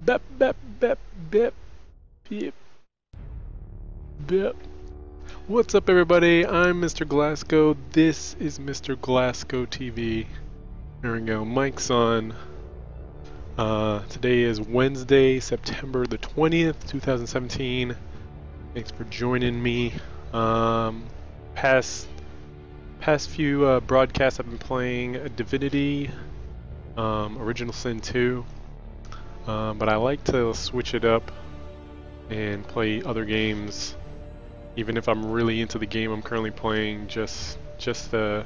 Bep, bep, bep, bep, bep, bep. What's up, everybody? I'm MrGlasco. This is MrGlasco TV. There we go. Mic's on. Today is Wednesday, September the 20th, 2017. Thanks for joining me. Past few broadcasts I've been playing Divinity, Original Sin 2. But I like to switch it up and play other games, even if I'm really into the game I'm currently playing, just so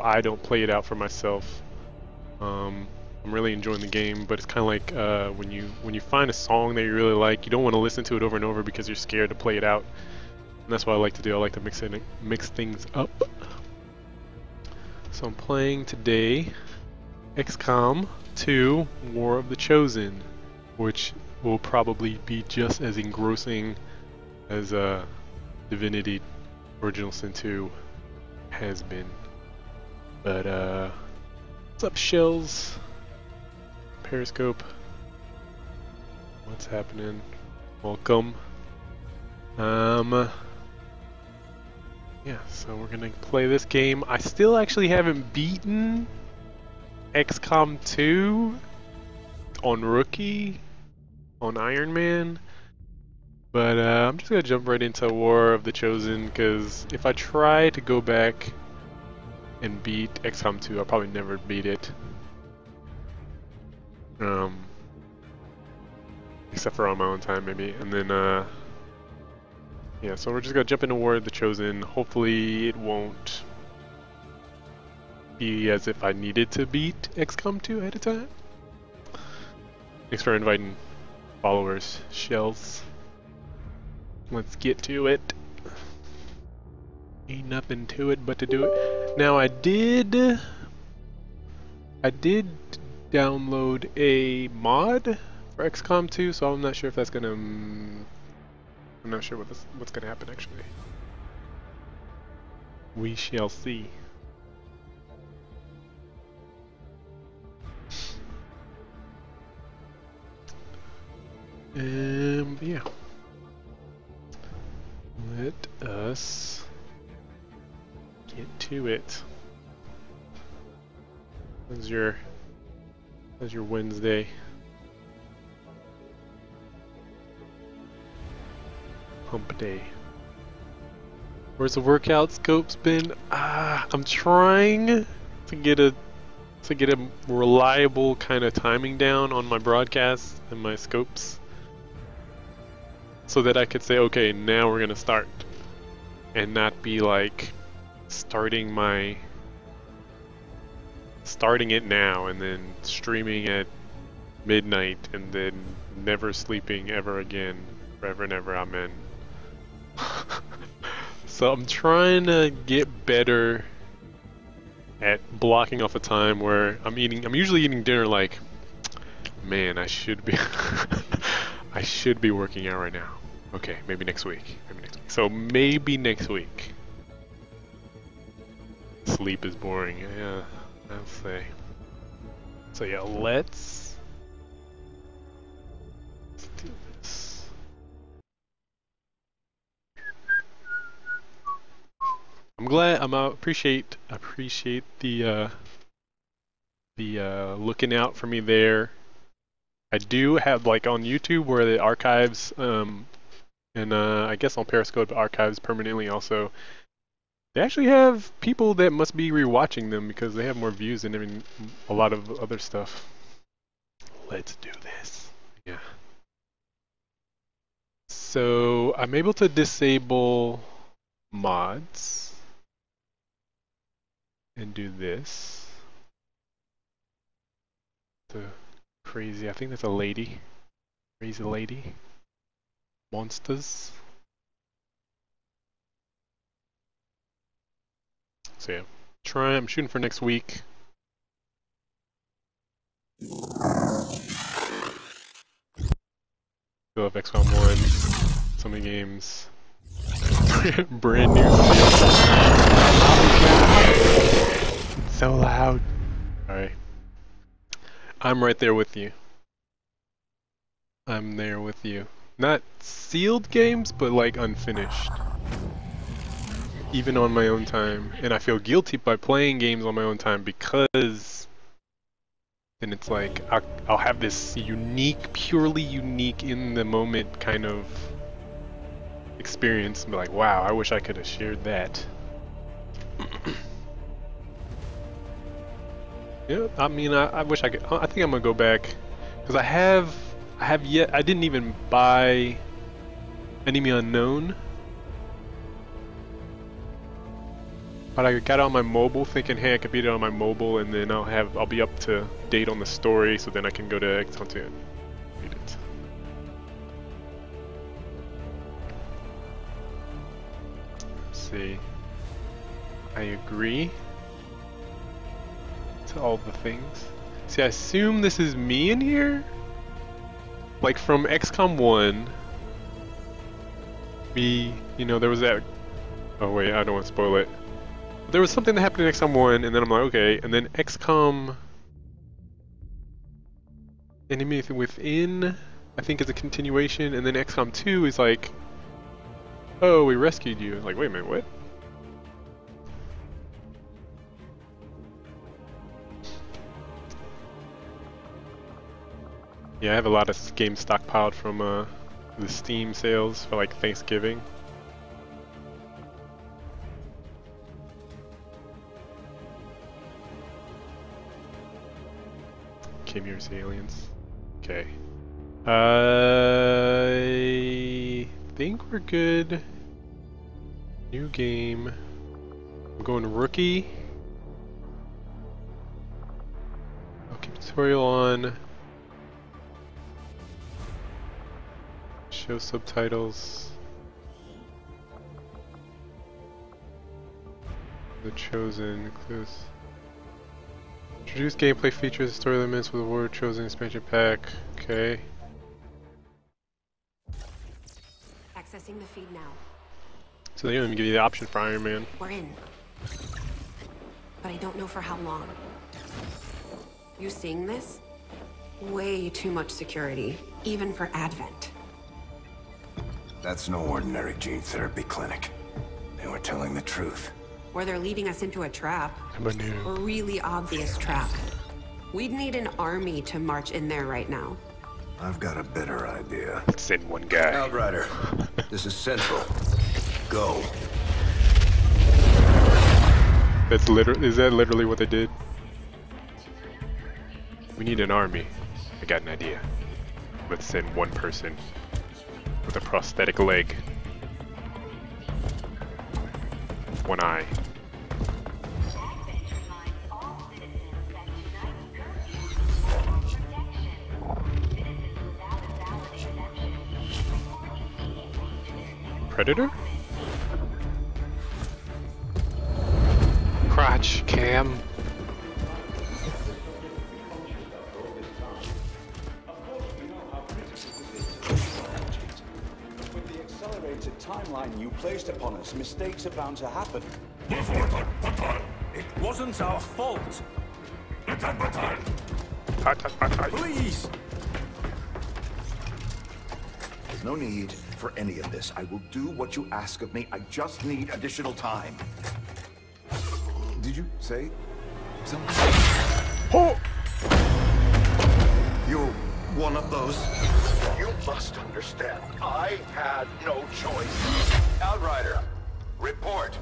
I don't play it out for myself. I'm really enjoying the game, but it's kind of like when you find a song that you really like, you don't want to listen to it over and over because you're scared to play it out. And that's what I like to do. I like to mix things up. So I'm playing today XCOM 2 War of the Chosen, which will probably be just as engrossing as Divinity Original Sin 2 has been. But what's up, Shells? Periscope, what's happening? Welcome. Yeah, so we're gonna play this game. I still actually haven't beaten XCOM 2 on Rookie, on Iron Man, but I'm just gonna jump right into War of the Chosen, because if I try to go back and beat XCOM 2, I'll probably never beat it. Except for on my own time, maybe. And then, yeah, so we're just gonna jump into War of the Chosen. Hopefully it won't be as if I needed to beat XCOM 2 ahead of time. Thanks for inviting followers, Shells. Let's get to it. Ain't nothing to it but to do it. Now I did download a mod for XCOM 2, so I'm not sure if that's gonna I'm not sure what's gonna happen actually. We shall see. Yeah. Let us get to it. How's your Wednesday? Hump day. Where's the workout scopes been? I'm trying to get a reliable kind of timing down on my broadcasts and my scopes, so that I could say, okay, now we're gonna start, and not be like starting it now and then streaming at midnight and then never sleeping ever again, forever and ever, amen. So I'm trying to get better at blocking off a time where I'm usually eating dinner like, man, I should be I should be working out right now. Okay, maybe next week. So maybe next week. Sleep is boring, yeah, I'll say. So yeah, let's do this. I'm glad. appreciate the looking out for me there. I do have, like, on YouTube where the archives, and I guess on Periscope archives permanently also. They actually have people that must be rewatching them because they have more views than a lot of other stuff. Let's do this. Yeah. So I'm able to disable mods and do this. The crazy, I think that's a lady. Crazy lady. Monsters. So yeah, I'm shooting for next week. Still have XCOM 1, so many games. Brand new. It's so loud. Alright. I'm right there with you. I'm there with you. Not sealed games, but like unfinished. Even on my own time. And I feel guilty by playing games on my own time because then it's like I'll have this unique, purely unique in the moment kind of experience and be like, wow, I wish I could have shared that. Yeah, I mean, I wish I could. I think I'm gonna go back because I have yet. I didn't even buy Enemy Unknown, but I got it on my mobile, thinking, hey, I could beat it on my mobile, and then I'll be up to date on the story, so then I can go to XCOM to beat it. Let's see. I agree to all the things. See, I assume this is me in here? Like from XCOM 1, there was that... Oh wait, I don't want to spoil it. There was something that happened in XCOM 1, and then I'm like, okay, and then XCOM... Enemy Within, I think is a continuation, and then XCOM 2 is like, oh, we rescued you. Like, wait a minute, what? Yeah, I have a lot of games stockpiled from the Steam sales for like Thanksgiving. Came here as aliens. Okay. I think we're good. New game. I'm going rookie. I'll keep tutorial on. Show subtitles. The Chosen includes introduce gameplay features, story elements with the Word Chosen expansion pack. Okay. Accessing the feed now. So they don't even give you the option for Iron Man. We're in. But I don't know for how long. You seeing this? Way too much security, even for Advent. That's no ordinary gene therapy clinic. They were telling the truth. Or they're leading us into a trap. A really obvious trap. We'd need an army to march in there right now. I've got a better idea. Let's send one guy. Outrider, this is Central. Go. That's literally. Is that literally what they did? We need an army. I got an idea. Let's send one person with a prosthetic leg, one eye. Predator? Crotch cam. With the accelerated timeline you placed upon us, mistakes are bound to happen. It wasn't our fault. Please! There's no need for any of this. I will do what you ask of me. I just need additional time. Did you say something? Oh! You're one of those. You must understand. I had no choice. Outrider, report.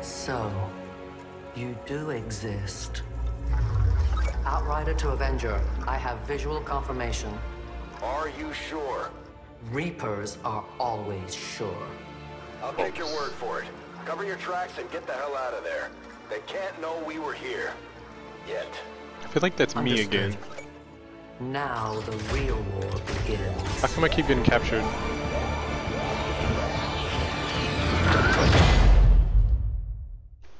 So, you do exist. Outrider to Avenger, I have visual confirmation. Are you sure? Reapers are always sure. I'll take your word for it. Cover your tracks and get the hell out of there. They can't know we were here. Yet. I feel like that's me Understood. again. Now the real war begins. How come I keep getting captured?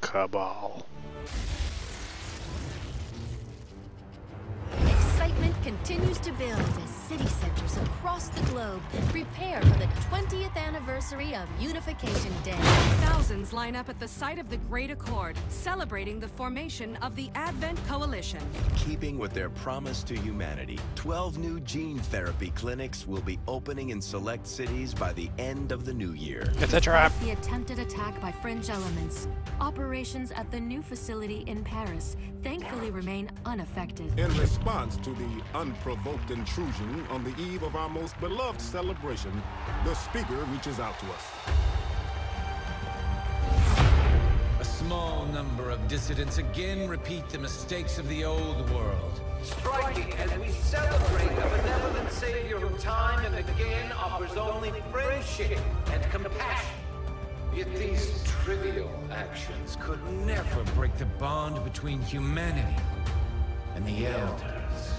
Cabal. Excitement continues to build as city centers across the globe prepare for the 20th anniversary of Unification Day. Thousands line up at the site of the Great Accord, celebrating the formation of the Advent Coalition. Keeping with their promise to humanity, 12 new gene therapy clinics will be opening in select cities by the end of the new year. It's a trap. The attempted attack by fringe elements, operations at the new facility in Paris thankfully remain unaffected. In response to the unprovoked intrusion on the eve of our most beloved celebration, the speaker reaches out to us. A small number of dissidents again repeat the mistakes of the old world. Striking as we celebrate a benevolent savior who time and again offers only friendship and compassion. Yet these trivial actions could never break the bond between humanity and the Elders.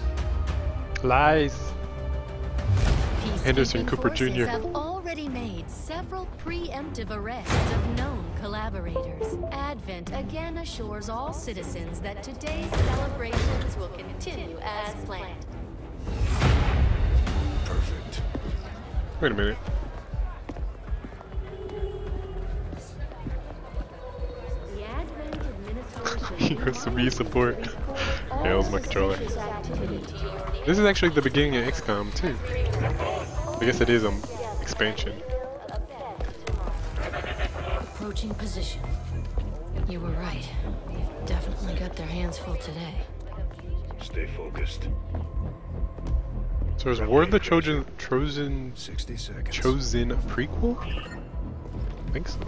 Lies. Peacekeeping Henderson Cooper forces Jr. have already made several preemptive arrests of known collaborators. Advent again assures all citizens that today's celebrations will continue as planned. Perfect. Wait a minute. The Advent administration USB support. Yeah, that was my controller. This is actually the beginning of XCOM too. I guess it is expansion. Approaching position. You were right. They've definitely got their hands full today. Stay focused. So is War of the Trojan 60 seconds. Chosen prequel? I think so.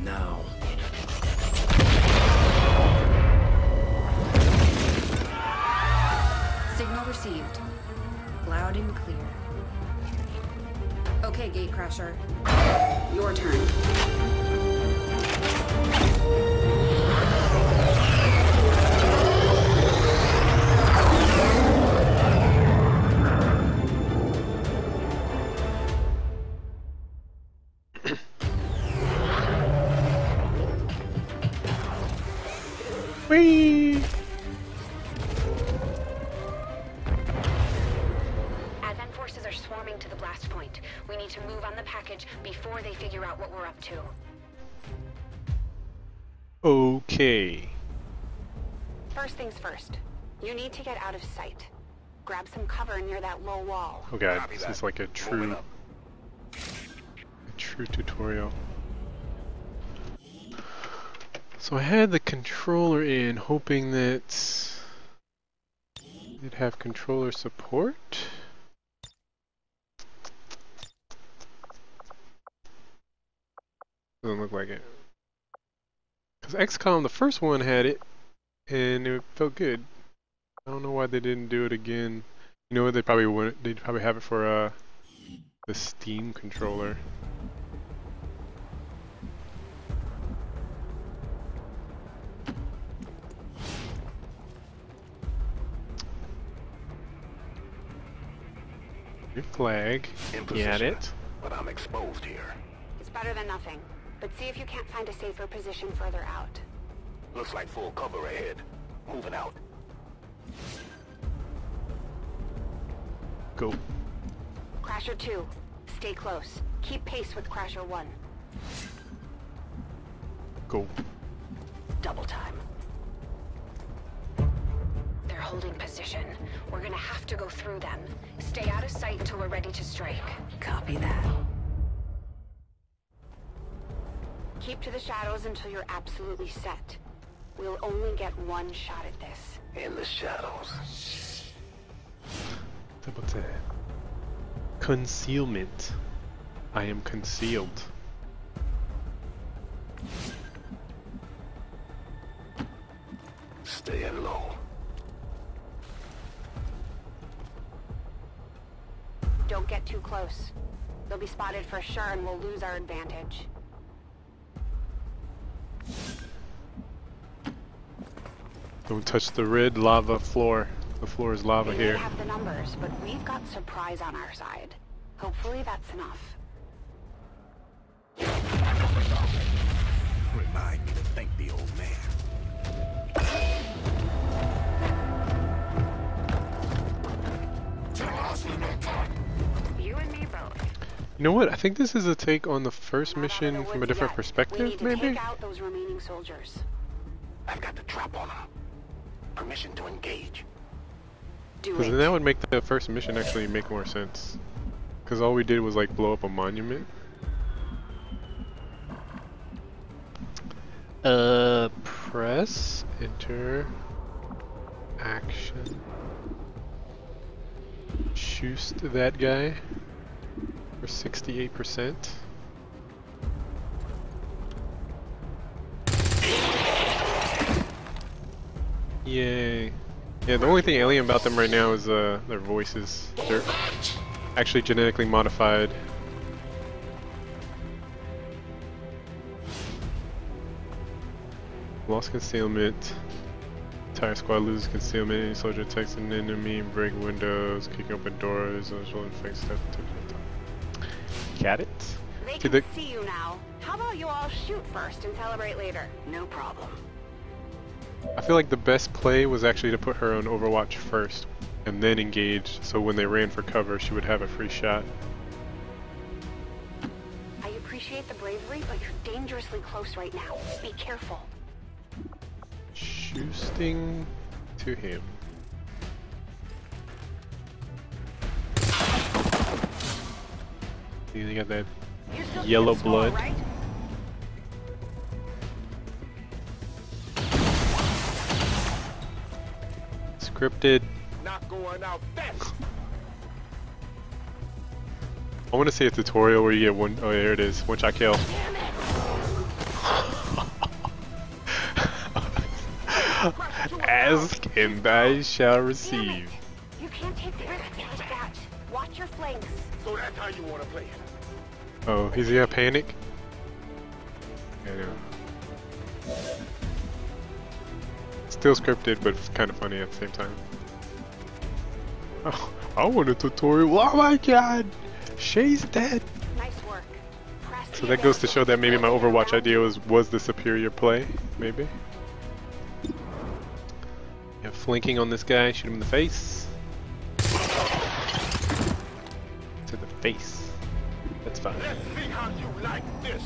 Now. Signal received. Loud and clear. Okay, Gatecrasher. Your turn. Whee! Advent forces are swarming to the blast point. We need to move on the package before they figure out what we're up to. Okay. First things first. You need to get out of sight. Grab some cover near that low wall. Oh god, this is like a true tutorial. So I had the controller in, hoping that it'd have controller support. Doesn't look like it. Because XCOM, the first one, had it, and it felt good. I don't know why they didn't do it again. You know what? They probably wouldn't. They'd probably have it for the Steam controller. Your flag. Get it. But I'm exposed here. It's better than nothing. But see if you can't find a safer position further out. Looks like full cover ahead. Moving out. Go. Crasher 2, stay close. Keep pace with Crasher 1. Go. Double time. They're holding position. We're gonna have to go through them. Stay out of sight until we're ready to strike. Copy that. Keep to the shadows until you're absolutely set. We'll only get one shot at this. In the shadows. Double tap. Concealment. I am concealed. Staying low. Don't get too close. They'll be spotted for sure and we'll lose our advantage. Don't touch the red lava floor. The floor is lava here. We have the numbers, but we've got surprise on our side. Hopefully that's enough. Remind me to thank the old man. You and me both. You know what? I think this is a take on the first mission from a different We perspective, need to maybe? take out those remaining soldiers. I've got the trap on him. Permission to engage. Do Because it. then that would make the first mission actually make more sense. Because all we did was like blow up a monument. Press, enter, action. Shoot that guy for 68%. Yay. Yeah, the only thing alien about them right now is their voices. They're actually genetically modified. Lost concealment. Entire squad loses concealment. Any soldier attacks an enemy, break windows, kick open doors, and fake stuff. Got it? They can see you now. How about you all shoot first and celebrate later? No problem. I feel like the best play was actually to put her on Overwatch first and then engage, so when they ran for cover she would have a free shot. I appreciate the bravery, but you're dangerously close right now. Be careful. Shooting to him. You got that yellow blood. Right? Scripted. Not going out fast. I want to see a tutorial where you get one. Oh, there it is. One shot kill. Ask and I shall receive. You can't take risks like that. Watch your flanks. So that's how you want to play it. Oh, is he a panic? I know. Still scripted, but kind of funny at the same time. Oh, I want a tutorial. Oh my god! Shay's dead! Nice work. So that goes to show that maybe my Overwatch idea was the superior play, maybe. Yeah, flanking on this guy, shoot him in the face. To the face. That's fine. Let's see how you like this.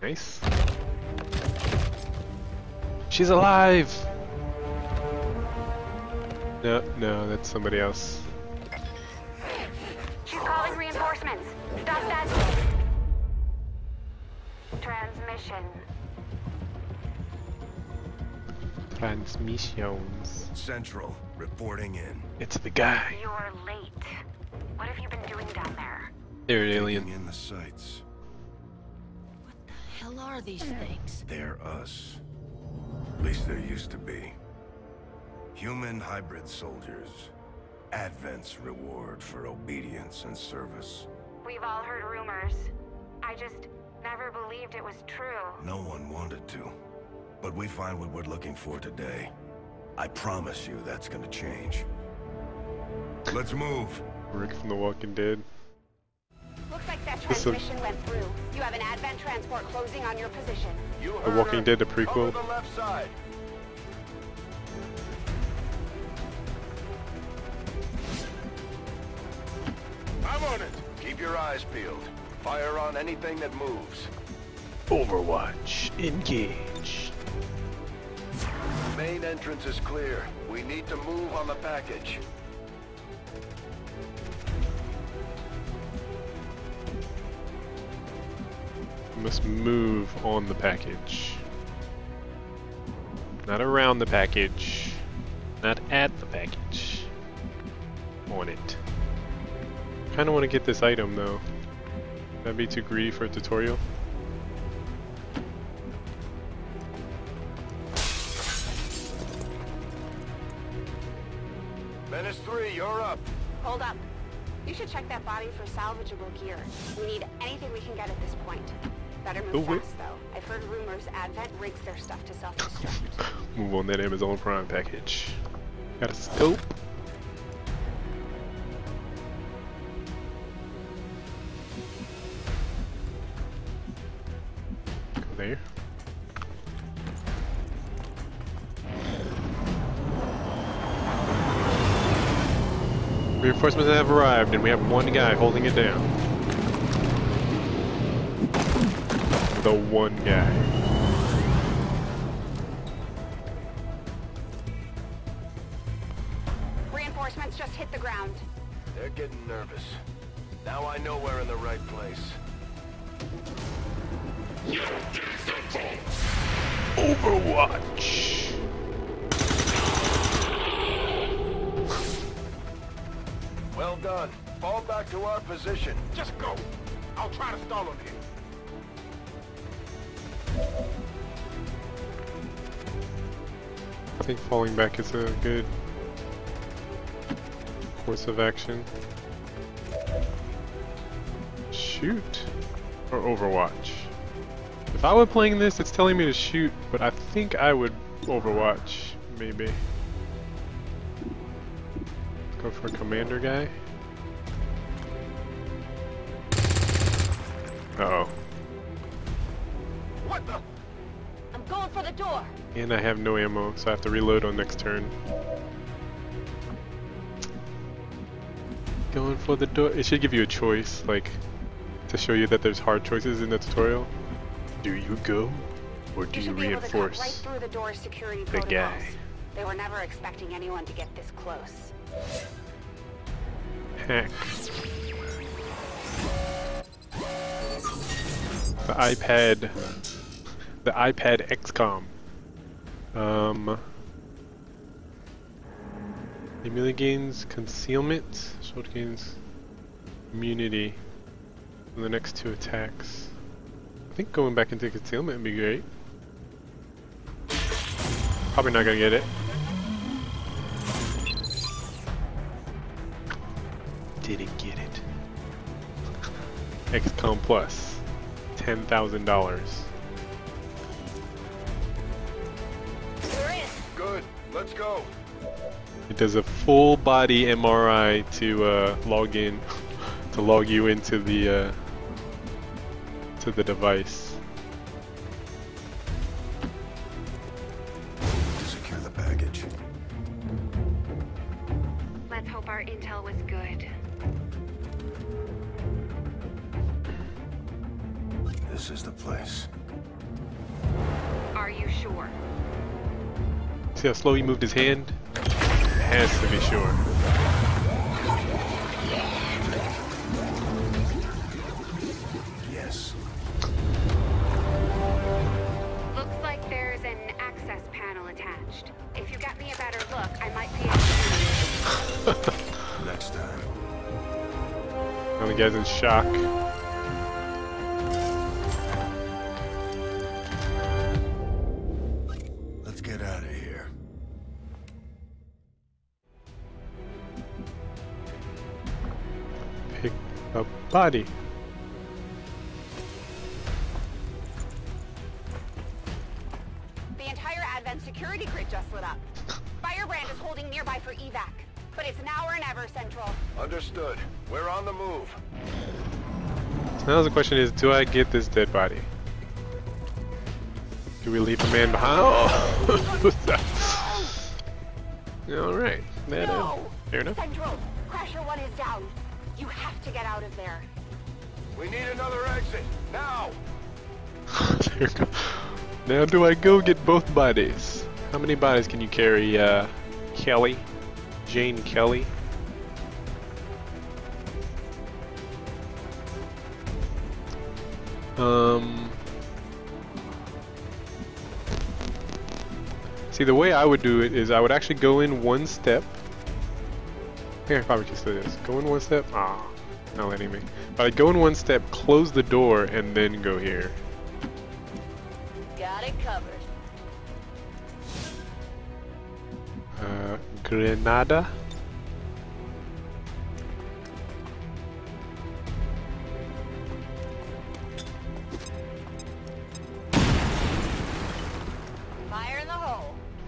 Nice. She's alive! No, that's somebody else. She's calling reinforcements. Stop that. Transmission. Transmissions. Central, reporting in. It's the guy. You're late. What have you been doing down there? They're an alien. In the sights. Hell are these things? They're us. At least there used to be. Human hybrid soldiers. Advent's reward for obedience and service. We've all heard rumors. I just never believed it was true. No one wanted to. But we find what we're looking for today. I promise you that's gonna change. Let's move. Rick from The Walking Dead. Looks like that transmission went through. You have an Advent transport closing on your position. The Walking Dead, the prequel. Over the left side. I'm on it. Keep your eyes peeled. Fire on anything that moves. Overwatch, engage. Main entrance is clear. We need to move on the package. Must move on the package. Not around the package. Not at the package. On it. Kinda wanna get this item though. That'd be too greedy for a tutorial. Menace 3, you're up. Hold up. You should check that body for salvageable gear. We need anything we can get at this point. Better move fast, though. I've heard rumors Advent rigs their stuff to self-destruct. Move on that Amazon Prime package. Got a scope. Go there. Reinforcements have arrived, and we have one guy holding it down. The one guy. Reinforcements just hit the ground. They're getting nervous. Now I know we're in the right place. Overwatch. Well done. Fall back to our position. Just go. I'll try to stall him here. I think falling back is a good course of action. Shoot or Overwatch. If I were playing this, it's telling me to shoot, but I think I would Overwatch, maybe. Let's go for a commander guy. Uh-oh. What the? I'm going for the door. And I have no ammo, so I have to reload on next turn. Going for the door. It should give you a choice, like, to show you that there's hard choices in the tutorial. Do you go, or do you reinforce right through the door's security the protocols. guy? They were never expecting anyone to get this close. Heck. The iPad XCOM. Immediately gains concealment, short gains immunity in the next 2 attacks. I think going back into concealment would be great. Probably not gonna get it. Didn't get it. XCOM Plus, $10,000. Good. Let's go. It does a full body MRI to log in, to log you into the device. Secure the package. Let's hope our intel was good. This is the place. Are you sure? See how slow he moved his hand? Has to be sure. Yes. Looks like there's an access panel attached. If you got me a better look, I might be able to... Next time. Now the guy's in shock. Let's get out of here. Pick up body. The entire Advent security grid just lit up. Firebrand is holding nearby for evac, but it's now or never, Central. Understood. We're on the move. So now the question is, do I get this dead body? Do we leave a man behind? Oh! Alright. No! Fair enough. Central, Crasher 1 is down. You have to get out of there. We need another exit. Now! There we go. Now do I go get both bodies? How many bodies can you carry, Kelly? Jane Kelly? See, the way I would do it is I would actually go in one step. I think I probably just do this. Go in one step. Ah, not letting me. But I'd go in one step, close the door, and then go here. Got it covered. Grenada.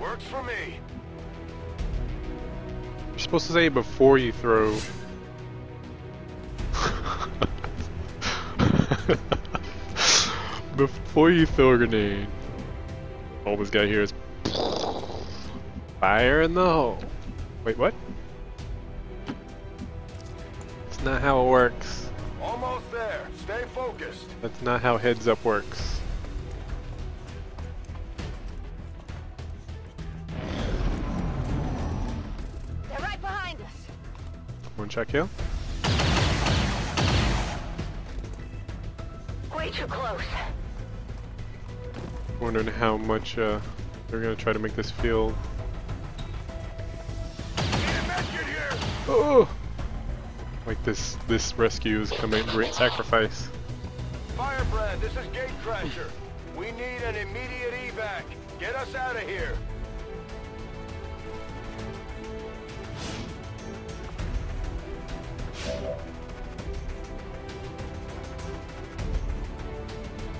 Works for me. You're supposed to say it before you throw. Before you throw a grenade. All this guy here is fire in the hole. Wait, what? That's not how it works. Almost there. Stay focused. That's not how heads up works. They're right behind us. One shot kill. Way too close. Wondering how much they're gonna try to make this feel. Oh! Like this rescue is coming at great sacrifice. Firebrand, this is Gatecrasher. We need an immediate evac. Get us out of here.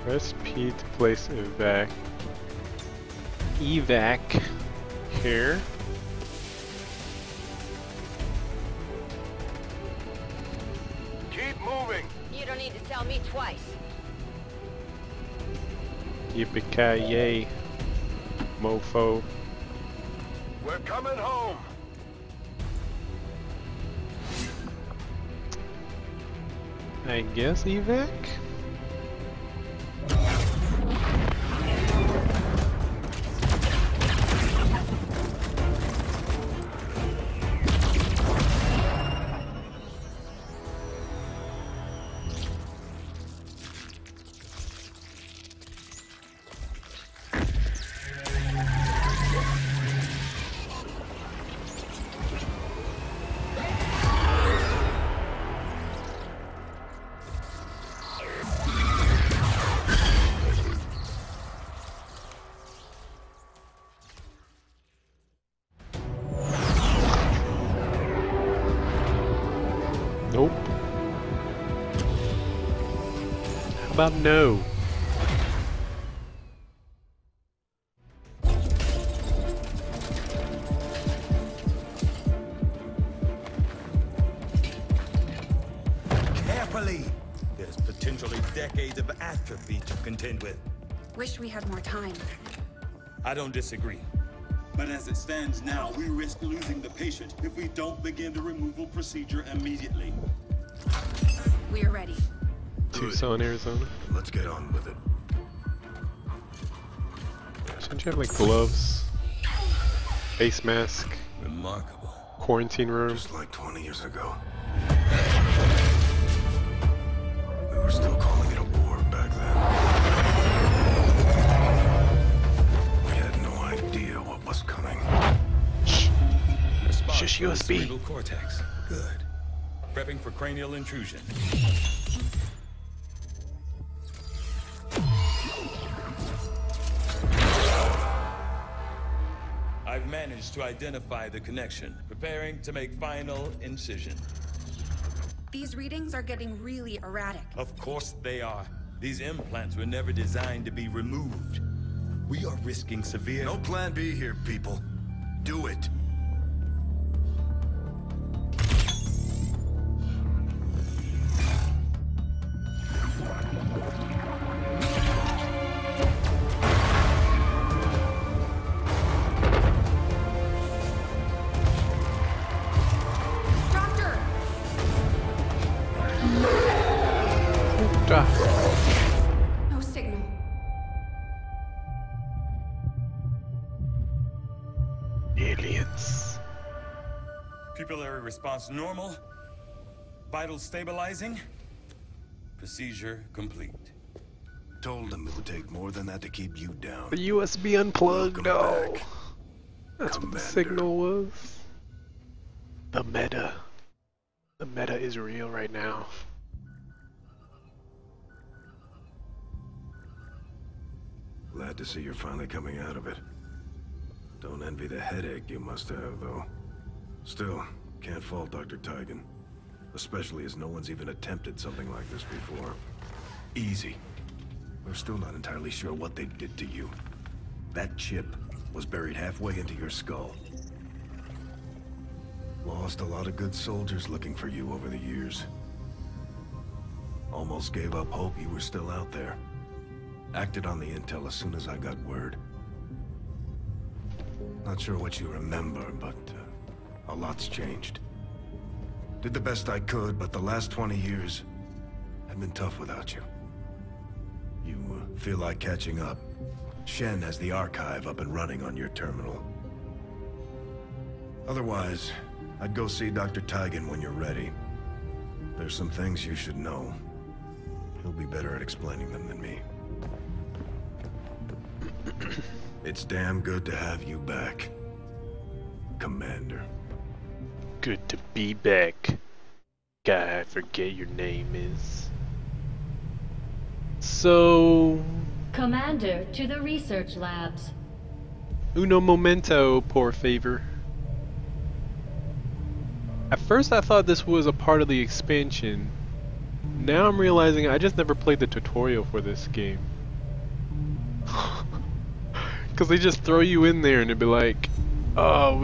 Press P to place evac. Evac here. Keep moving. You don't need to tell me twice. Yippee-ki-yay, mofo. We're coming home. I guess evac? Nope. How about no? Carefully! There's potentially decades of atrophy to contend with. Wish we had more time. I don't disagree. But as it stands now, we risk losing the patient if we don't begin the removal procedure immediately. We're ready. Tucson, Arizona. Let's get on with it. Shouldn't you have like gloves, face mask, Remarkable. quarantine room? Just like 20 years ago. We were still calling it a war back then. We had no idea what was coming. Shush USB. Cerebral cortex. Good. Prepping for cranial intrusion. I've managed to identify the connection. Preparing to make final incision. These readings are getting really erratic. Of course they are. These implants were never designed to be removed. We are risking severe... No plan B here, people. Do it. No signal. Aliens. Pupillary response normal. Vital stabilizing. Procedure complete. Told them it would take more than that to keep you down. The USB unplugged. Welcome back. That's what the Commander. signal was. The meta. The meta is real right now. Glad to see you're finally coming out of it. Don't envy the headache you must have, though. Still, can't fault Dr. Tigan. Especially as no one's even attempted something like this before. Easy. We're still not entirely sure what they did to you. That chip was buried halfway into your skull. Lost a lot of good soldiers looking for you over the years. Almost gave up hope you were still out there. Acted on the intel as soon as I got word. Not sure what you remember, but a lot's changed. Did the best I could, but the last 20 years have been tough without you. You feel like catching up? Shen has the archive up and running on your terminal. Otherwise, I'd go see Dr. Tigan when you're ready. There's some things you should know. He'll be better at explaining them than me. It's damn good to have you back, Commander. Good to be back. Guy, I forget your name is. So... Commander, to the research labs. Uno momento, por favor. At first I thought this was a part of the expansion. Now I'm realizing I just never played the tutorial for this game. Because they just throw you in there and it'd be like, oh,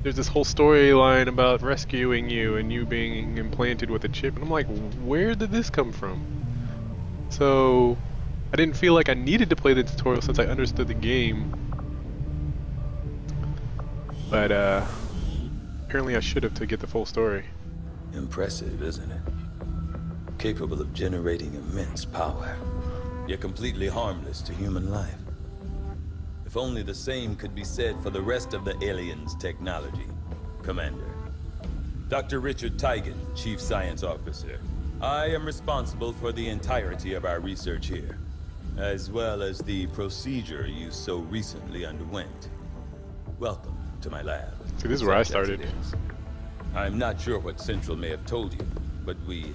there's this whole storyline about rescuing you and you being implanted with a chip. And I'm like, where did this come from? So I didn't feel like I needed to play the tutorial since I understood the game. But apparently I should have to get the full story. Impressive, isn't it? Capable of generating immense power, yet completely harmless to human life. If only the same could be said for the rest of the aliens' technology, Commander. Dr. Richard Tigan, Chief Science Officer. I am responsible for the entirety of our research here, as well as the procedure you so recently underwent. Welcome to my lab. See, this is where I started. I'm not sure what Central may have told you, but we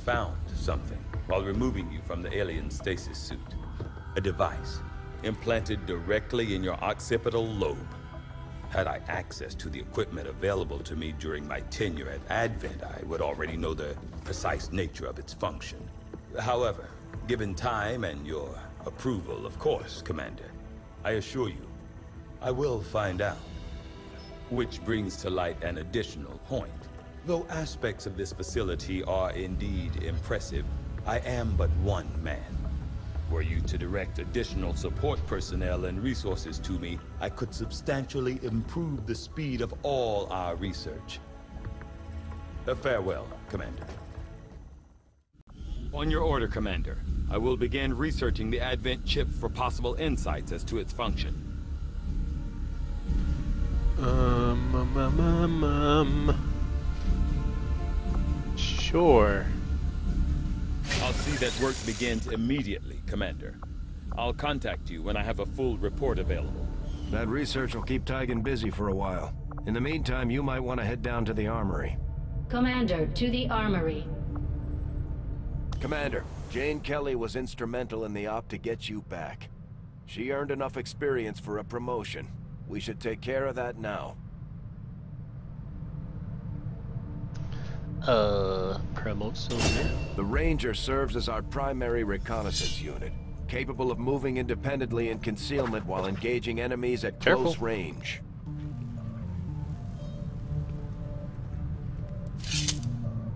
found something while removing you from the alien stasis suit. A device implanted directly in your occipital lobe. Had I access to the equipment available to me during my tenure at Advent, I would already know the precise nature of its function. However, given time and your approval, of course, Commander, I assure you, I will find out. Which brings to light an additional point. Though aspects of this facility are indeed impressive, I am but one man. Were you to direct additional support personnel and resources to me, I could substantially improve the speed of all our research. Farewell, Commander. On your order, Commander. I will begin researching the Advent chip for possible insights as to its function. Sure. I'll see that work begins immediately, Commander. I'll contact you when I have a full report available. That research will keep Tigan busy for a while. In the meantime, you might want to head down to the armory. Commander, to the armory. Commander, Jane Kelly was instrumental in the op to get you back. She earned enough experience for a promotion. We should take care of that now. Promote soldier. The Ranger serves as our primary reconnaissance unit, capable of moving independently in concealment while engaging enemies at close range.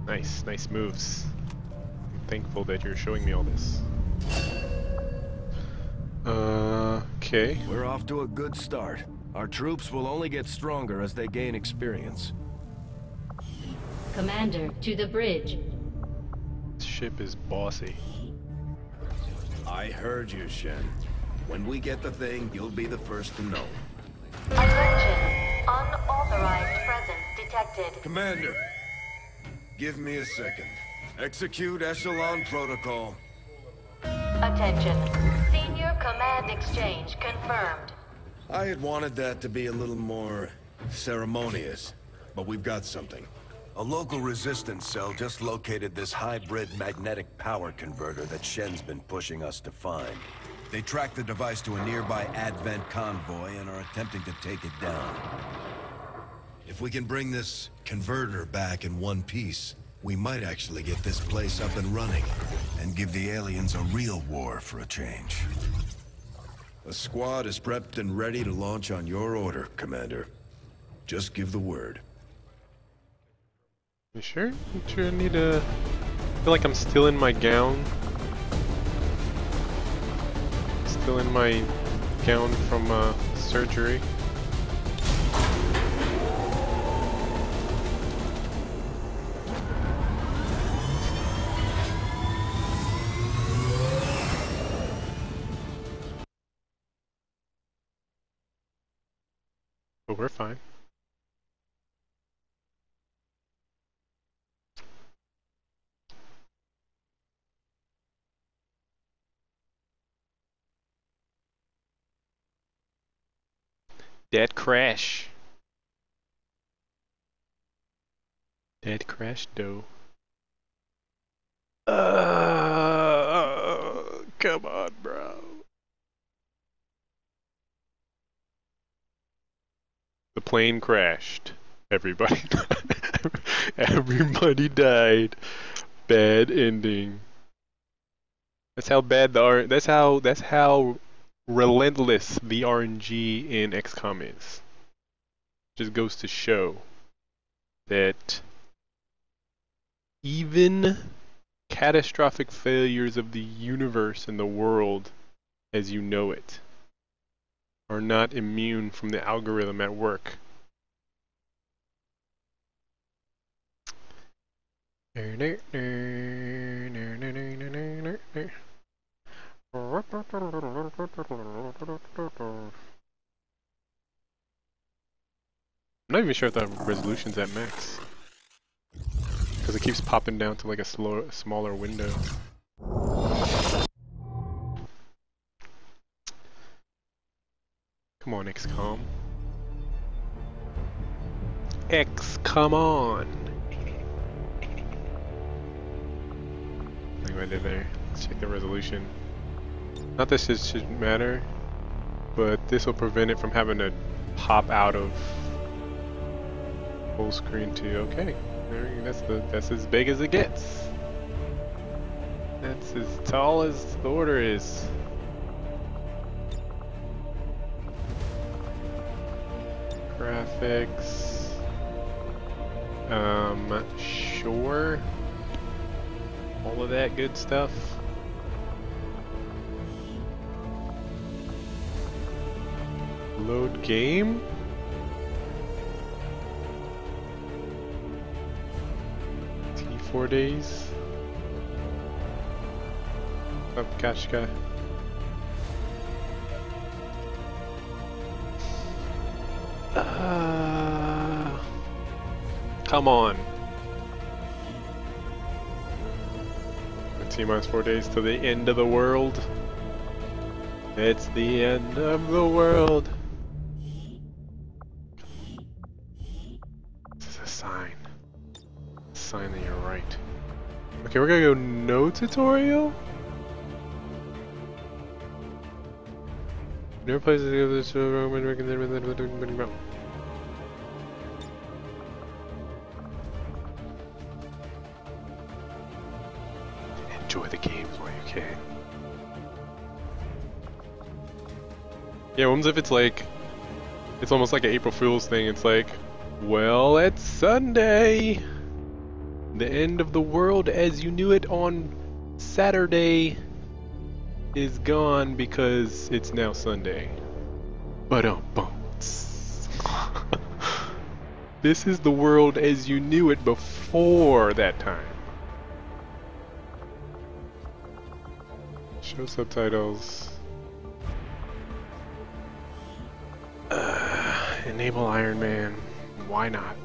Nice moves. I'm thankful that you're showing me all this. Okay. We're off to a good start. Our troops will only get stronger as they gain experience. Commander, to the bridge. This ship is bossy. I heard you, Shen. When we get the thing, you'll be the first to know. Attention. Unauthorized presence detected. Commander, give me a second. Execute Echelon Protocol. Attention. Senior Command Exchange confirmed. I had wanted that to be a little more ceremonious, but we've got something. A local resistance cell just located this hybrid magnetic power converter that Shen's been pushing us to find. They tracked the device to a nearby Advent convoy and are attempting to take it down. If we can bring this converter back in one piece, we might actually get this place up and running and give the aliens a real war for a change. A squad is prepped and ready to launch on your order, Commander. Just give the word. You sure? You sure I need to... I feel like I'm still in my gown. Still in my gown from surgery. But we're fine. Dead crash. Dead crash though. Come on, bro. The plane crashed. Everybody everybody died. Bad ending. That's how bad that's how relentless the RNG in XCOM is. Just goes to show that even catastrophic failures of the universe and the world as you know it are not immune from the algorithm at work. I'm not even sure if the resolution's at max. Because it keeps popping down to like a smaller window. Come on, XCOM. Come on! Like what I did there. Let's check the resolution. Not that this should matter, but this will prevent it from having to pop out of full screen to okay. That's as big as it gets. That's as tall as the order is. Graphics. Sure. All of that good stuff. Load game. T4 days. Up, Kashka. Come on. T-minus 4 days to the end of the world. It's the end of the world. This is a sign. A sign that you're right. Okay, we're gonna go no tutorial? Never plays this enjoy the games while you can. Yeah, what if it's like, it's almost like an April Fool's thing. It's like, well, it's Sunday. The end of the world as you knew it on Saturday is gone because it's now Sunday. This is the world as you knew it before that time. Show subtitles. Enable Iron Man. Why not?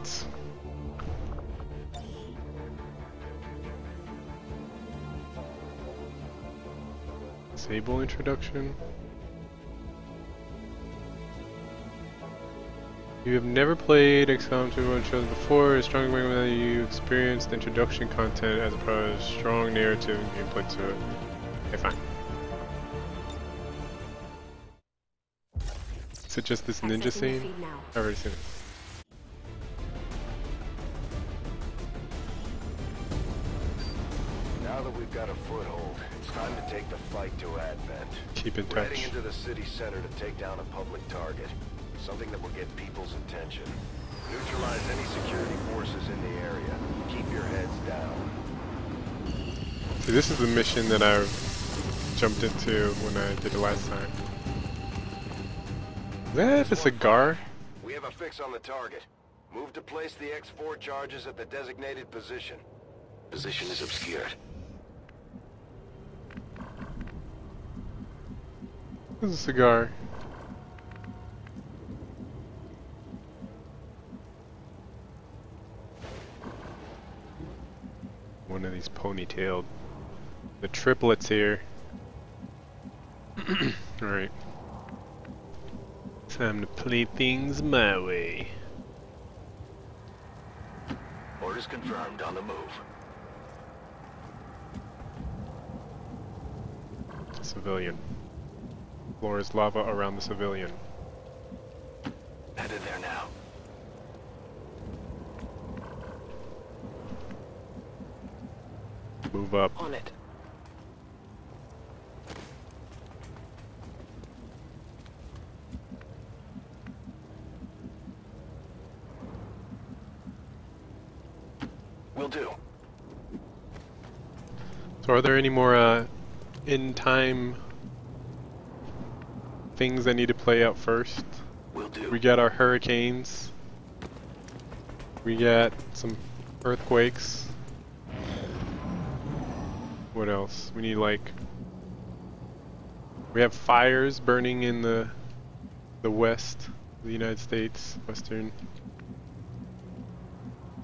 Disable introduction. You have never played XCOM 2 shows before. It's strong that you experienced introduction content as opposed to strong narrative and gameplay to it. Okay, fine. Is it just this ninja scene? I've already seen it. Now that we've got a foothold, it's It's time to take the fight to Advent. Keep in We're touch. heading into the city center to take down a public target. Something that will get people's attention. Neutralize any security forces in the area. Keep your heads down. See, this is the mission that I jumped into when I did it last time. Is that a cigar? We have a fix on the target. Move to place the X4 charges at the designated position. Position is obscured. This is a cigar. One of these ponytailed. The triplets here. Alright. Time to play things my way. Orders confirmed, on the move. Civilian. Floor is lava around the civilian. Headed there now. Move up. On it. Will do. So are there any more in-time things that need to play out first? Will do. We got our hurricanes. We got some earthquakes. What else? We need like... We have fires burning in the west of the United States, western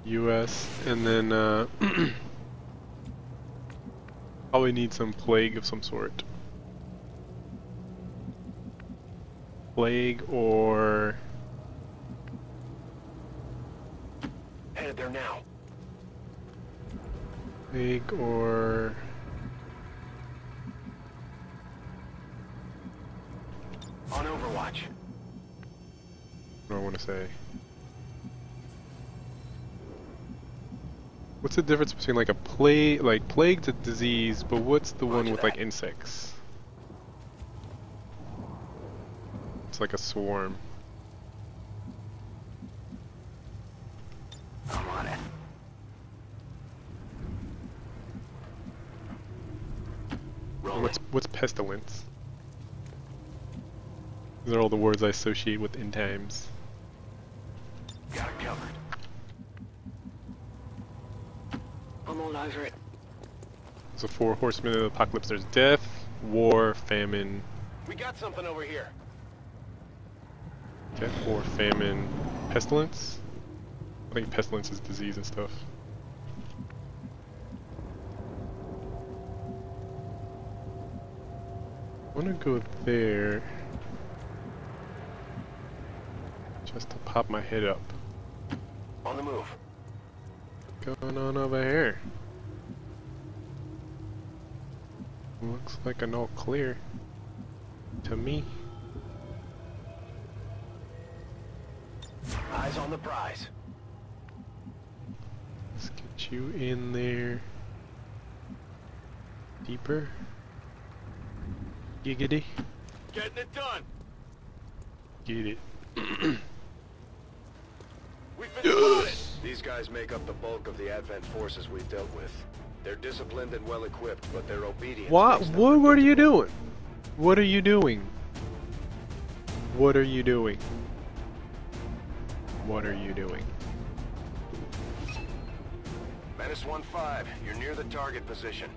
US, and then probably need some plague of some sort. Plague or... Headed there now. Plague or... On Overwatch. What do I want to say? What's the difference between like a plague, like plague's a disease, but what's the one with like insects? It's like a swarm. I'm on it. What's pestilence? These are all the words I associate with end times. Got it covered. I'm all over it. So 4 horsemen of the apocalypse. There's death, war, famine. We got something over here. Death, war, famine, pestilence? I think pestilence is disease and stuff. I wanna go there. Just to pop my head up. On the move. What's going on over here? Looks like an all clear to me. Eyes on the prize. Let's get you in there. Deeper. Giggity. Getting it done. Get it. We've been spotted. These guys make up the bulk of the Advent forces we've dealt with. They're disciplined and well equipped, but their obedience. What are you doing? What are you doing? What are you doing? What are you doing? Menace 1-5, you're near the target position.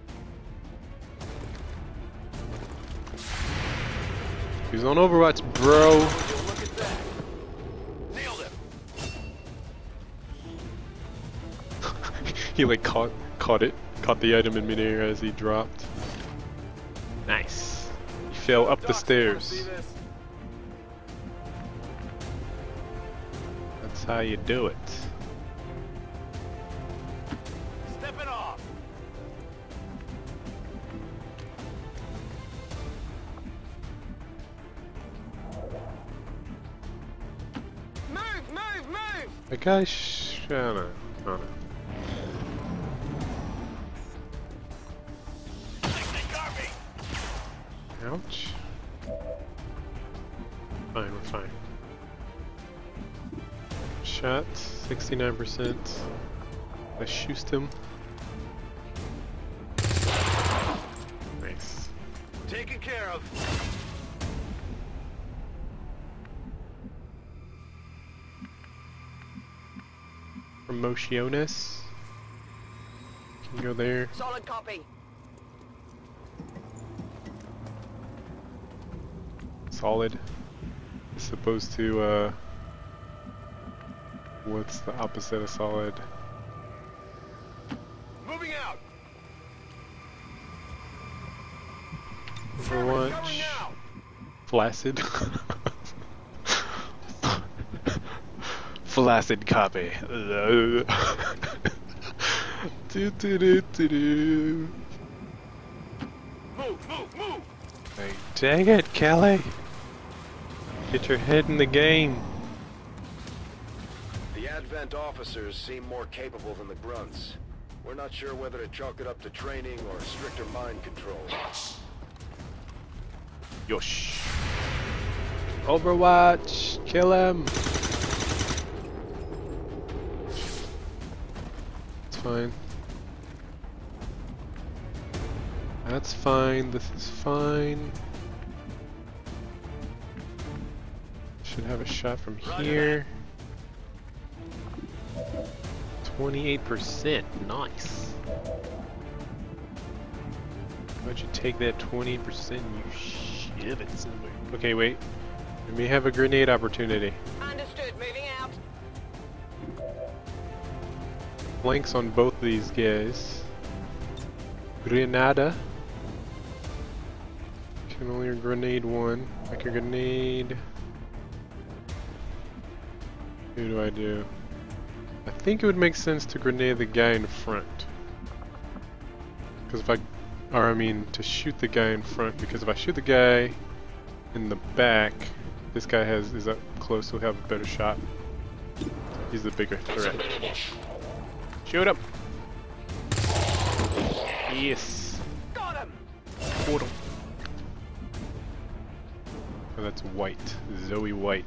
He's on Overwatch, bro. Look at that. Nailed him. He like caught the item in midair as he dropped. Nice. He fell up the stairs. That's how you do it. Step it off. Move! The guy, I don't know. Ouch. Fine, we're fine. Shot, 69%. I shoot him. Nice. Taken care of. Promotiones. Can go there. Solid copy. Solid. As opposed to, what's the opposite of solid? Moving out. Overwatch. Flaccid. Flaccid copy. Do, do, do, do, do. Move. Hey, dang it, Kelly. Get your head in the game. The Advent officers seem more capable than the grunts. We're not sure whether to chalk it up to training or stricter mind control. Yosh. Overwatch. Kill him. It's fine. That's fine. This is fine. Should have a shot from here. 28%. Nice. Why'd you take that 20% and you shove it somewhere? Okay, wait. We may have a grenade opportunity. Understood. Moving out. Flanks on both of these guys. Grenada. Can only grenade one. I can grenade. Who do I do? I think it would make sense to grenade the guy in front. Because if to shoot the guy in front. Because if I shoot the guy in the back, this guy is up close, so he'll have a better shot. He's the bigger threat. Shoot him! Yes! Got him! Got him. Oh, that's White. Zoe White.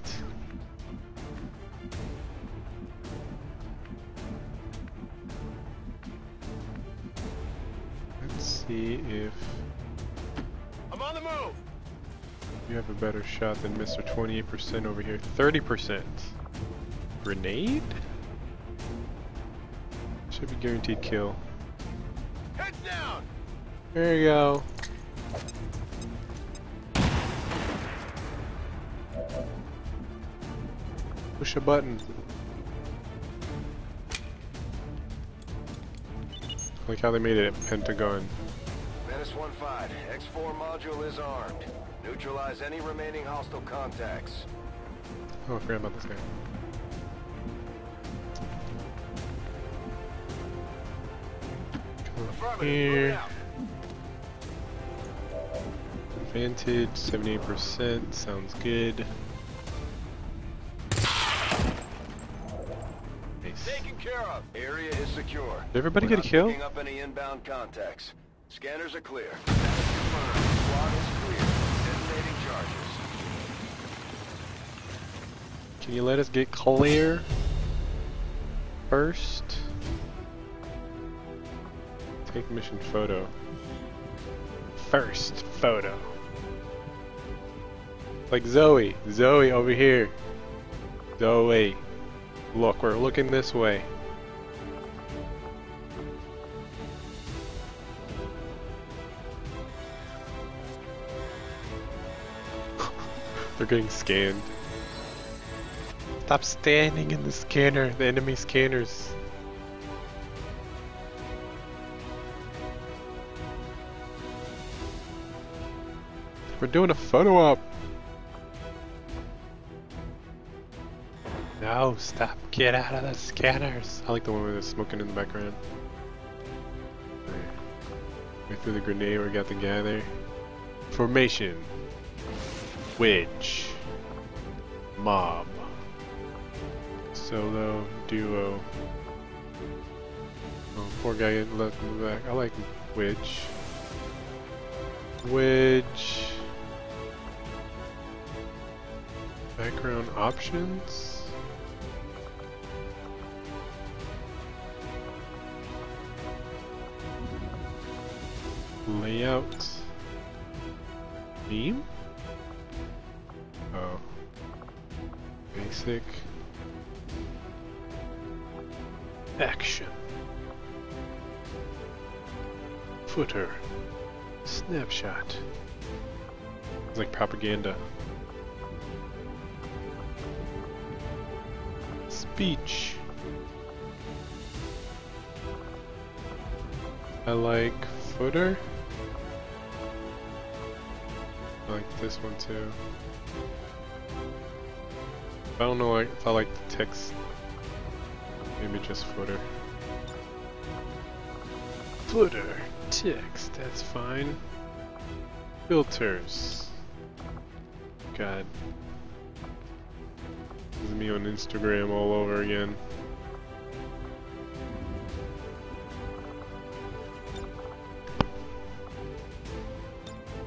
Let's see if I'm on the move. you have a better shot than Mr. 28% over here. 30%. Grenade? Should be guaranteed kill. Heads down. There you go. Push a button. Like how they made it at Pentagon. Menace 1-5. X4 module is armed. Neutralize any remaining hostile contacts. Oh, I forgot about this guy. Come here. Advantage 78%. Sounds good. Nice. Taken care of. Area is secure. Did everybody get a kill? Picking up any inbound contacts. Scanners are clear. Squad is clear. Detonating charges. Can you let us get clear first? Take mission photo. First photo. Like Zoe. Zoe over here. Zoe. Look, we're looking this way. They're getting scanned. Stop standing in the scanner, the enemy scanners. We're doing a photo op. No, stop. Get out of the scanners. I like the one where they're smoking in the background. We threw the grenade, we got the guy there. Formation. Wedge. Mob. Solo. Duo. Oh, poor guy getting left in the back. I like Wedge. Wedge. Background options. Layout. Theme? Oh. Basic. Action. Footer. Snapshot. It's like propaganda. Speech. I like footer. I like this one too. I don't know if I like the text. Maybe just footer. Footer. Text. That's fine. Filters. God. This is me on Instagram all over again.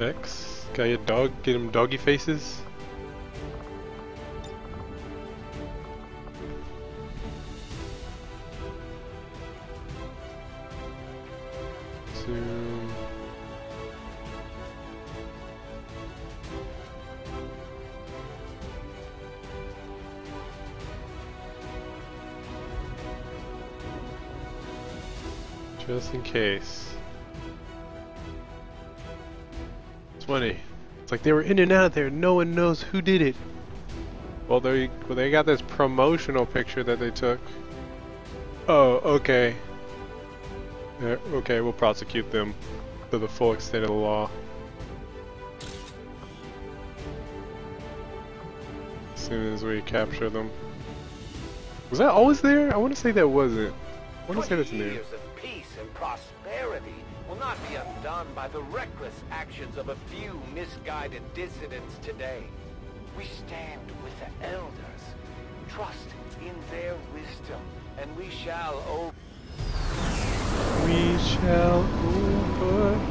X. Got your dog? Get him doggy faces? Zoom. Just in case. It's funny. It's like they were in and out there. No one knows who did it. Well, they got this promotional picture that they took. Oh, okay. Okay, we'll prosecute them to the full extent of the law. As soon as we capture them. Was that always there? I want to say that wasn't. I want to say that's new. Years of peace and prosperity will not be undone by the reckless actions of a few misguided dissidents today. We stand with the elders, trust in their wisdom, and we shall overcome. We shall overcome.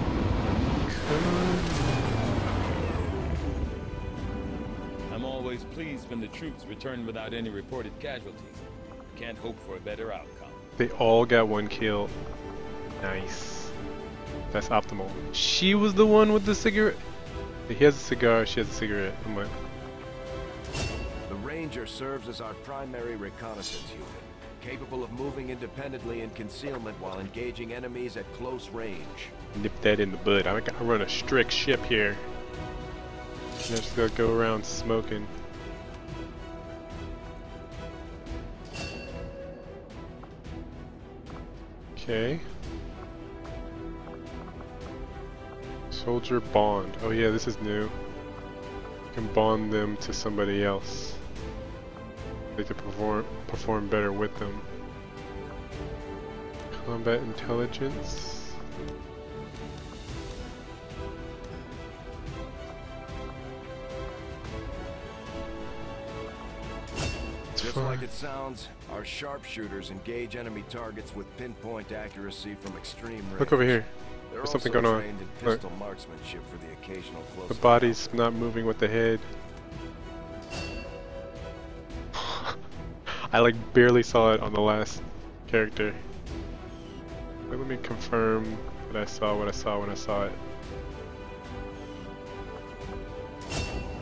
I'm always pleased when the troops return without any reported casualties. Can't hope for a better outcome. They all got one kill. Nice. That's optimal. She was the one with the cigarette. He has a cigar, she has a cigarette. I'm like... The Ranger serves as our primary reconnaissance unit, capable of moving independently in concealment while engaging enemies at close range. Nip that in the bud. I run a strict ship here. I just gotta go around smoking. Okay. Soldier bond. Oh yeah, this is new. You can bond them to somebody else. They can perform better with them. Combat intelligence. Just like it sounds, our sharpshooters engage enemy targets with pinpoint accuracy from extreme range. Look over here. They're There's something also going on. trained in Look. pistol marksmanship for the occasional close The body's not moving with the head. I like barely saw it on the last character. Let me confirm that I saw what I saw when I saw it.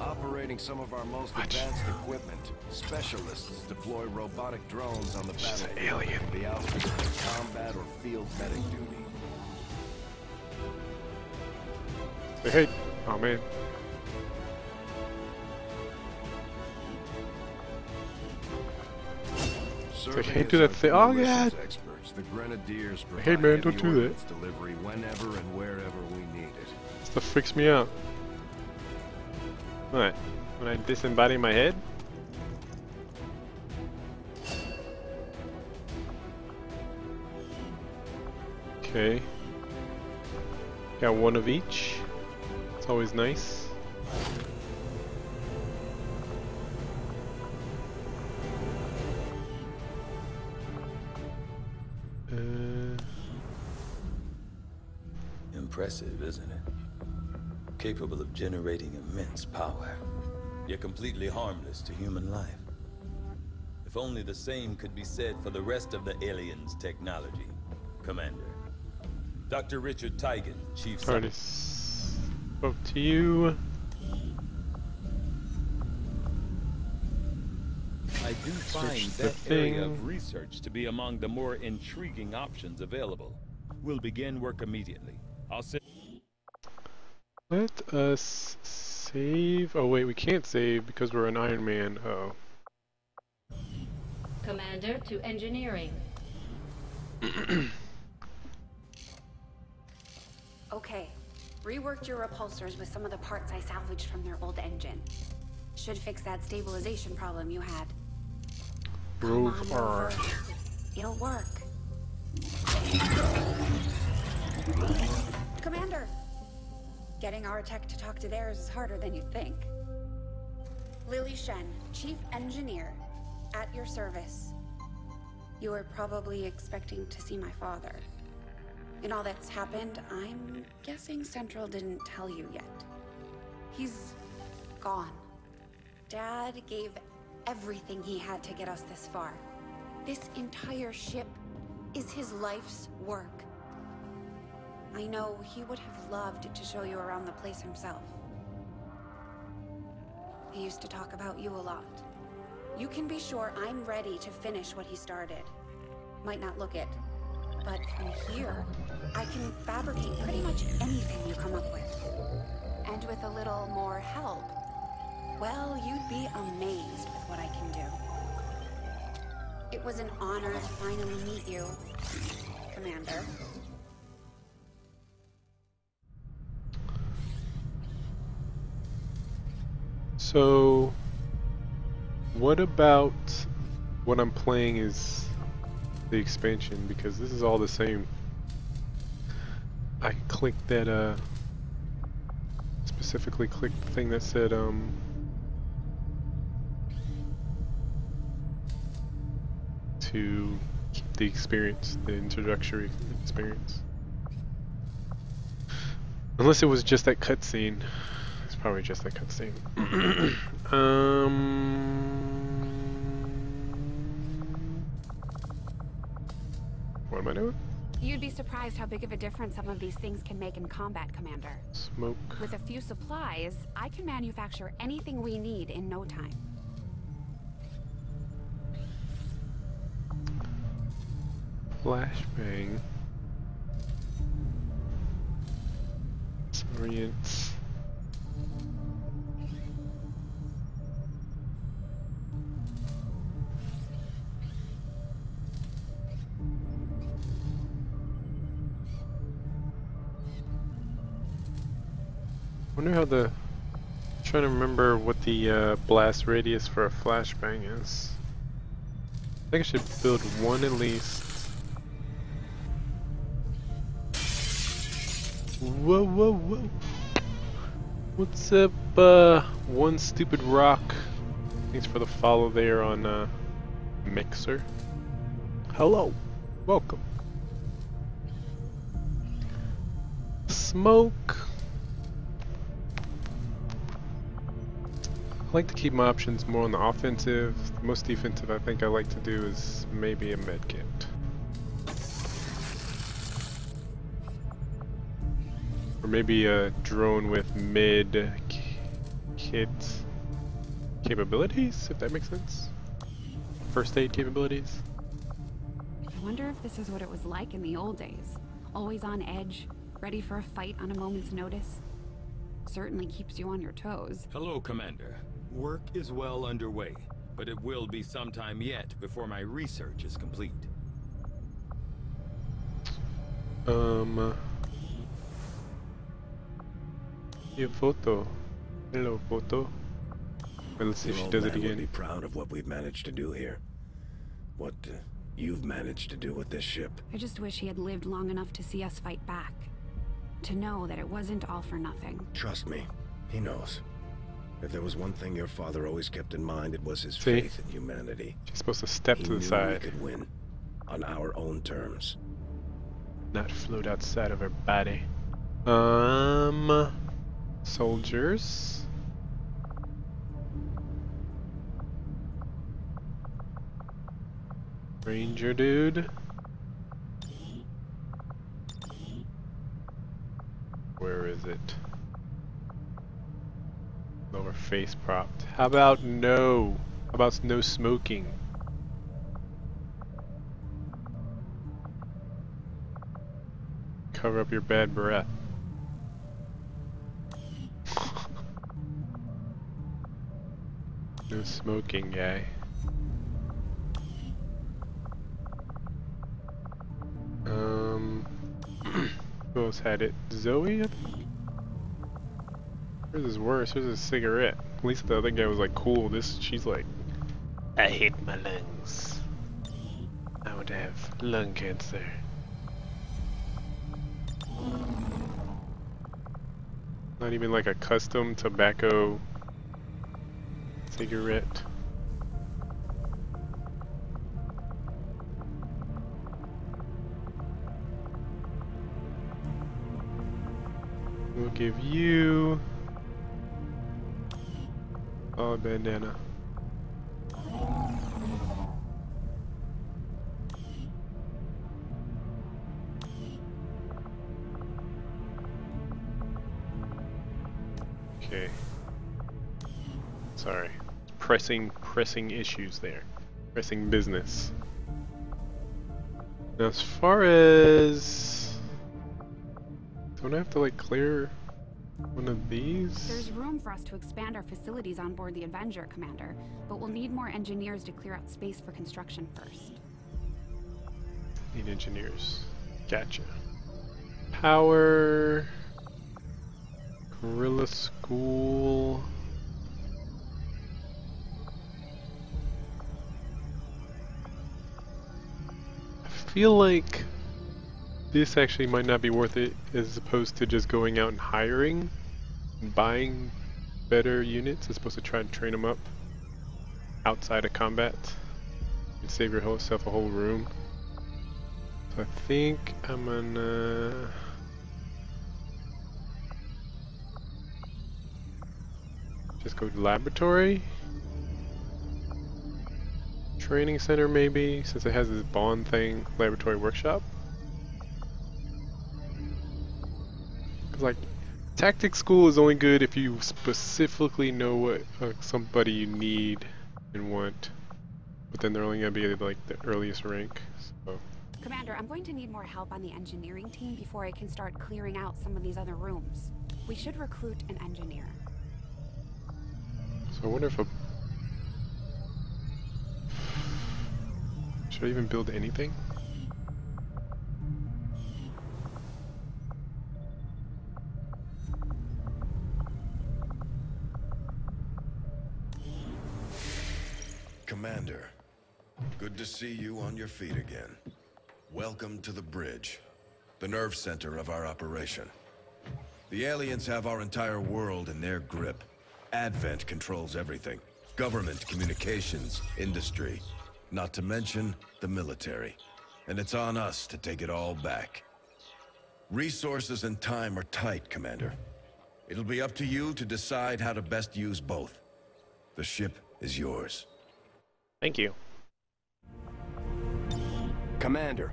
Operating some of our most advanced equipment, specialists deploy robotic drones on the battlefield. Alien. To be outfitted for combat or field medic duty. Hey, oh man. Like, hey, do that thing. Oh god. Experts, the Grenadiers Hey man, don't do that. Delivery whenever and wherever we need it. Stuff freaks me out. What? When I disembody my head? Okay. Got one of each. It's always nice. Impressive, isn't it? Capable of generating immense power. yet completely harmless to human life. If only the same could be said for the rest of the aliens' technology, Commander. Dr. Richard Teigen, Chief Already spoke to you. I do find that area of research to be among the more intriguing options available. We'll begin work immediately. I'll say. Let us save. Oh wait, we can't save because we're an Iron Man. Oh. Commander to engineering. Okay. Reworked your repulsors with some of the parts I salvaged from their old engine. Should fix that stabilization problem you had. Come on, Rover. It'll work. Commander! Getting our tech to talk to theirs is harder than you'd think. Lily Shen, Chief Engineer, at your service. You were probably expecting to see my father. In all that's happened, I'm guessing Central didn't tell you yet. He's gone. Dad gave everything he had to get us this far. This entire ship is his life's work. I know he would have loved to show you around the place himself. He used to talk about you a lot. You can be sure I'm ready to finish what he started. Might not look it, but from here, I can fabricate pretty much anything you come up with. And with a little more help, well, you'd be amazed with what I can do. It was an honor to finally meet you, Commander. So, what about what I'm playing is the expansion, because this is all the same. I clicked that, specifically clicked the thing that said, to keep the experience, the introductory experience. Unless it was just that cutscene. It's probably just that cutscene. What am I doing? You'd be surprised how big of a difference some of these things can make in combat, Commander. Smoke. With a few supplies, I can manufacture anything we need in no time. Flashbang. Orient. Wonder how the. I'm trying to remember what the blast radius for a flashbang is. I think I should build one at least. Whoa, whoa, whoa. What's up, One Stupid Rock? Thanks for the follow there on Mixer. Hello, welcome. Smoke. I like to keep my options more on the offensive. The most defensive I think I like to do is maybe a med kit. Or maybe a drone with mid kit capabilities, if that makes sense. First aid capabilities. I wonder if this is what it was like in the old days. Always on edge, ready for a fight on a moment's notice. Certainly keeps you on your toes. Hello, Commander. Work is well underway, but it will be some time yet before my research is complete. Your photo. Hello, photo. Well, let's see if she does it again. Be proud of what we've managed to do here. What you've managed to do with this ship. I just wish he had lived long enough to see us fight back. To know that it wasn't all for nothing. Trust me, he knows. If there was one thing your father always kept in mind, it was his faith in humanity. She's supposed to step to the side. We could win on our own terms. Not float outside of her body. Soldiers. Ranger dude. Where is it? Lower face propped. How about no? How about no smoking? Cover up your bad breath. No smoking, guy. Who else had it? Zoe, I think? Hers is worse. Hers is a cigarette. At least the other guy was like cool. She's like, I hate my lungs. I would have lung cancer. Not even like a custom tobacco cigarette. We'll give you a bandana. Okay. Sorry. Pressing issues there. Pressing business. Now as far as... Don't I have to like clear one of these? There's room for us to expand our facilities on board the Avenger, Commander, but we'll need more engineers to clear out space for construction first. Need engineers. Gotcha. Power... Guerrilla School... I feel like this actually might not be worth it as opposed to just going out and hiring and buying better units as opposed to try and train them up outside of combat and save yourself a whole room. So I think I'm gonna just go to laboratory. Training center maybe, since it has this bond thing, laboratory workshop. Like, tactics school is only good if you specifically know what somebody you need and want, but then they're only gonna be like the earliest rank. So. Commander, I'm going to need more help on the engineering team before I can start clearing out some of these other rooms. We should recruit an engineer. So I wonder if should I even build anything? Commander, good to see you on your feet again. Welcome to the bridge, the nerve center of our operation. The aliens have our entire world in their grip. Advent controls everything. Government, communications, industry, not to mention the military. And it's on us to take it all back. Resources and time are tight, Commander. It'll be up to you to decide how to best use both. The ship is yours. Thank you. Commander,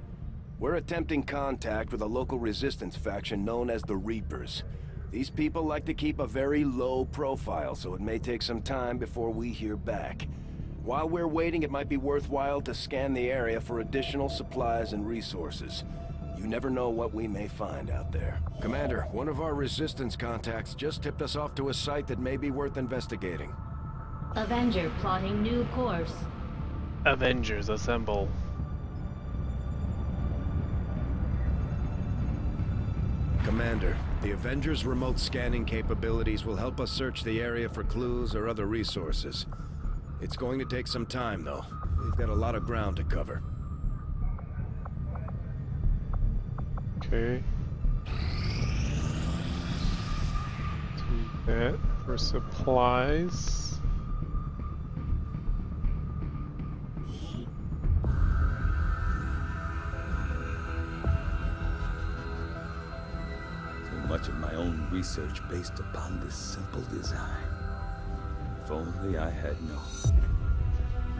we're attempting contact with a local resistance faction known as the Reapers. These people like to keep a very low profile, so it may take some time before we hear back. While we're waiting, it might be worthwhile to scan the area for additional supplies and resources. You never know what we may find out there. Commander, one of our resistance contacts just tipped us off to a site that may be worth investigating. Avenger plotting new course. Avengers assemble. Commander, the Avengers' remote scanning capabilities will help us search the area for clues or other resources. It's going to take some time, though. We've got a lot of ground to cover. Okay. Take that for supplies. Much of my own research based upon this simple design. If only I had known.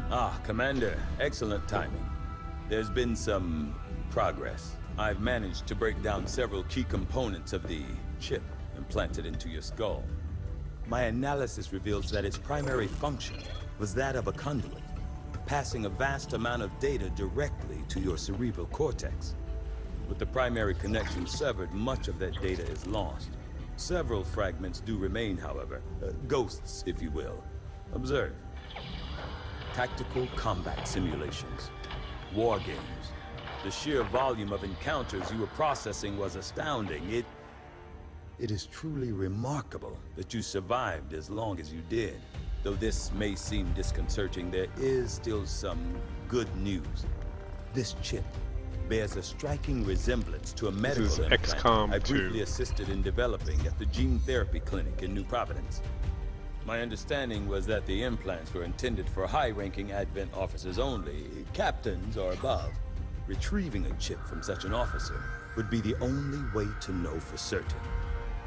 Ah, Commander, excellent timing. There's been some progress. I've managed to break down several key components of the chip implanted into your skull. My analysis reveals that its primary function was that of a conduit, passing a vast amount of data directly to your cerebral cortex. With the primary connection severed, much of that data is lost. Several fragments do remain, however. Ghosts, if you will. Observe. Tactical combat simulations. War games. The sheer volume of encounters you were processing was astounding. It is truly remarkable that you survived as long as you did. Though this may seem disconcerting, there is still some good news. This chip bears a striking resemblance to a medical implant XCOM I briefly assisted in developing at the gene therapy clinic in New Providence. My understanding was that the implants were intended for high-ranking Advent officers only, captains or above. Retrieving a chip from such an officer would be the only way to know for certain.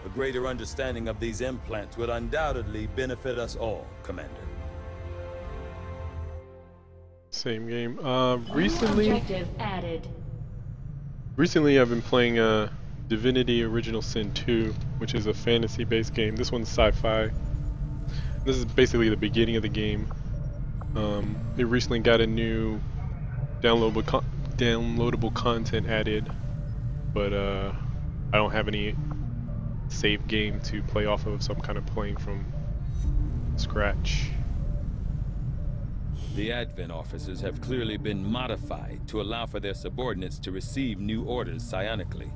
A greater understanding of these implants would undoubtedly benefit us all, Commander. Same game. Recently Objective added. Recently I've been playing Divinity Original Sin 2, which is a fantasy-based game. This one's sci-fi. This is basically the beginning of the game. It recently got a new downloadable content added, but I don't have any save game to play off of, so I'm kind of playing from scratch. The Advent officers have clearly been modified to allow for their subordinates to receive new orders psionically.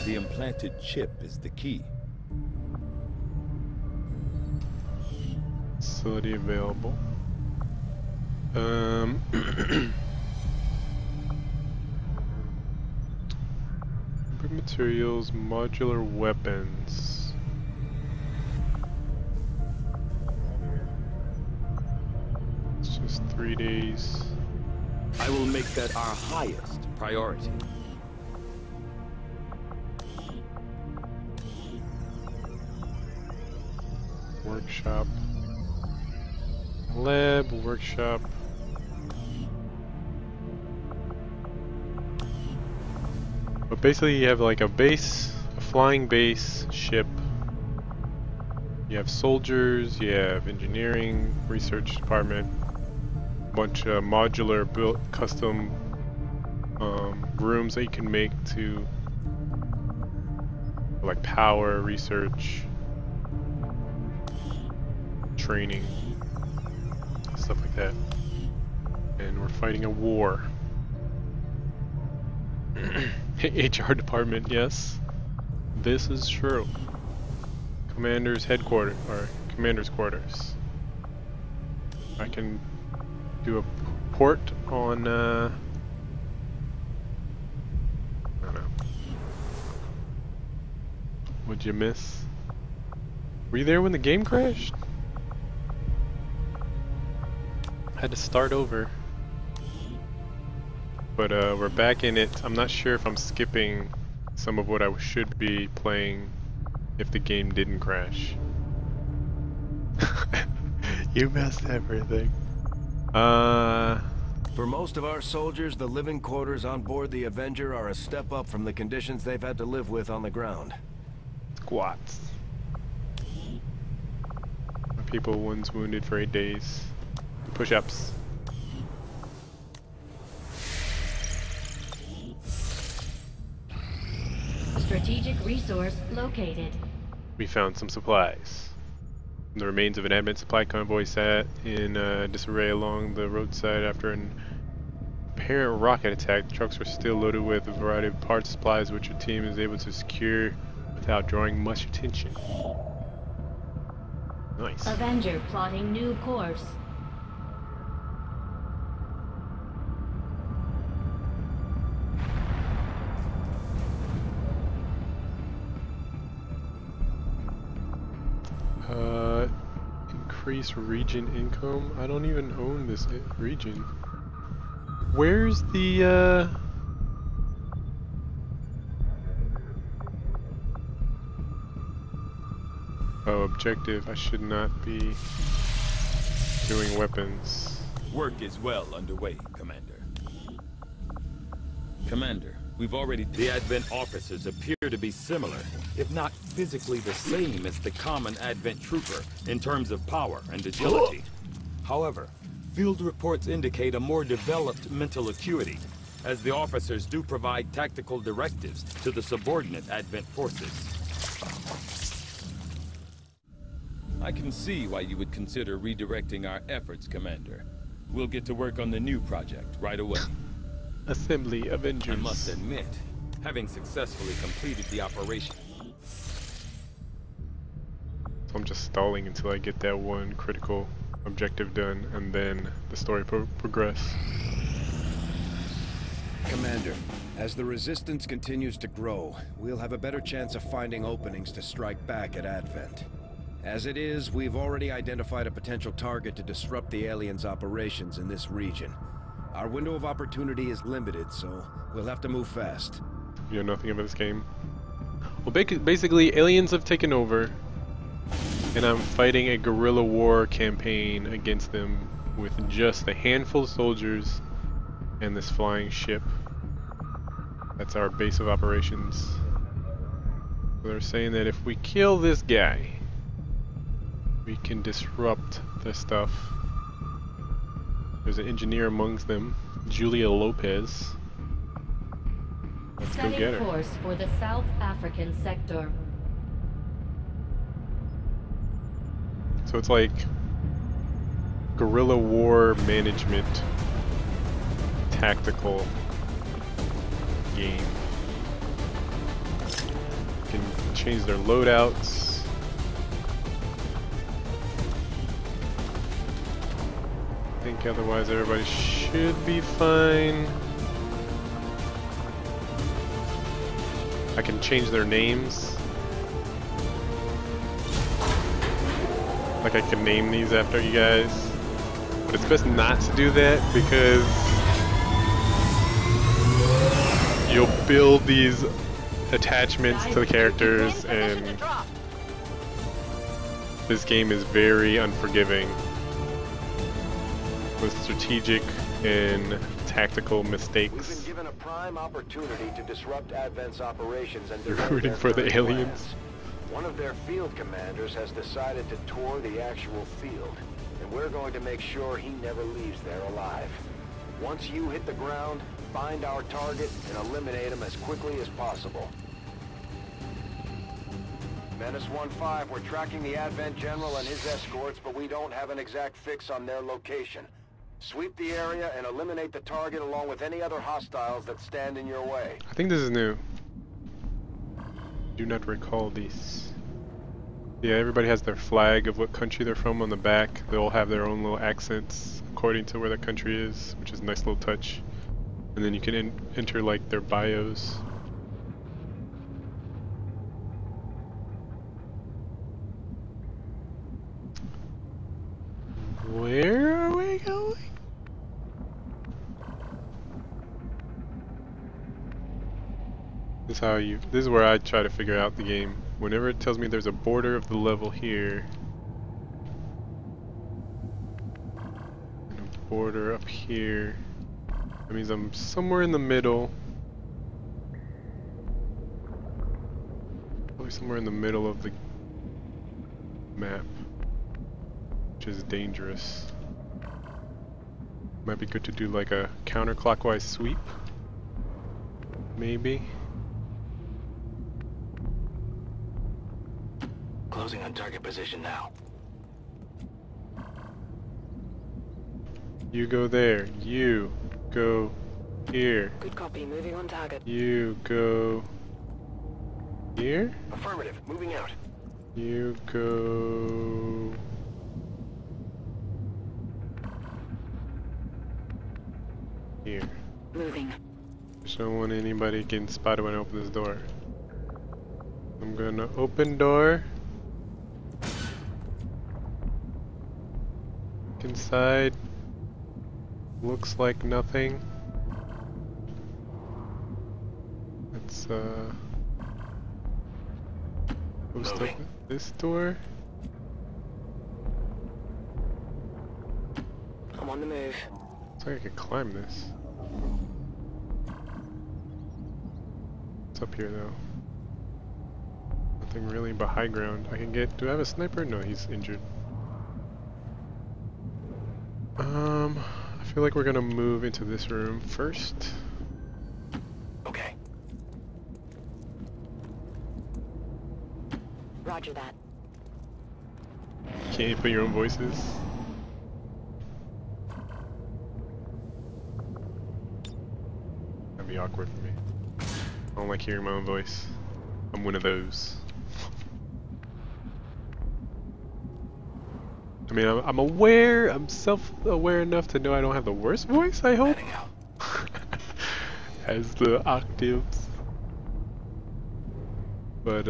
The implanted chip is the key. Facility available. Materials, modular weapons. It's just 3 days. I will make that our highest priority. Workshop. Lab, workshop. But basically you have like a base, a flying base ship. You have soldiers, you have engineering, research department, a bunch of modular built custom rooms that you can make to like power, research, training, stuff like that. And we're fighting a war. HR department, yes. This is true. Commander's headquarters, or commander's quarters. I can do a port on, I don't know. What'd you miss? Were you there when the game crashed? I had to start over. But we're back in it. I'm not sure if I'm skipping some of what I should be playing if the game didn't crash. You missed everything. For most of our soldiers, the living quarters on board the Avenger are a step up from the conditions they've had to live with on the ground. Squats. People, one's wounded for 8 days. Push-ups. Strategic resource located. We found some supplies. The remains of an Advent supply convoy sat in disarray along the roadside after an apparent rocket attack. The trucks were still loaded with a variety of parts supplies which your team is able to secure without drawing much attention. Nice. Avenger plotting new course. Increase region income? I don't even own this region. Where's the oh, objective. I should not be doing weapons. Work is well underway, Commander. Commander, we've already... The Advent officers appear to be similar, if not physically the same as the common Advent trooper in terms of power and agility. However, field reports indicate a more developed mental acuity, as the officers do provide tactical directives to the subordinate Advent forces. I can see why you would consider redirecting our efforts, Commander. We'll get to work on the new project right away. Assembly Avengers. I must admit, having successfully completed the operation. So I'm just stalling until I get that one critical objective done, and then the story progress. Commander, as the Resistance continues to grow, we'll have a better chance of finding openings to strike back at Advent. As it is, we've already identified a potential target to disrupt the aliens' operations in this region. Our window of opportunity is limited, so we'll have to move fast. You know nothing about this game? Well, basically, aliens have taken over, and I'm fighting a guerrilla war campaign against them with just a handful of soldiers and this flying ship. That's our base of operations. So they're saying that if we kill this guy, we can disrupt the stuff. There's an engineer amongst them, Julia Lopez. Let's go get her. Setting course for the South African sector. So it's like guerrilla war management tactical game. You can change their loadouts. I think otherwise everybody should be fine. I can change their names. Like I can name these after you guys. But it's best not to do that because you'll build these attachments to the characters, and this game is very unforgiving with strategic and tactical mistakes. We've been given a prime opportunity to disrupt Advent's operations and You're rooting for the aliens. Plans. One of their field commanders has decided to tour the actual field, and we're going to make sure he never leaves there alive. Once you hit the ground, find our target and eliminate him as quickly as possible. Menace 1-5, we're tracking the Advent General and his escorts, but we don't have an exact fix on their location. Sweep the area and eliminate the target along with any other hostiles that stand in your way. I think this is new. Do not recall these. Yeah, everybody has their flag of what country they're from on the back. They all have their own little accents according to where their country is, which is a nice little touch. And then you can enter like their bios. Where are we going? This is where I try to figure out the game. Whenever it tells me there's a border of the level here and a border up here, that means I'm somewhere in the middle. Probably somewhere in the middle of the map, which is dangerous. Might be good to do like a counterclockwise sweep, maybe. Closing on target position now. You go there. You go here. Good copy. Moving on target. You go here. Affirmative. Moving out. You go here. Moving. I don't want anybody getting spotted when I open this door. I'm gonna open door. Inside. Looks like nothing. Let's post up this door. I'm on the move. Looks like I could climb this. What's up here though? Nothing really but high ground. I can get. Do I have a sniper? No, he's injured. I feel like we're gonna move into this room first. Okay. Roger that. Can't you put your own voices? That'd be awkward for me. I don't like hearing my own voice. I'm one of those. I mean, I'm aware, I'm self-aware enough to know I don't have the worst voice, I hope. As the octaves. But,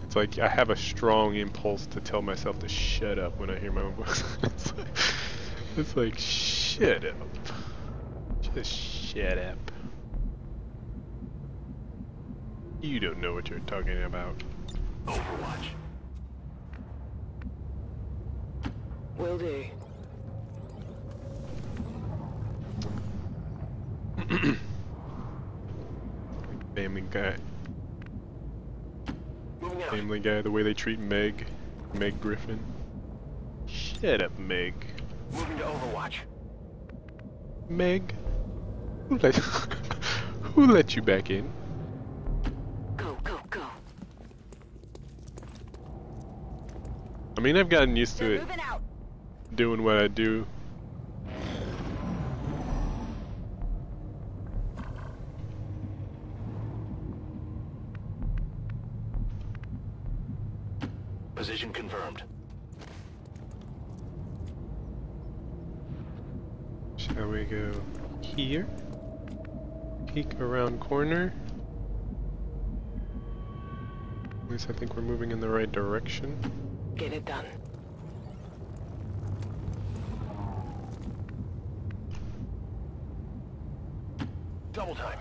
it's like I have a strong impulse to tell myself to shut up when I hear my own voice. It's like, shut up. Just shut up. You don't know what you're talking about. Overwatch. Will do. Family Guy. Family Guy, the way they treat Meg. Meg Griffin. Shut up, Meg. Moving to Overwatch. Meg? Who let you back in? Go, go, go. I mean, I've gotten used to it. Doing what I do. Position confirmed. Shall we go here? Peek around corner. At least I think we're moving in the right direction. Get it done. Double time.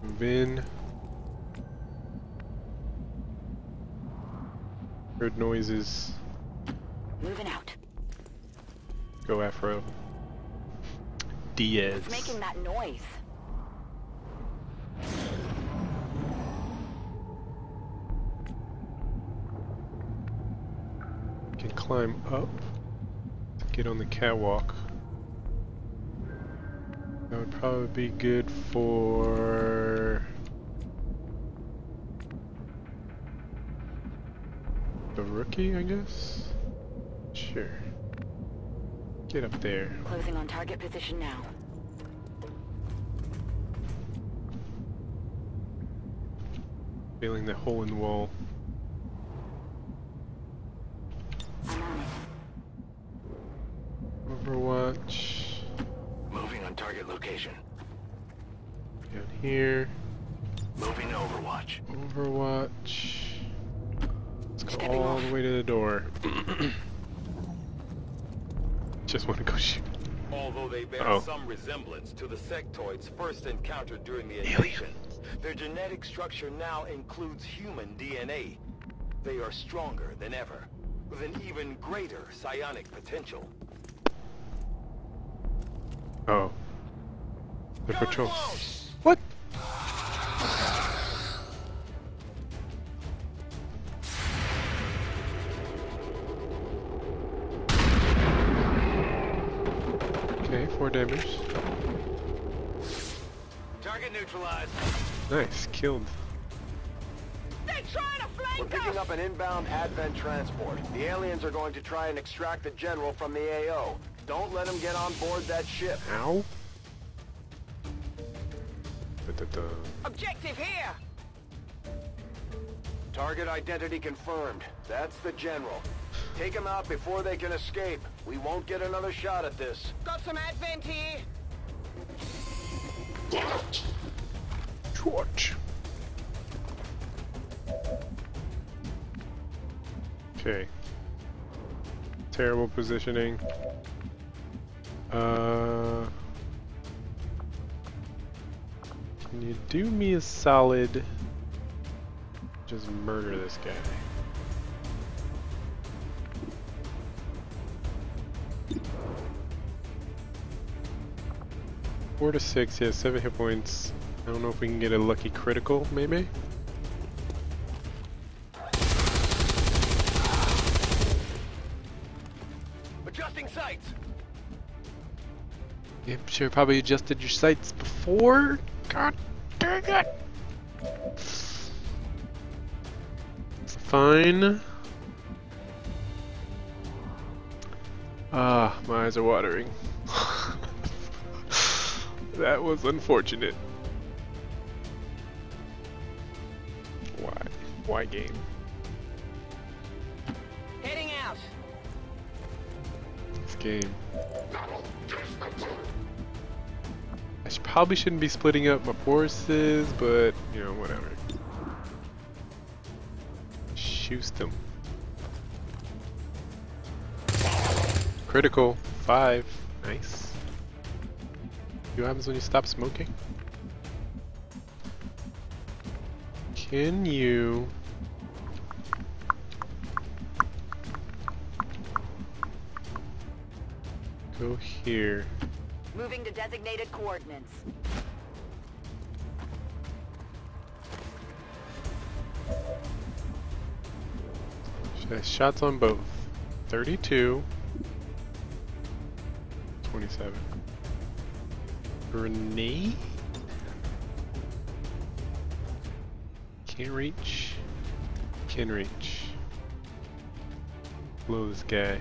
Move in. Heard noises. Moving out. Go Afro. Diaz. Who's making that noise? Can climb up to get on the catwalk. That would probably be good for the rookie, I guess? Sure. Get up there. Closing on target position now. Feeling the hole in the wall. I'm on it. Overwatch. Moving on target location. Down here. Moving to Overwatch. Overwatch. Let's go Stepping all off. the way to the door. Just want to go shoot. Although they bear Uh-oh. some resemblance to the sectoids first encountered during the invasion, their genetic structure now includes human DNA. They are stronger than ever, with an even greater psionic potential. Oh. The patrol. What? Okay, 4 damage. Target neutralized. Nice, killed. We're picking up an inbound Advent transport. The aliens are going to try and extract the general from the AO. Don't let them get on board that ship. Ow. Da-da-da. Objective here! Target identity confirmed. That's the general. Take them out before they can escape. We won't get another shot at this. Got some Advent here! Torch. Okay. Terrible positioning. Can you do me a solid? Just murder this guy. 4 to 6, he has 7 hit points. I don't know if we can get a lucky critical, maybe? Adjusting sights. Yep, sure, probably adjusted your sights before. God dang it! It's fine. Ah, my eyes are watering. That was unfortunate. Why? Why game? Heading out. This game. I probably shouldn't be splitting up my forces, but you know, whatever. Shoot them. Critical 5. Nice. See what happens when you stop smoking? Can you go here? Moving to designated coordinates. Shots on both. 32. 27. Grenade? Can't reach. Can reach. Blow this guy.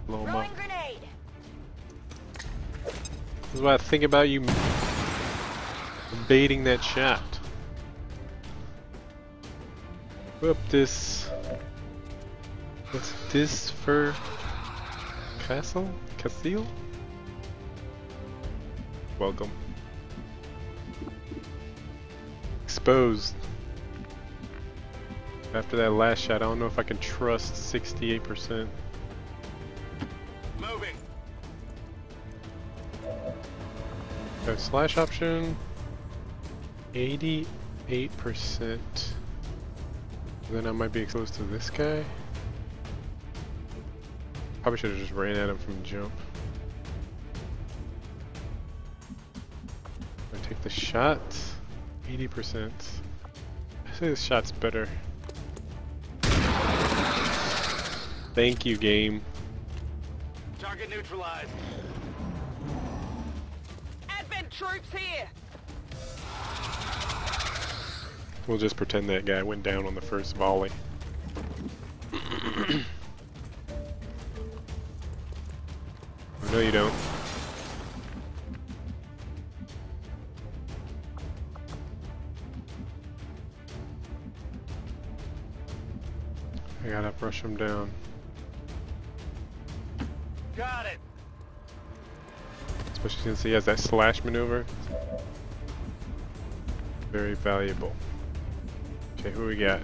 Blow him up. Grenade. This is what I think about you baiting that shot. Whoop this. What's this for? Castle? Castile? Welcome. Exposed. After that last shot, I don't know if I can trust 68%. Moving. Okay, slash option. 88%. Then I might be exposed to this guy. Probably should have just ran at him from jump. I take the shot. 80%. I say this shot's better. Thank you, game. Target neutralized. Advent troops here. We'll just pretend that guy went down on the first volley. No, you don't. I gotta brush him down. Got it. Especially since he has that slash maneuver. Very valuable. Okay, who we got?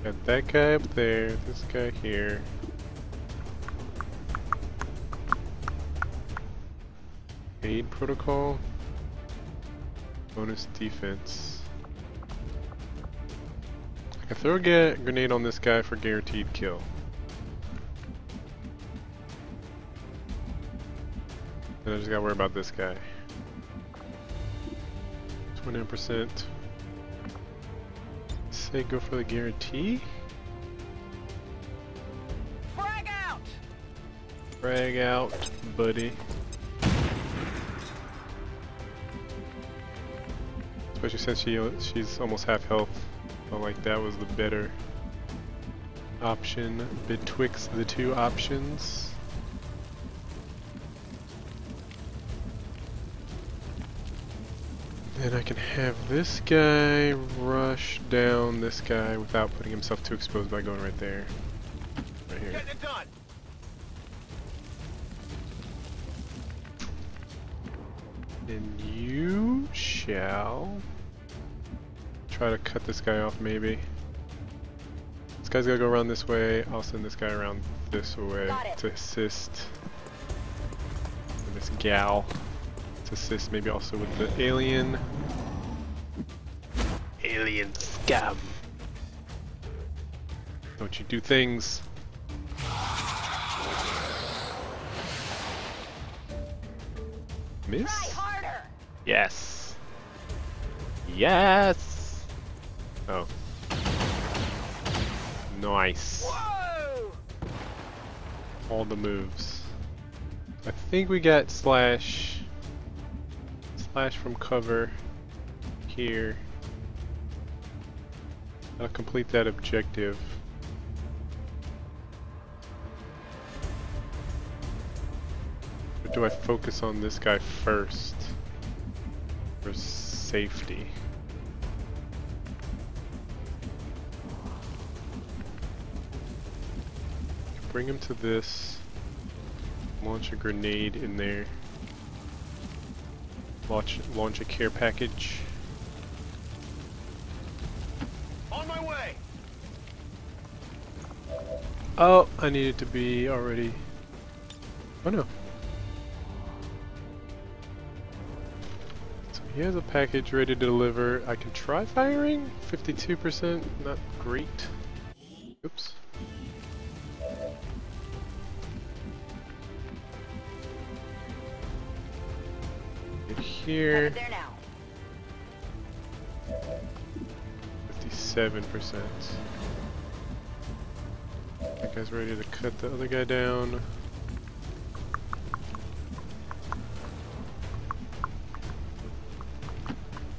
Got that guy up there, this guy here. Aid protocol. Bonus defense. I can throw a grenade on this guy for guaranteed kill. And I just gotta worry about this guy. 29%. Say go for the guarantee. Frag out. Frag out, buddy. Especially since she's almost half health. Felt like that was the better option betwixt the two options. Then I can have this guy rush down this guy without putting himself too exposed by going right there. Right here. Getting it done. And you shall try to cut this guy off, maybe. This guy's gotta go around this way. I'll send this guy around this way to assist. And this gal to assist, maybe also with the alien. Alien scum. Don't you do things. Miss? Yes. Yes. Oh. Nice. Whoa! All the moves. I think we got slash from cover here. I'll complete that objective. Or do I focus on this guy first for safety? Bring him to this. Launch a grenade in there. Launch a care package. On my way. Oh, I need it to be already. Oh no. So he has a package ready to deliver. I can try firing. 52%, not great. Oops. Here, 57%. That guy's ready to cut the other guy down.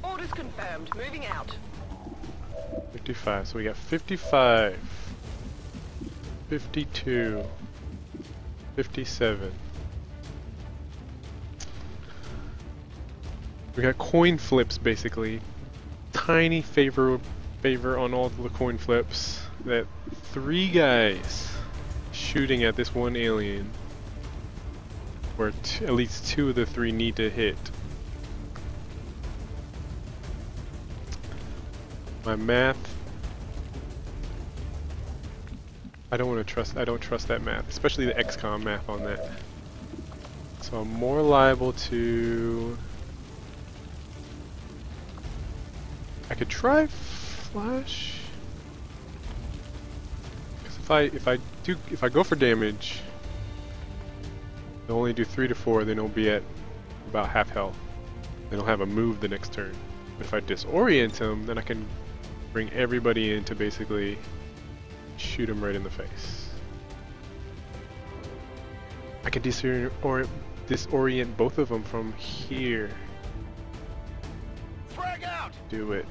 Orders confirmed. Moving out. 55. So we got 55, 52, 57. We got coin flips basically. Tiny favor on all the coin flips. That 3 guys shooting at this one alien, where at least 2 of the 3 need to hit. My math. I don't trust that math, especially the XCOM math on that. So I'm more liable to. I could try flash, because if I go for damage, they'll only do 3 to 4. Then it'll be at about half health. Then he'll have a move the next turn. But if I disorient him, then I can bring everybody in to basically shoot him right in the face. I can disorient both of them from here. Frag out. Do it.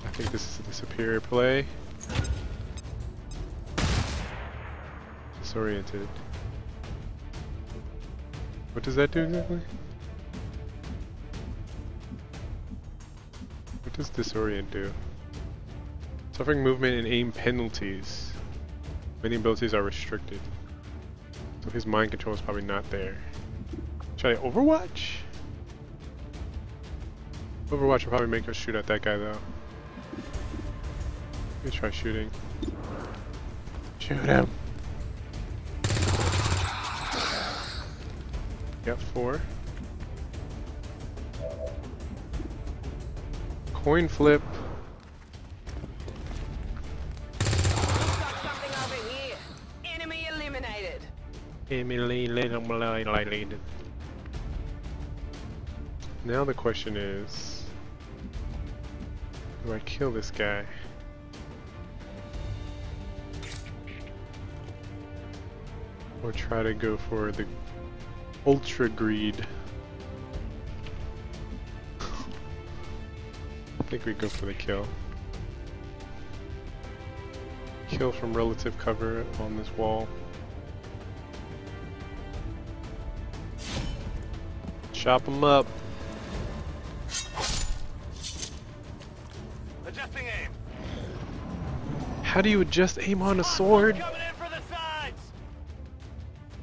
I think this is the superior play. Disoriented. What does that do exactly? What does disorient do? Suffering movement and aim penalties. Many abilities are restricted. So his mind control is probably not there. Should I Overwatch? Overwatch will probably make us shoot at that guy though. Let me try shooting. Shoot him. Got 4. Coin flip. Something over here. Enemy eliminated. Now the question is, do I kill this guy? Or try to go for the ultra greed? I think we go for the kill. Kill from relative cover on this wall. Chop him up. Adjusting aim. How do you adjust aim on a sword?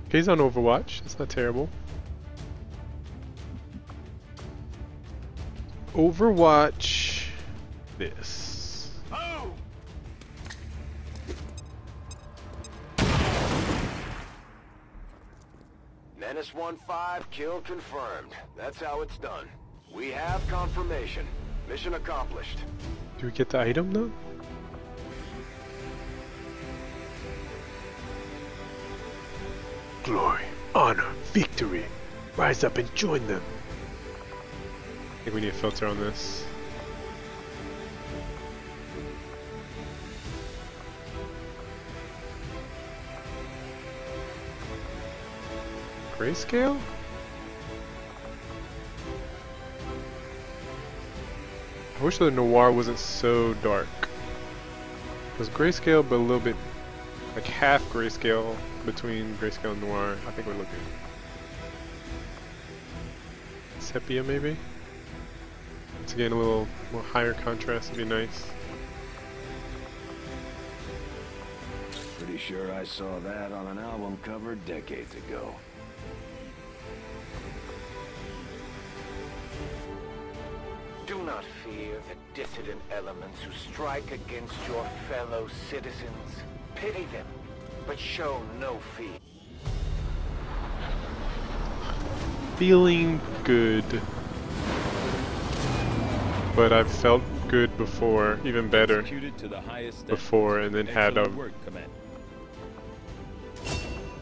Okay, he's on Overwatch. That's not terrible. Overwatch this. Oh. Menace 1-5, kill confirmed. That's how it's done. We have confirmation. Mission accomplished. Do we get the item though? Glory, honor, victory. Rise up and join them. I think we need a filter on this. Grayscale? I wish the noir wasn't so dark. It was grayscale, but a little bit like half grayscale between grayscale and noir. I think we're looking. Sepia maybe? To get a little more higher contrast would be nice. Pretty sure I saw that on an album cover decades ago. Do not fear the dissident elements who strike against your fellow citizens. Pity them, but show no fear. Feeling good. But I've felt good before, even better before, and then had a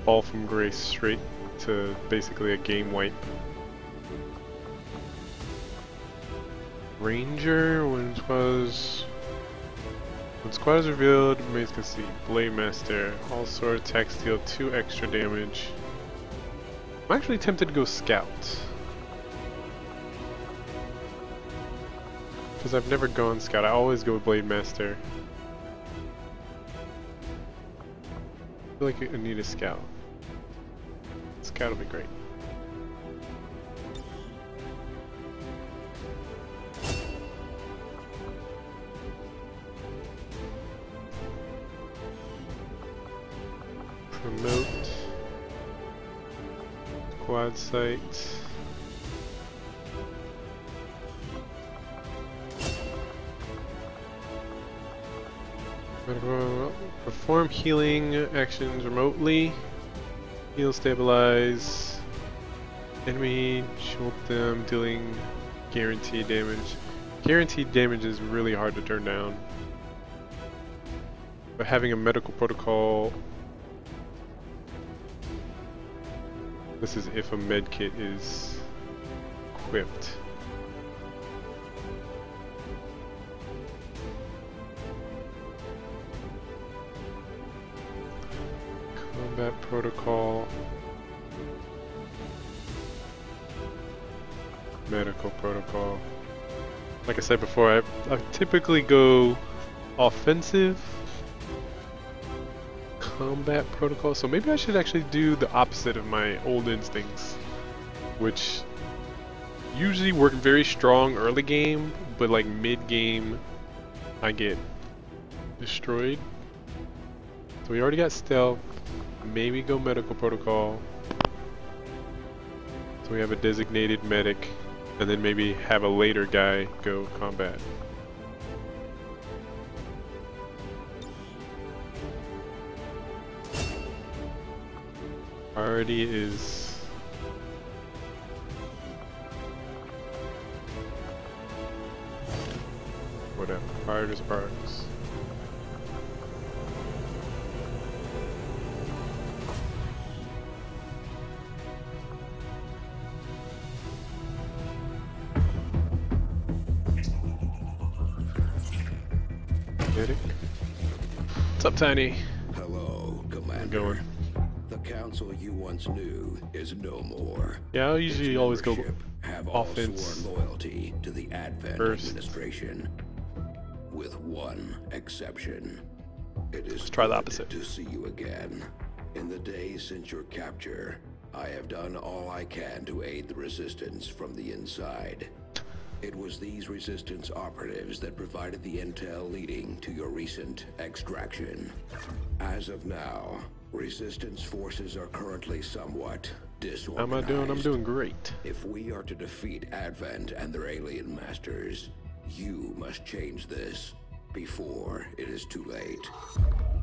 fall from grace straight to basically a game wipe. Ranger, when squad is revealed, remains can see. Blade Master, all sword, attack, steal, 2 extra damage. I'm actually tempted to go Scout. Because I've never gone Scout, I always go with Blade Master. I feel like I need a Scout. Scout will be great. Promote. Quad site. Perform healing actions remotely. Heal, stabilize. Enemy, shield them, dealing guaranteed damage. Guaranteed damage is really hard to turn down. But having a medical protocol. This is if a medkit is equipped. Combat protocol. Medical protocol. Like I said before, I typically go offensive. Combat protocol, so maybe I should actually do the opposite of my old instincts, which usually work very strong early game, but like mid game I get destroyed. So we already got stealth, maybe go medical protocol, so we have a designated medic, and then maybe have a later guy go combat. Priority is whatever. Priorities. Medic. What's up, Tiny? Hello, Commander. How's it going? The council you once knew is no more. Yeah, I usually always go have offense all sworn loyalty to the Advent administration, with one exception. It is Let's try the opposite. To see you again. In the days since your capture, I have done all I can to aid the resistance from the inside. It was these resistance operatives that provided the intel leading to your recent extraction. As of now, resistance forces are currently somewhat disorganized. How am I doing? I'm doing great. If we are to defeat Advent and their alien masters, you must change this before it is too late.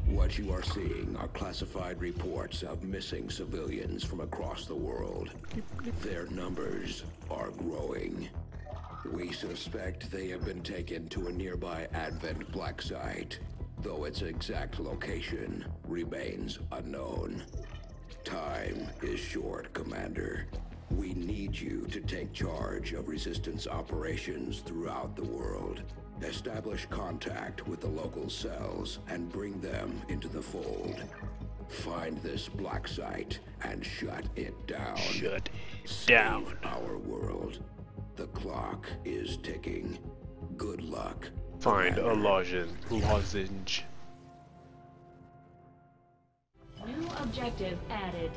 What you are seeing are classified reports of missing civilians from across the world. Their numbers are growing. We suspect they have been taken to a nearby Advent black site, though its exact location remains unknown. Time is short, Commander. We need you to take charge of Resistance operations throughout the world. Establish contact with the local cells and bring them into the fold. Find this black site and shut it down. Shut it down. Save our world. The clock is ticking. Good luck. Find a lozenge. New objective added.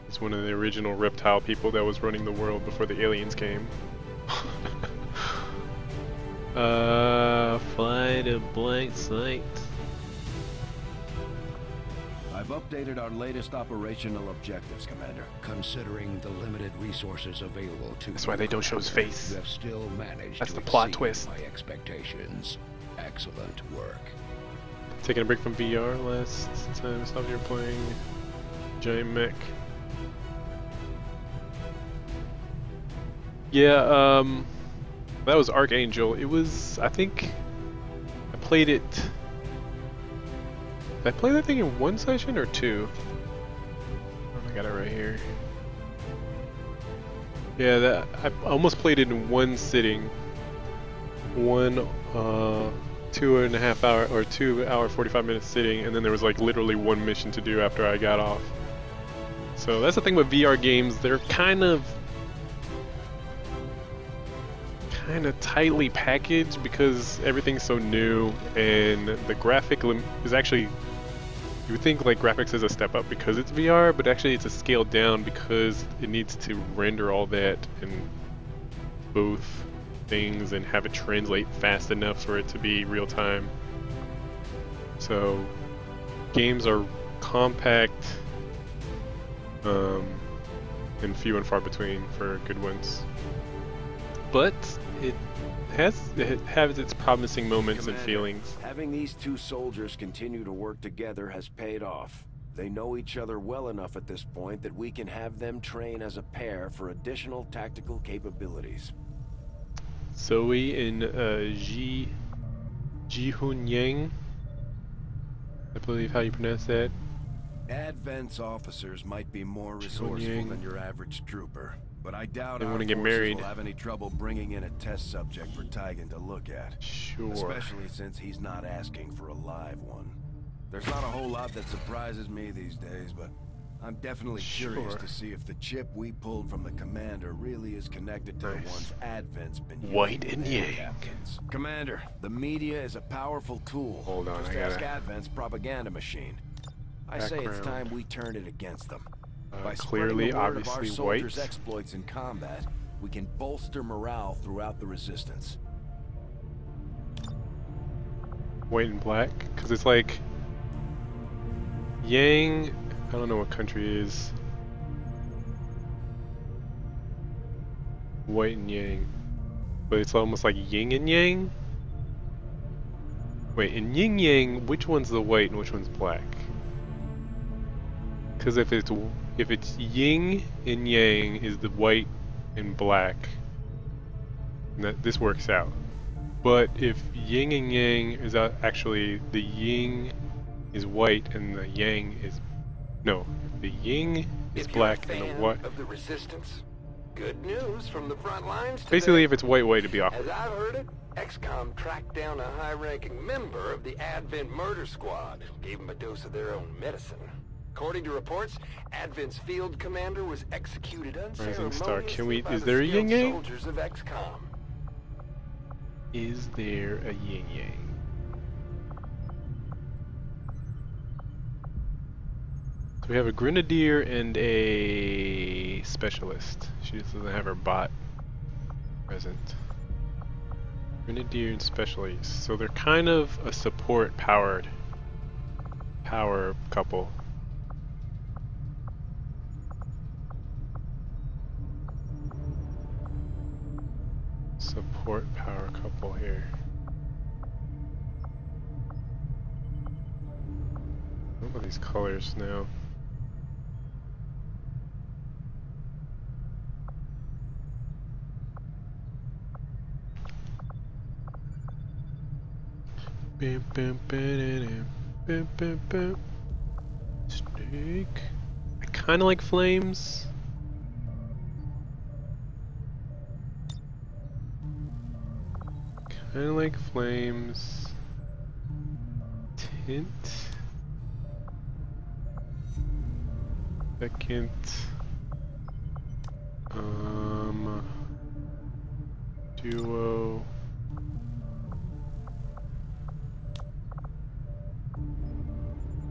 It's one of the original reptile people that was running the world before the aliens came. Find a blank site. I've updated our latest operational objectives, Commander. Considering the limited resources available to That's why they don't show his face. You have still managed That's to the plot exceed twist. my expectations. Excellent work. Taking a break from VR last time I saw you were playing Giant Mech. Yeah, that was Archangel. It was, I think, I played it. Did I play that thing in one session or two? Oh, I got it right here. Yeah, that I almost played it in one sitting. One 2.5 hour or 2 hour 45 minute sitting, and then there was like literally one mission to do after I got off. So that's the thing with VR games, they're kind of tightly packaged because everything's so new, and the graphic is actually, you would think like graphics is a step up because it's VR, but actually it's a scale down because it needs to render all that in both things and have it translate fast enough for it to be real time. So games are compact and few and far between for good ones. But it has its promising moments and feelings. Having these two soldiers continue to work together has paid off. They know each other well enough at this point that we can have them train as a pair for additional tactical capabilities. Zoe and Ji-Hun Yang, I believe how you pronounce that. Advent's officers might be more resourceful than your average trooper, but I doubt they our want to get forces married. will have any trouble bringing in a test subject for Tygan to look at. Sure. Especially since he's not asking for a live one. There's not a whole lot that surprises me these days, but I'm definitely curious to see if the chip we pulled from the commander really is connected to the ones Advent's been using. White and Yang. Captains. Commander, the media is a powerful tool. Hold on, Just I gotta... ask Advent's propaganda machine. I say it's time we turn it against them. By clearly, spreading the word of our obviously soldiers' white. exploits in combat, we can bolster morale throughout the Resistance. White and black? Because it's like... Yang... I don't know what country it is. White and Yang. But it's almost like yin and yang? Wait, in yin yang, which one's the white and which one's black? Because if it's yin and yang is the white and black, this works out. But if yin and yang is actually the yin is white and the yang is the yin is black and the white of the Resistance. Good news from the front lines today. Basically, if it's white, it'd be awkward. As I've heard it, XCOM tracked down a high-ranking member of the Advent murder squad, gave him a dose of their own medicine. According to reports, Advent's field commander was executed Rising Star, can unceremoniously we? by Is the there a skilled yin yang? soldiers of XCOM. Is there a yin yang? So we have a grenadier and a specialist. She just doesn't have her bot present. Grenadier and specialist. So they're kind of a support power couple. Support power couple here. What about these colors now? Bam, bam, bam, bam, bam, bam. Snake. I kind of like flames. Kinda like flames. Tint. Second. Duo.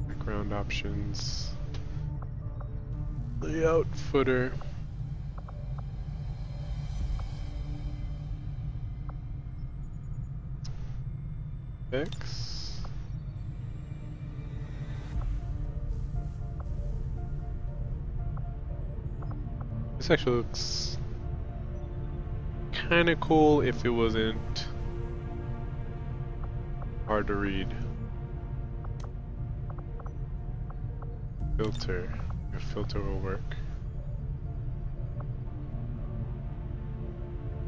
Background options. Layout footer. X. This actually looks kind of cool if it wasn't hard to read. Filter. A filter will work.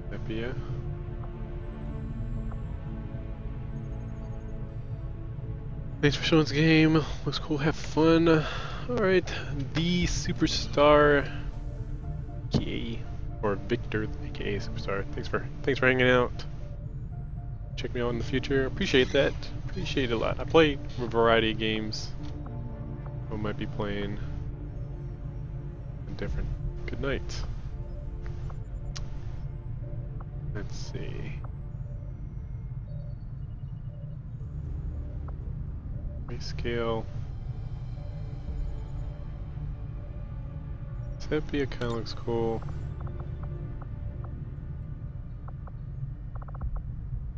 Sepia. Thanks for showing us the game. Looks cool. Have fun. Alright. The Superstar. aka or Victor, aka Superstar. Thanks for hanging out. Check me out in the future. Appreciate that. Appreciate it a lot. I play a variety of games. I might be playing different. Good night. Let's see. Grayscale. Sepia kind of looks cool.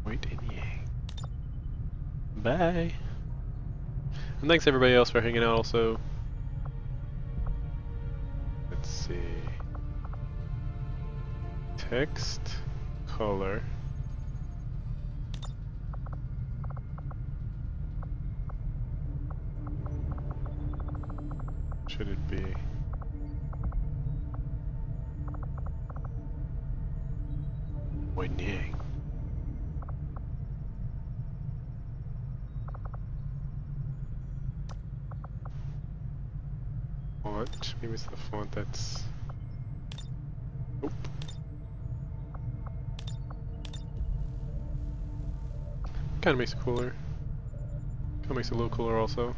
Wait in yang. Bye. And thanks everybody else for hanging out also. Let's see. Text, color. Should it be? Wen yang. Font. Maybe it's the font that's. Nope. Kind of makes it cooler. Kind of makes it a little cooler also.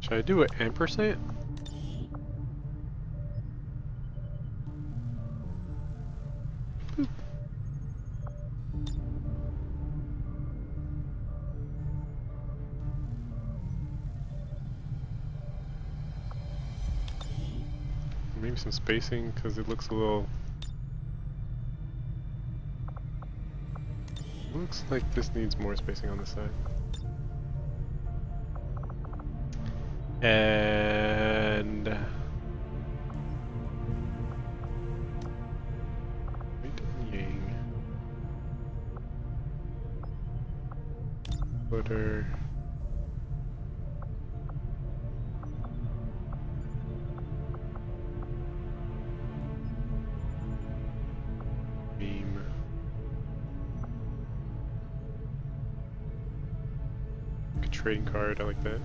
Should I do an ampersand? Boop. Maybe some spacing because it looks a little. Looks like this needs more spacing on this side. And yang footer beam like a trading card. I like that.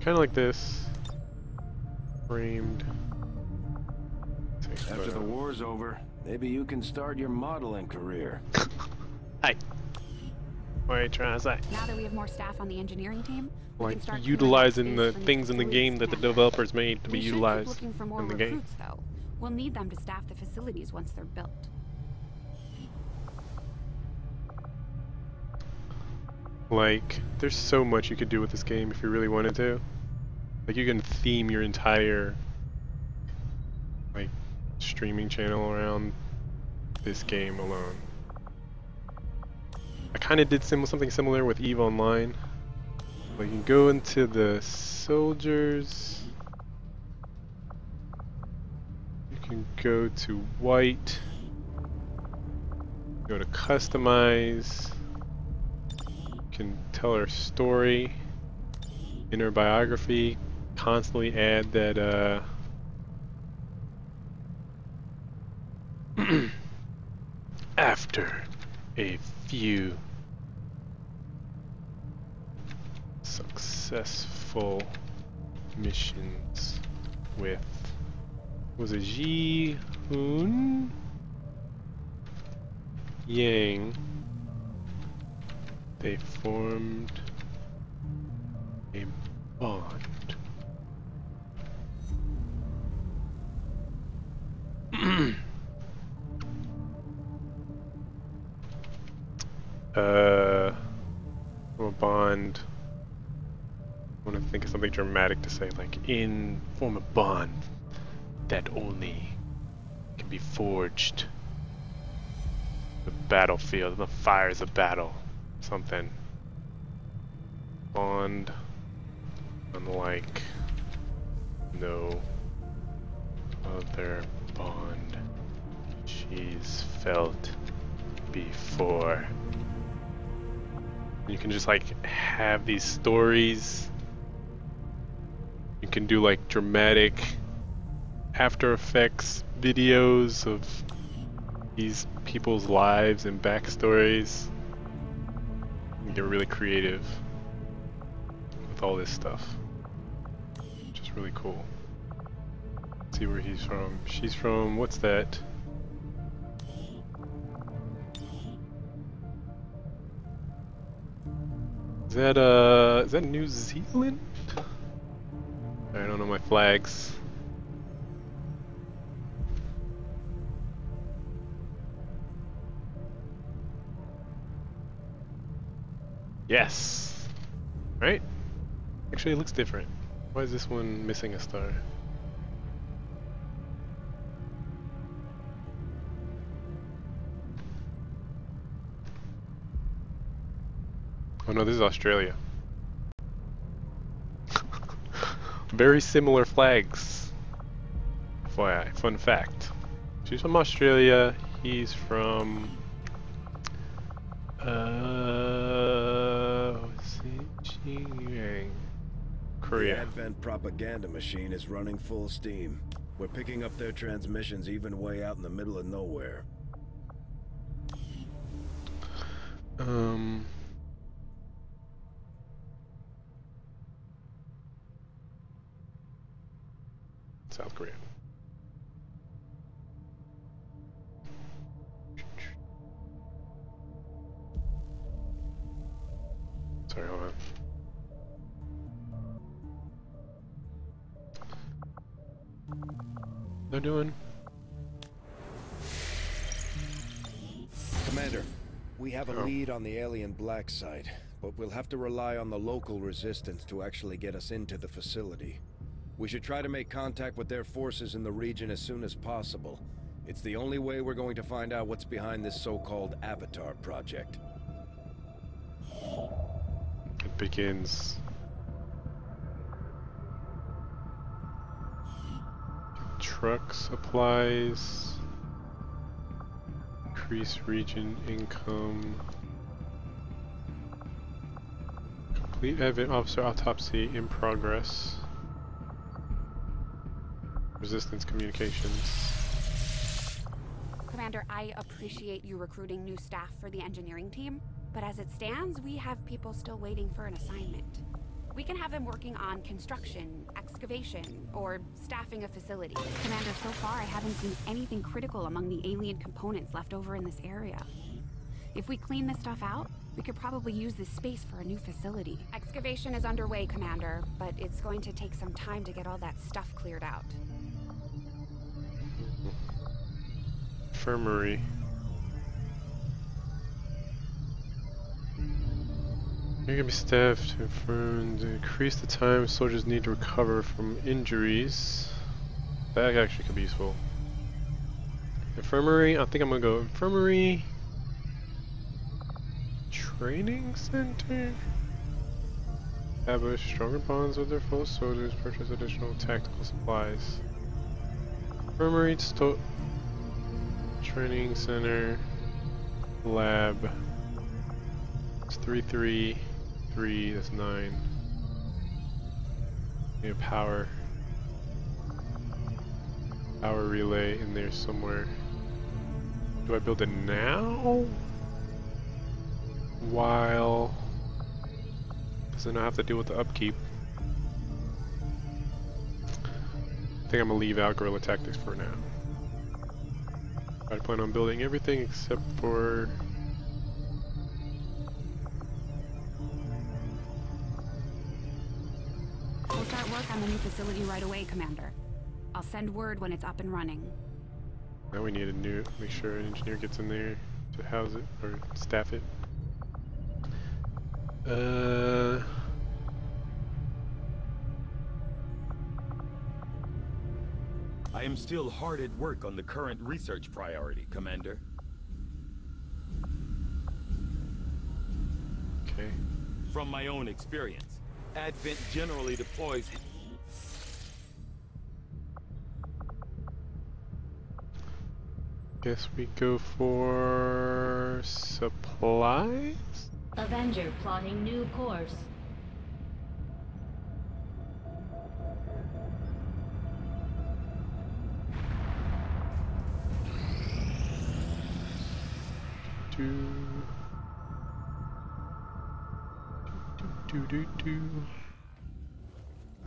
Kind of like this, framed. After the war's over, maybe you can start your modeling career. Hi. What are you trying to say? Now that we have more staff on the engineering team, we Like can start utilizing the clearing up things in the game that the developers made to be utilized looking for more in the game. recruits, though. We'll need them to staff the facilities once they're built. Like, there's so much you could do with this game if you really wanted to. Like, you can theme your entire, like, streaming channel around this game alone. I kind of did something similar with EVE Online. Like, you can go into the soldiers. You can go to white. Go to customize. You can tell her story. In her biography. Constantly add that After a few successful missions with, was it Ji Hoon Yang, they formed a bond. From a bond. I want to think of something dramatic to say, like form a bond that only can be forged the battlefield, the fires of battle, something. Bond unlike no other bond she's felt before. You can just like have these stories. You can do like dramatic After Effects videos of these people's lives and backstories. You get really creative with all this stuff. Which is really cool. Let's see where he's from. She's from, what's that? Is that New Zealand? I don't know my flags. Yes! Right? Actually, it looks different. Why is this one missing a star? Oh no, this is Australia. Very similar flags. FYI, fun fact. She's from Australia, he's from... Korea. The Advent propaganda machine is running full steam. We're picking up their transmissions even way out in the middle of nowhere. South Korea. Sorry, hold on. They're doing. Commander, we have a lead on the alien black site, but we'll have to rely on the local resistance to actually get us into the facility. We should try to make contact with their forces in the region as soon as possible. It's the only way we're going to find out what's behind this so-called Avatar project. It begins. Truck supplies. Increase region income. Complete Advent officer autopsy in progress. Resistance communications. Commander, I appreciate you recruiting new staff for the engineering team, but as it stands, we have people still waiting for an assignment. We can have them working on construction, excavation, or staffing a facility. Commander, so far I haven't seen anything critical among the alien components left over in this area. If we clean this stuff out, we could probably use this space for a new facility. Excavation is underway, Commander, but it's going to take some time to get all that stuff cleared out. Infirmary. You're gonna be staffed to increase the time soldiers need to recover from injuries. That actually could be useful. Infirmary, I think I'm gonna go infirmary. Training center? Establish stronger bonds with their fellow soldiers, purchase additional tactical supplies. Infirmary, training center, lab. It's 333, that's 9. We have power relay in there somewhere. Do I build it now? While... Does it not have to deal with the upkeep? I think I'm gonna leave out guerrilla tactics for now. I plan on building everything except for... We'll start work on the new facility right away, Commander. I'll send word when it's up and running. Now we need a new, make sure an engineer gets in there to house it, or staff it. I am still hard at work on the current research priority, Commander. Okay. From my own experience, Advent generally deploys... Guess we go for... supplies? Avenger plotting new course.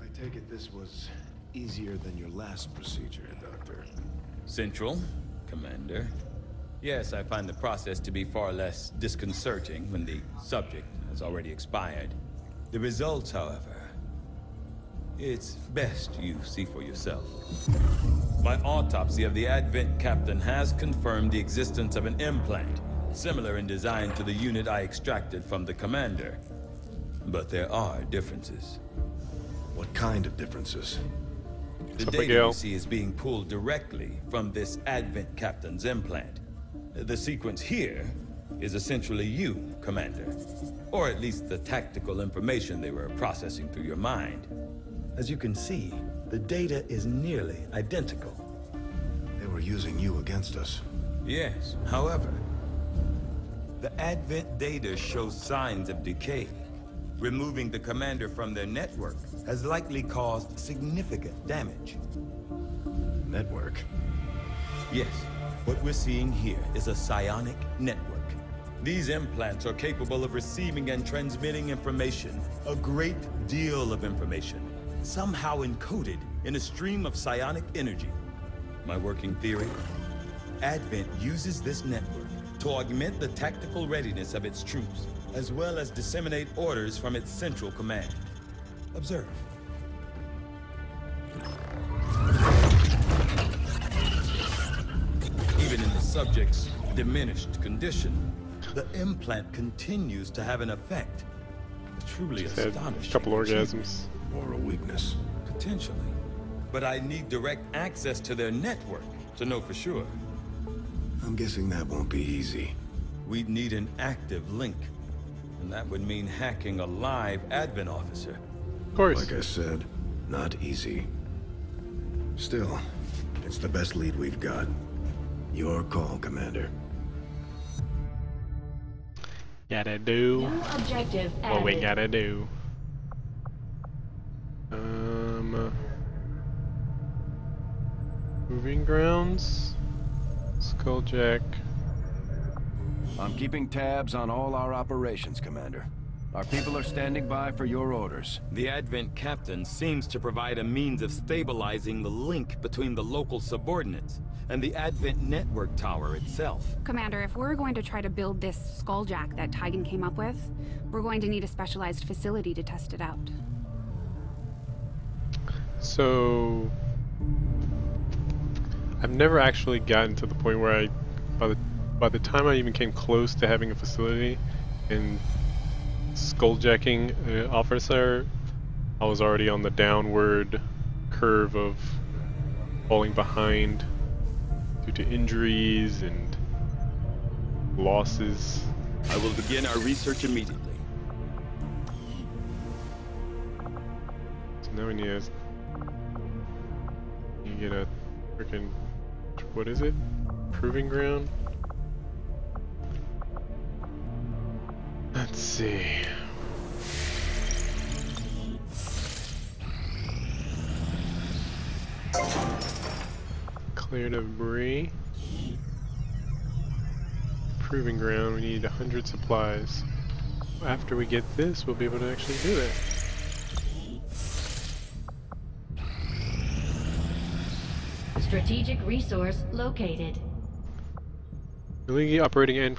I take it this was easier than your last procedure, Doctor. Central, Commander. Yes, I find the process to be far less disconcerting when the subject has already expired. The results, however, it's best you see for yourself. My autopsy of the Advent captain has confirmed the existence of an implant, similar in design to the unit I extracted from the Commander. But there are differences. What kind of differences? The data you see is being pulled directly from this Advent captain's implant. The sequence here is essentially you, Commander. Or at least the tactical information they were processing through your mind. As you can see, the data is nearly identical. They were using you against us. Yes, however, the Advent data shows signs of decay. Removing the Commander from their network has likely caused significant damage. Network? Yes. What we're seeing here is a psionic network. These implants are capable of receiving and transmitting information, a great deal of information, somehow encoded in a stream of psionic energy. My working theory? Advent uses this network to augment the tactical readiness of its troops, as well as disseminate orders from its central command. Observe. Even in the subject's diminished condition, the implant continues to have an effect. A truly astonishing. A couple orgasms. Or a weakness. Potentially. But I need direct access to their network to know for sure. I'm guessing that won't be easy. We'd need an active link. And that would mean hacking a live Advent officer. Of course. Like I said, not easy. Still, it's the best lead we've got. Your call, Commander. Gotta do New objective what we added. gotta do. Moving grounds. Skulljack. I'm keeping tabs on all our operations, Commander. Our people are standing by for your orders. The Advent captain seems to provide a means of stabilizing the link between the local subordinates and the Advent network tower itself. Commander, if we're going to try to build this skulljack that Tigan came up with, we're going to need a specialized facility to test it out. So I've never actually gotten to the point where I, by the time I even came close to having a facility and skulljacking an officer, I was already on the downward curve of falling behind due to injuries and losses. I will begin our research immediately. So now we need to get a freaking, what is it? Proving ground? Let's see. Clear debris. proving ground. We need 100 supplies. After we get this, we'll be able to actually do it. Strategic resource located. Illegally operating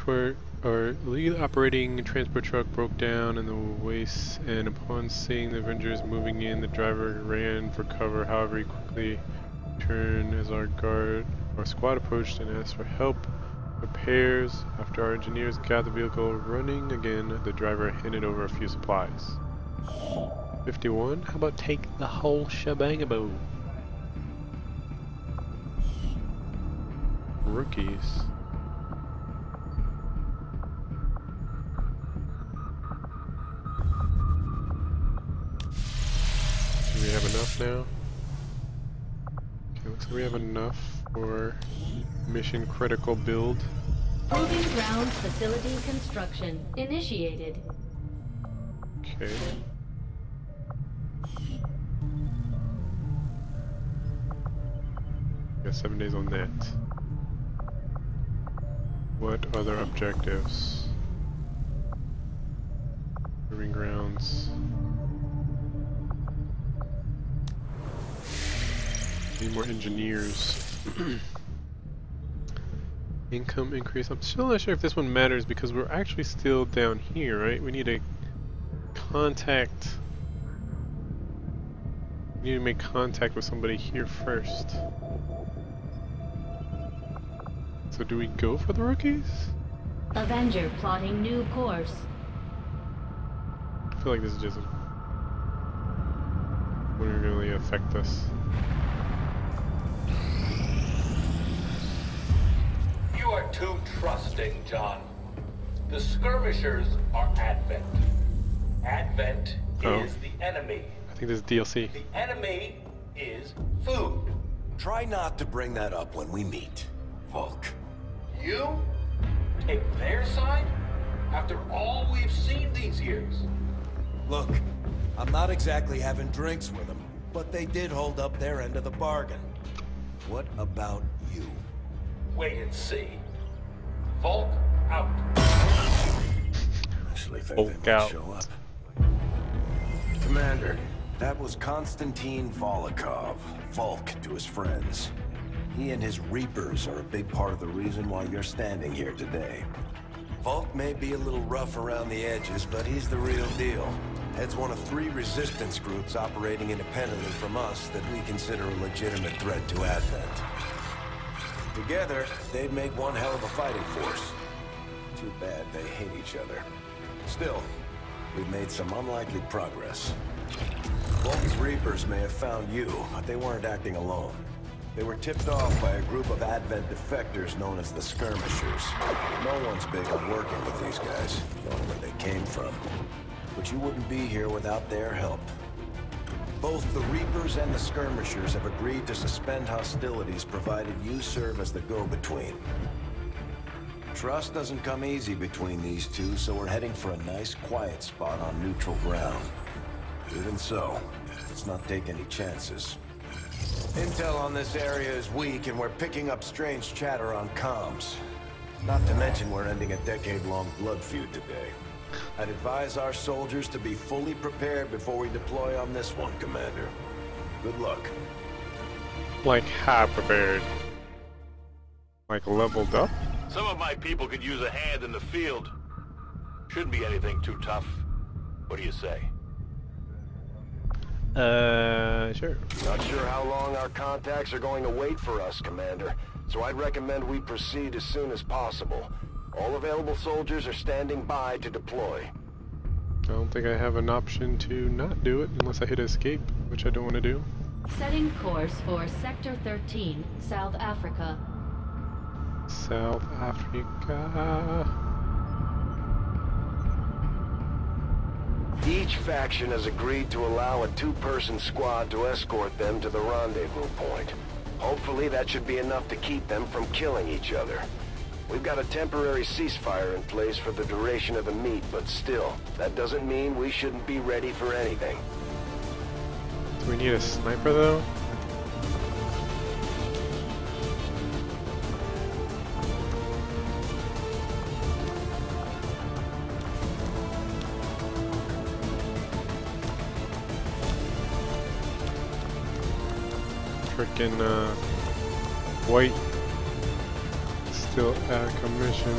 transport truck broke down in the waste, and upon seeing the Avengers moving in, the driver ran for cover. However, he quickly turned as our squad approached and asked for help. Repairs. After our engineers got the vehicle running again, the driver handed over a few supplies. 51. How about take the whole shebangabo? Rookies. Do we have enough now? Okay, looks like we have enough for mission critical build. Proving ground facility construction initiated. Okay. Got 7 days on that. What other objectives? Proving grounds. Need more engineers. Income increase. I'm still not sure if this one matters because we're actually still down here, right? We need to contact. We need to make contact with somebody here first. So do we go for the rookies? Avenger plotting new course. I feel like this is just wouldn't really affect us. You are too trusting, John. The skirmishers are Advent. Advent is the enemy. I think this is DLC. The enemy is food. Try not to bring that up when we meet, Volk. You take their side after all we've seen these years. Look, I'm not exactly having drinks with them, but they did hold up their end of the bargain. What about you? Wait and see. Volk out. Actually think Volk they might out. show up. Commander, that was Konstantin Volokov, Volk to his friends. He and his Reapers are a big part of the reason why you're standing here today. Volk may be a little rough around the edges, but he's the real deal. Heads one of 3 resistance groups operating independently from us that we consider a legitimate threat to Advent. Together, they'd make one hell of a fighting force. Too bad they hate each other. Still, we've made some unlikely progress. Volk's Reapers may have found you, but they weren't acting alone. They were tipped off by a group of Advent defectors known as the Skirmishers. No one's big on working with these guys, knowing where they came from. But you wouldn't be here without their help. Both the Reapers and the Skirmishers have agreed to suspend hostilities provided you serve as the go-between. Trust doesn't come easy between these two, so we're heading for a nice quiet spot on neutral ground. Even so, let's not take any chances. Intel on this area is weak, and we're picking up strange chatter on comms. Not to mention we're ending a decade-long blood feud today. I'd advise our soldiers to be fully prepared before we deploy on this one, Commander. Good luck. Like how prepared? Like leveled up? Some of my people could use a hand in the field. Shouldn't be anything too tough. What do you say? Sure. Not sure how long our contacts are going to wait for us, Commander. So I'd recommend we proceed as soon as possible. All available soldiers are standing by to deploy. I don't think I have an option to not do it unless I hit escape, which I don't want to do. Setting course for Sector 13, South Africa. South Africa. Each faction has agreed to allow a 2-person squad to escort them to the rendezvous point. Hopefully that should be enough to keep them from killing each other. We've got a temporary ceasefire in place for the duration of the meet, but still, that doesn't mean we shouldn't be ready for anything. Do we need a sniper though? Frickin' white still out of commission.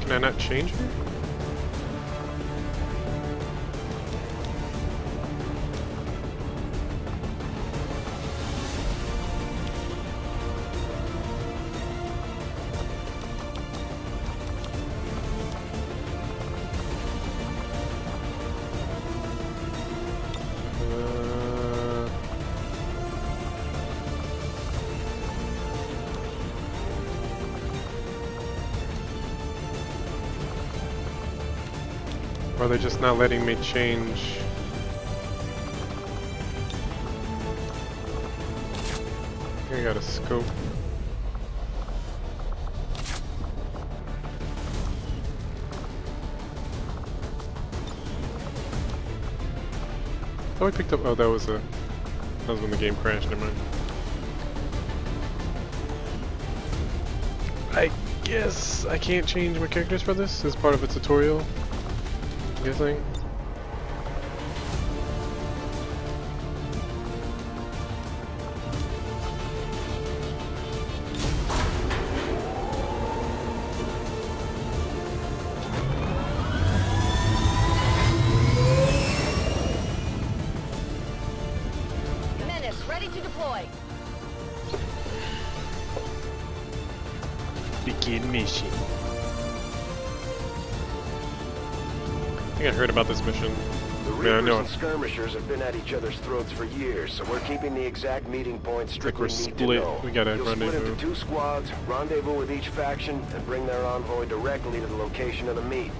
Can I not change her? Or are they just not letting me change? I think I got a scope. Oh, I picked up. Oh, that was when the game crashed. Never mind. I guess I can't change my characters for this as part of a tutorial. I'm guessing. Menace, ready to deploy. Begin mission. I think I heard about this mission. The Reapers and skirmishers have been at each other's throats for years, so we're keeping the exact meeting points strictly need to know. We gotta You'll rendezvous. split into 2 squads, rendezvous with each faction, and bring their envoy directly to the location of the meet.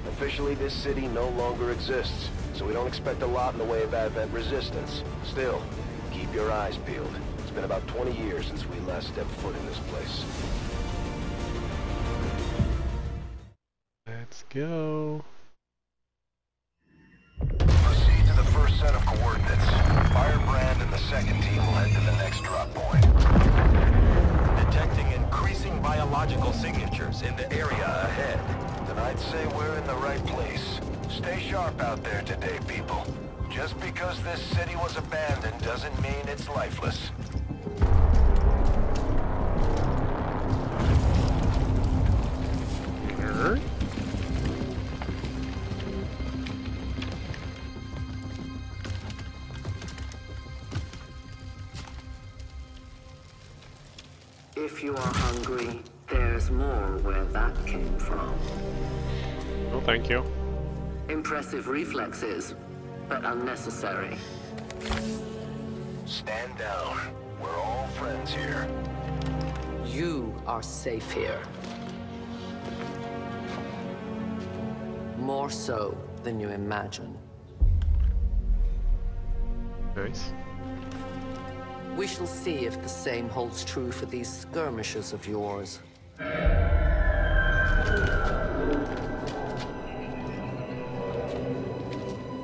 Officially, this city no longer exists, so we don't expect a lot in the way of Advent resistance. Still, keep your eyes peeled. It's been about 20 years since we last stepped foot in this place. Let's go. Proceed to the first set of coordinates. Firebrand and the second team will head to the next drop point. Detecting increasing biological signatures in the area ahead. Then I'd say we're in the right place. Stay sharp out there today, people. Just because this city was abandoned doesn't mean it's lifeless. If you are hungry, there's more where that came from. Oh, thank you. Impressive reflexes, but unnecessary. Stand down. We're all friends here. You are safe here. More so than you imagine. Nice. We shall see if the same holds true for these skirmishes of yours.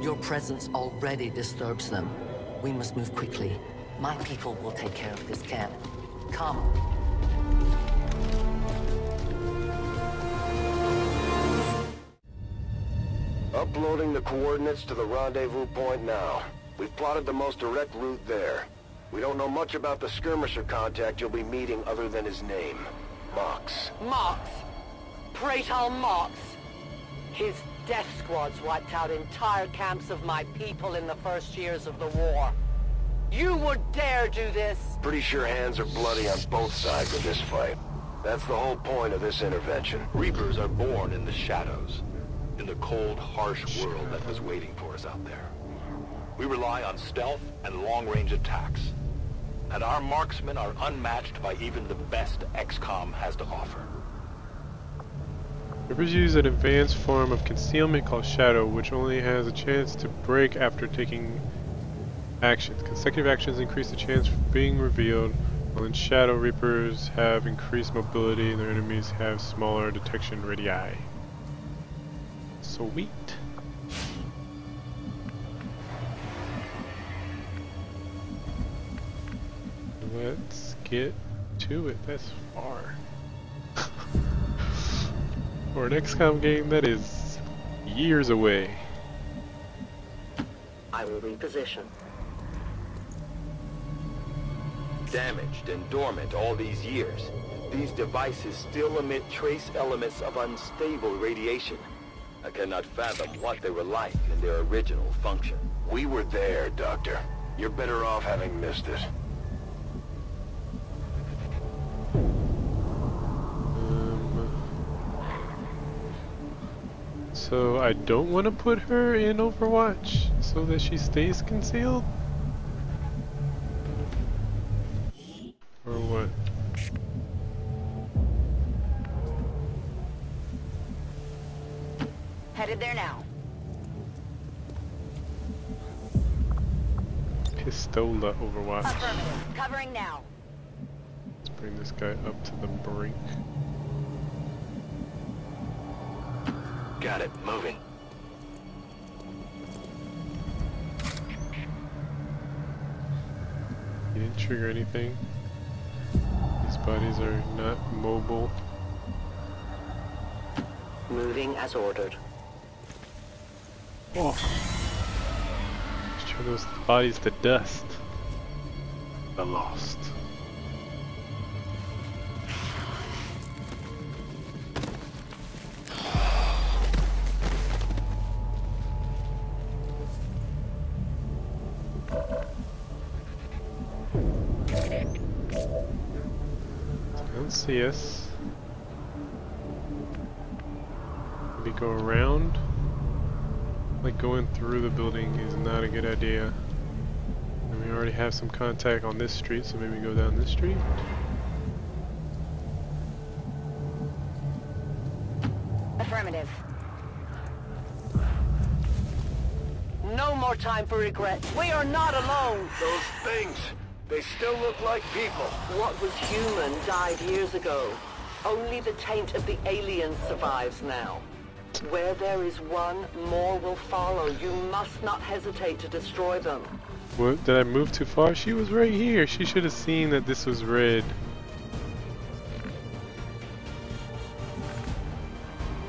Your presence already disturbs them. We must move quickly. My people will take care of this camp. Come. Uploading the coordinates to the rendezvous point now. We've plotted the most direct route there. We don't know much about the skirmisher contact you'll be meeting other than his name. Mox. Mox. Praetor Mox. His death squads wiped out entire camps of my people in the first years of the war. You would dare do this? Pretty sure hands are bloody on both sides of this fight. That's the whole point of this intervention. Reapers are born in the shadows, in the cold, harsh world that was waiting for us out there. We rely on stealth and long-range attacks, and our marksmen are unmatched by even the best XCOM has to offer. Reapers use an advanced form of concealment called Shadow, which only has a chance to break after taking actions. Consecutive actions increase the chance of being revealed, while in Shadow, Reapers have increased mobility and their enemies have smaller detection radii. Sweet. get to it. That's far. For an XCOM game, that is years away. I will reposition. Damaged and dormant all these years, these devices still emit trace elements of unstable radiation. I cannot fathom what they were like in their original function. We were there, Doctor. You're better off having missed it. So I don't want to put her in Overwatch so that she stays concealed? Or what? Headed there now. Pistola Overwatch. Affirmative. Covering now. Let's bring this guy up to the brink. Got it. Moving. He didn't trigger anything. These bodies are not mobile. Moving as ordered. Oh. Let's turn those bodies to dust. The Lost. Don't see us. Maybe go around. Like going through the building is not a good idea. And we already have some contact on this street, so maybe go down this street. Affirmative. No more time for regret. We are not alone. Those things, they still look like people. What was human died years ago. Only the taint of the aliens survives now. Where there is one, more will follow. You must not hesitate to destroy them. What? Did I move too far? She was right here. She should have seen that this was red.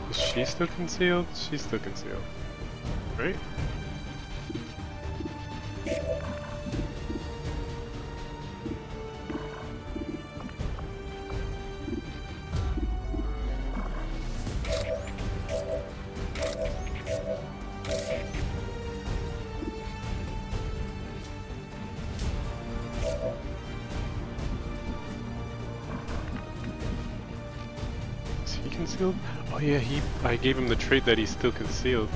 Is she still concealed? She's still concealed. Right? Concealed? Oh yeah, I gave him the trait that he's still concealed.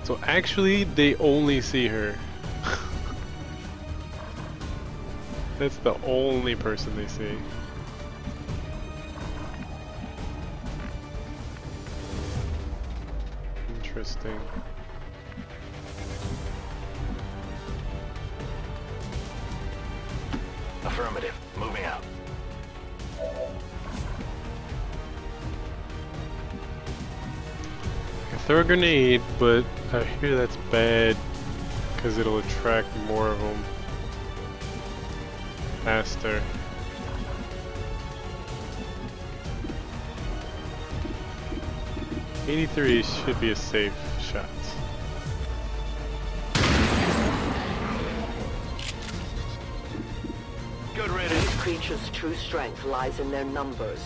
So actually, they only see her. That's the only person they see. Interesting. Affirmative. Moving out. Throw a grenade, but I hear that's bad because it'll attract more of them faster. '83 should be a safe shot. Good riddance. These creatures' true strength lies in their numbers.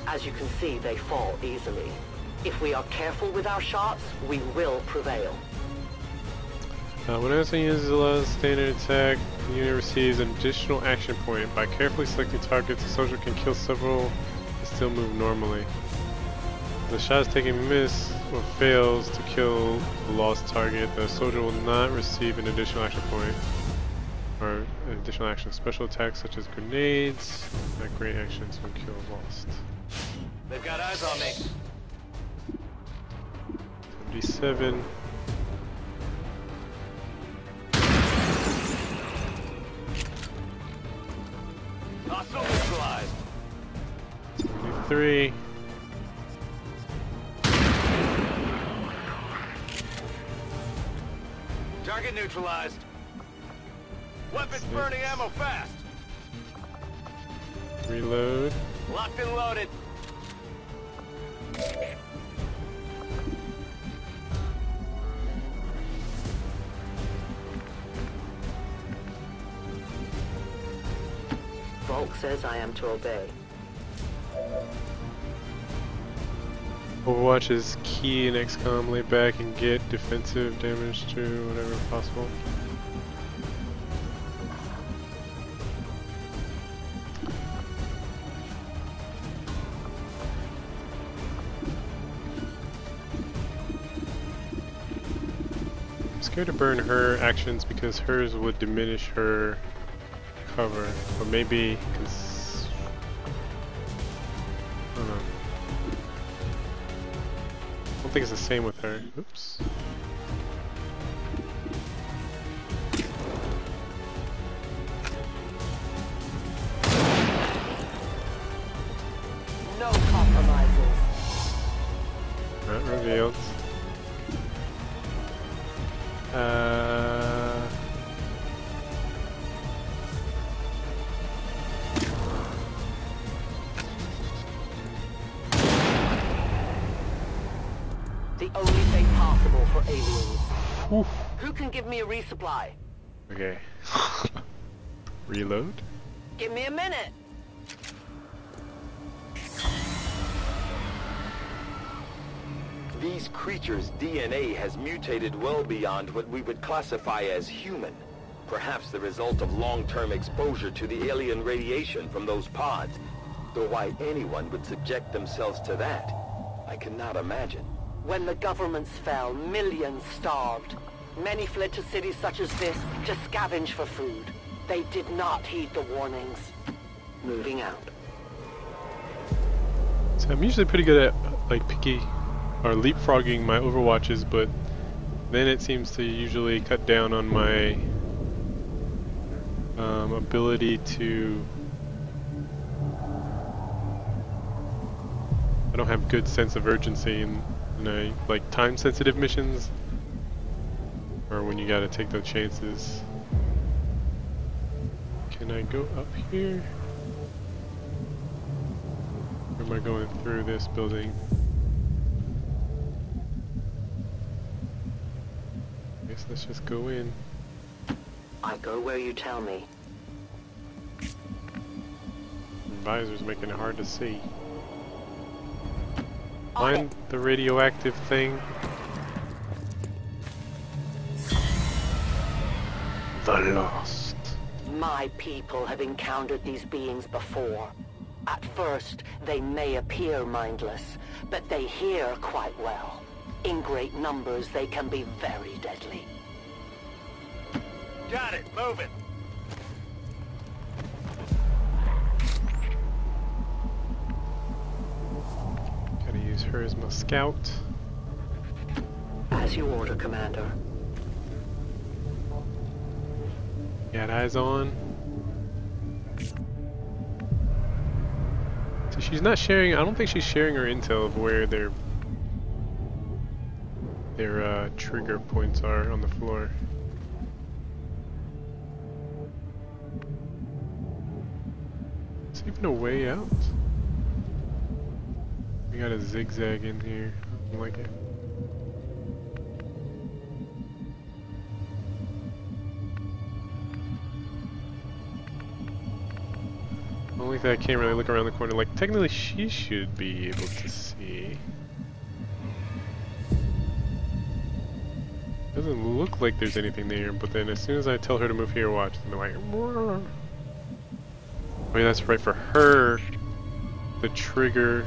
As you can see, they fall easily. If we are careful with our shots, we will prevail. When Aston uses a lot of standard attack, the unit receives an additional action point. By carefully selecting targets, the soldier can kill several and still move normally. If the shot is taken miss or fails to kill a lost target, the soldier will not receive an additional action point. Or an additional action. Special attacks such as grenades, not great actions when kill lost. They've got eyes on me. 77. Hostile neutralized. 73. Target neutralized. Weapons burning ammo fast. Reload. Locked and loaded. Volk says I am to obey. Overwatch is key in XCOM. Lay back and get defensive damage to whatever possible. I'm scared to burn her actions because hers would diminish her cover, but maybe I don't know. I don't think it's the same with her. Oops. No compromises. Not revealed. The only thing possible for aliens. Oof. Who can give me a resupply? Okay. Reload. Give me a minute. These creatures' DNA has mutated well beyond what we would classify as human. Perhaps the result of long-term exposure to the alien radiation from those pods. Though why anyone would subject themselves to that, I cannot imagine. When the governments fell, millions starved. Many fled to cities such as this to scavenge for food. They did not heed the warnings. Moving out. So I'm usually pretty good at like picky or leapfrogging my overwatches, but then it seems to usually cut down on my ability to. I don't have good sense of urgency in like time-sensitive missions, or when you gotta take those chances. Can I go up here? Or am I going through this building? I guess let's just go in. I go where you tell me. Visor's making it hard to see. Find the radioactive thing. The Lost. My people have encountered these beings before. At first, they may appear mindless, but they hear quite well. In great numbers, they can be very deadly. Got it, move it. Gotta use her as my scout. As you order, Commander. Got eyes on. So she's not sharing, I don't think she's sharing her intel of where their trigger points are on the floor. Is there even a way out? We got a zigzag in here. I don't like it. Only thing I can't really look around the corner. Like, technically she should be able to see. Doesn't look like there's anything there, but then as soon as I tell her to move here, watch, and they're like, oh yeah, that's right, for her, the trigger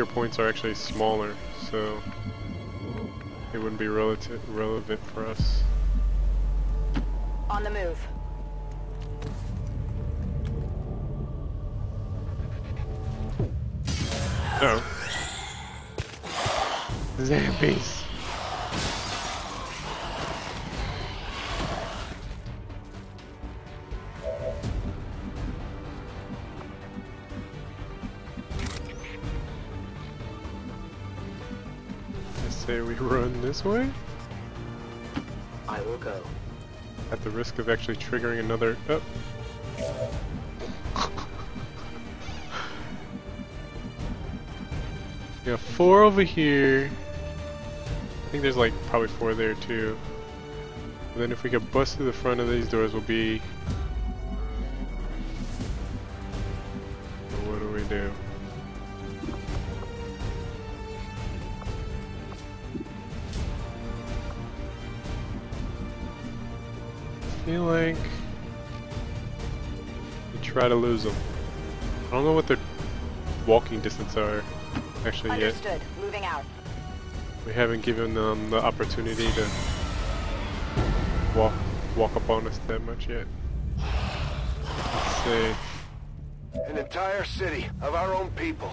points are actually smaller, so it wouldn't be relevant for us. On the move. Oh. Zombies. I say we run this way? I will go. At the risk of actually triggering another... Oh. We got 4 over here. I think there's like probably 4 there too. And then if we could bust through the front of these doors, we'll be... What do we do? I feel like we try to lose them. I don't know what their walking distance are actually Understood. yet. Moving out. We haven't given them the opportunity to walk up on us that much yet. Let's see. An entire city of our own people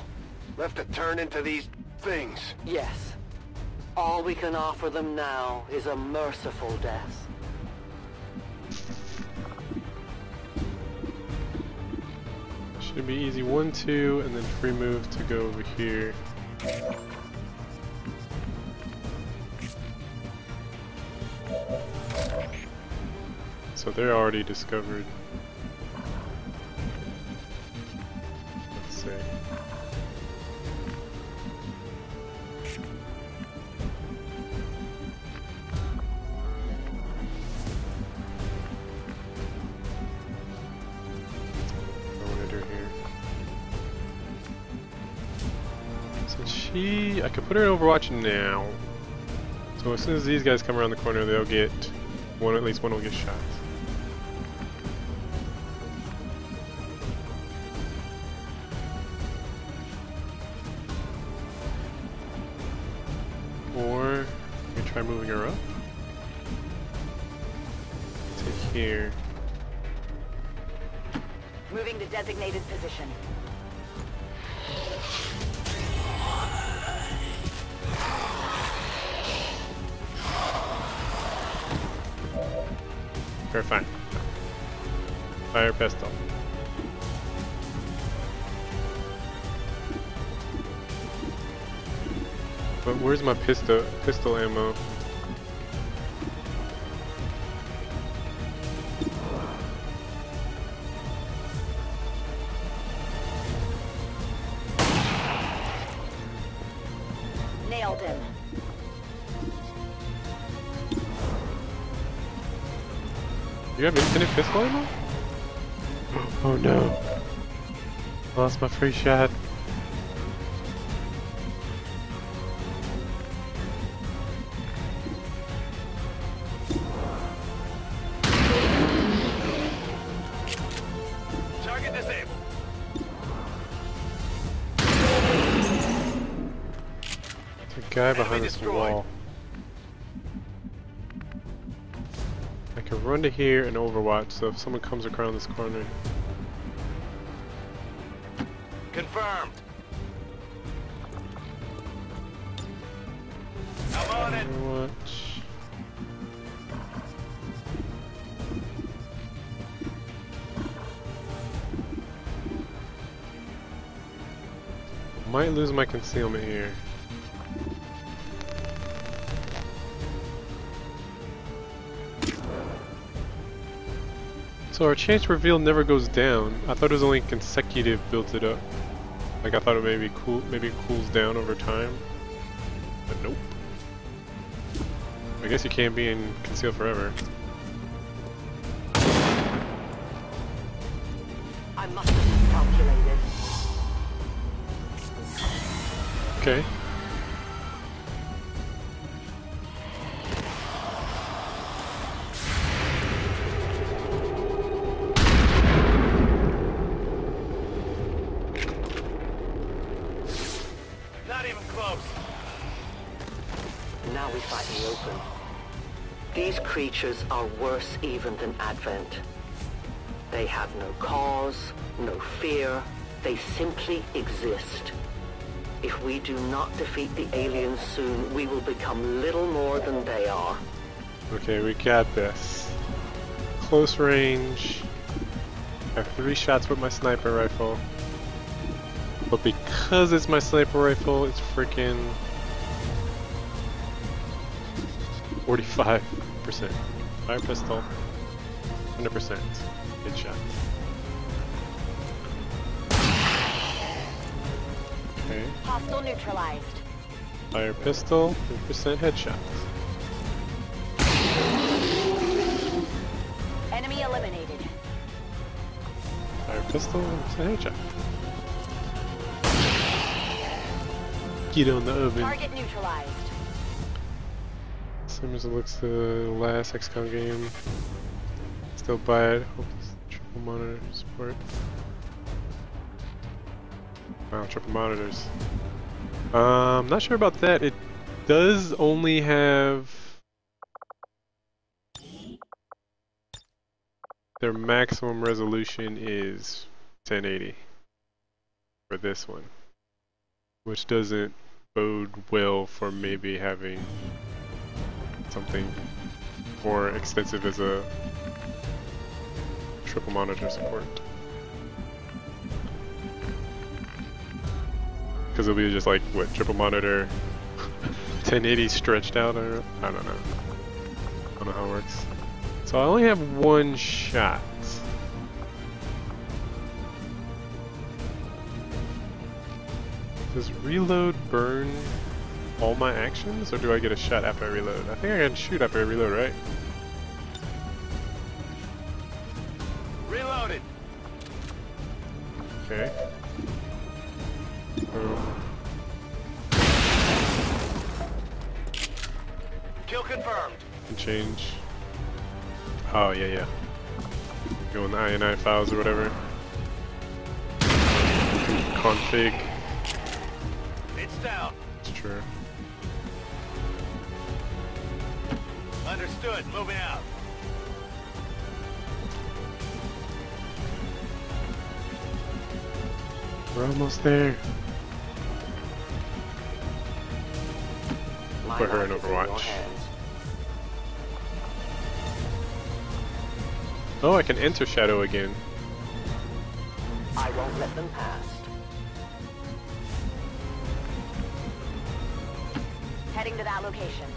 left to turn into these things. Yes. All we can offer them now is a merciful death. Should be easy 1, 2, and then free move to go over here. So they're already discovered. Let's see. I could put her in Overwatch now. So as soon as these guys come around the corner, they'll get one, at least one will get shot. Or we can try moving her up. Take here. Moving to designated position. Very fine. Fire pistol. But where's my pistol ammo? Nailed him. You have infinite pistol ammo? Oh no. Lost my free shot. Target disabled. There's a guy behind this wall. I can run to here and Overwatch, so if someone comes around this corner. Confirmed. I'm on it. Overwatch. Might lose my concealment here. So our chance to reveal never goes down. I thought it was only consecutive builds it up. Like I thought it maybe it cools down over time. But nope. I guess you can't be in conceal forever. I must have miscalculated. Okay. Not even close. Now we fight in the open. These creatures are worse even than Advent. They have no cause, no fear. They simply exist. If we do not defeat the aliens soon, we will become little more than they are. Okay, we got this. Close range. I have 3 shots with my sniper rifle. But because it's my sniper rifle, it's freaking 45%. Fire pistol, 100%. Headshot. Okay. Hostile neutralized. Fire pistol, 3% headshot. Enemy eliminated. Fire pistol, 3% headshot. Get on the oven. Target neutralized. Same as it looks the last XCOM game. Still buy it. Hope it's triple monitor support. Wow, triple monitors. Not sure about that. It does only have their maximum resolution is 1080 for this one, which doesn't bode well for maybe having something more extensive as a triple monitor support. Because it'll be just like, what, triple monitor 1080 stretched out, or I don't know. I don't know how it works. So I only have one shot. Does reload burn all my actions, or do I get a shot after I reload? I think I can shoot after I reload, right? Reloaded. Okay. Kill confirmed. Can change. Oh yeah, yeah. Go in the INI files or whatever. Config. It's down. It's true. Understood. Moving out. We're almost there. We'll put her in Overwatch. Oh, I can enter Shadow again. I won't let them pass. Heading to that location.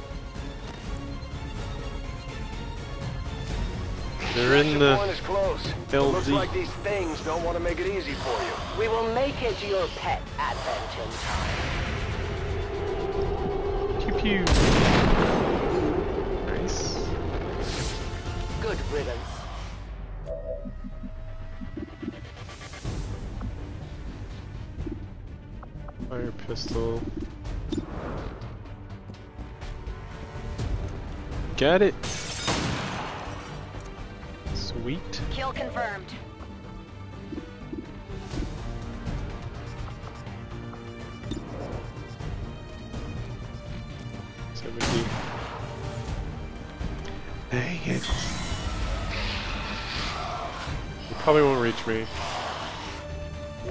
They're in the Point is close. It looks like these things don't want to make it easy for you. We will make it your pet advent in time. Pew pew. Nice. Good riddance. Fire pistol. Got it. Sweet. Kill confirmed. Dang it. You probably won't reach me.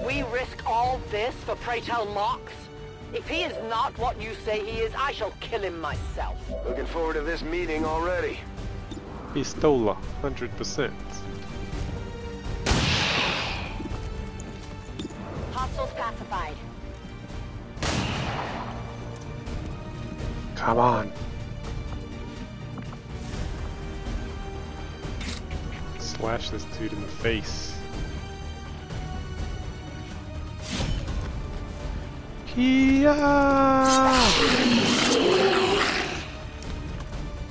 We risk all this for pray tell Mox? If he is not what you say he is, I shall kill him myself. Looking forward to this meeting already. Pistola, 100%. Hostiles pacified. Come on. Slash this dude in the face. Kia!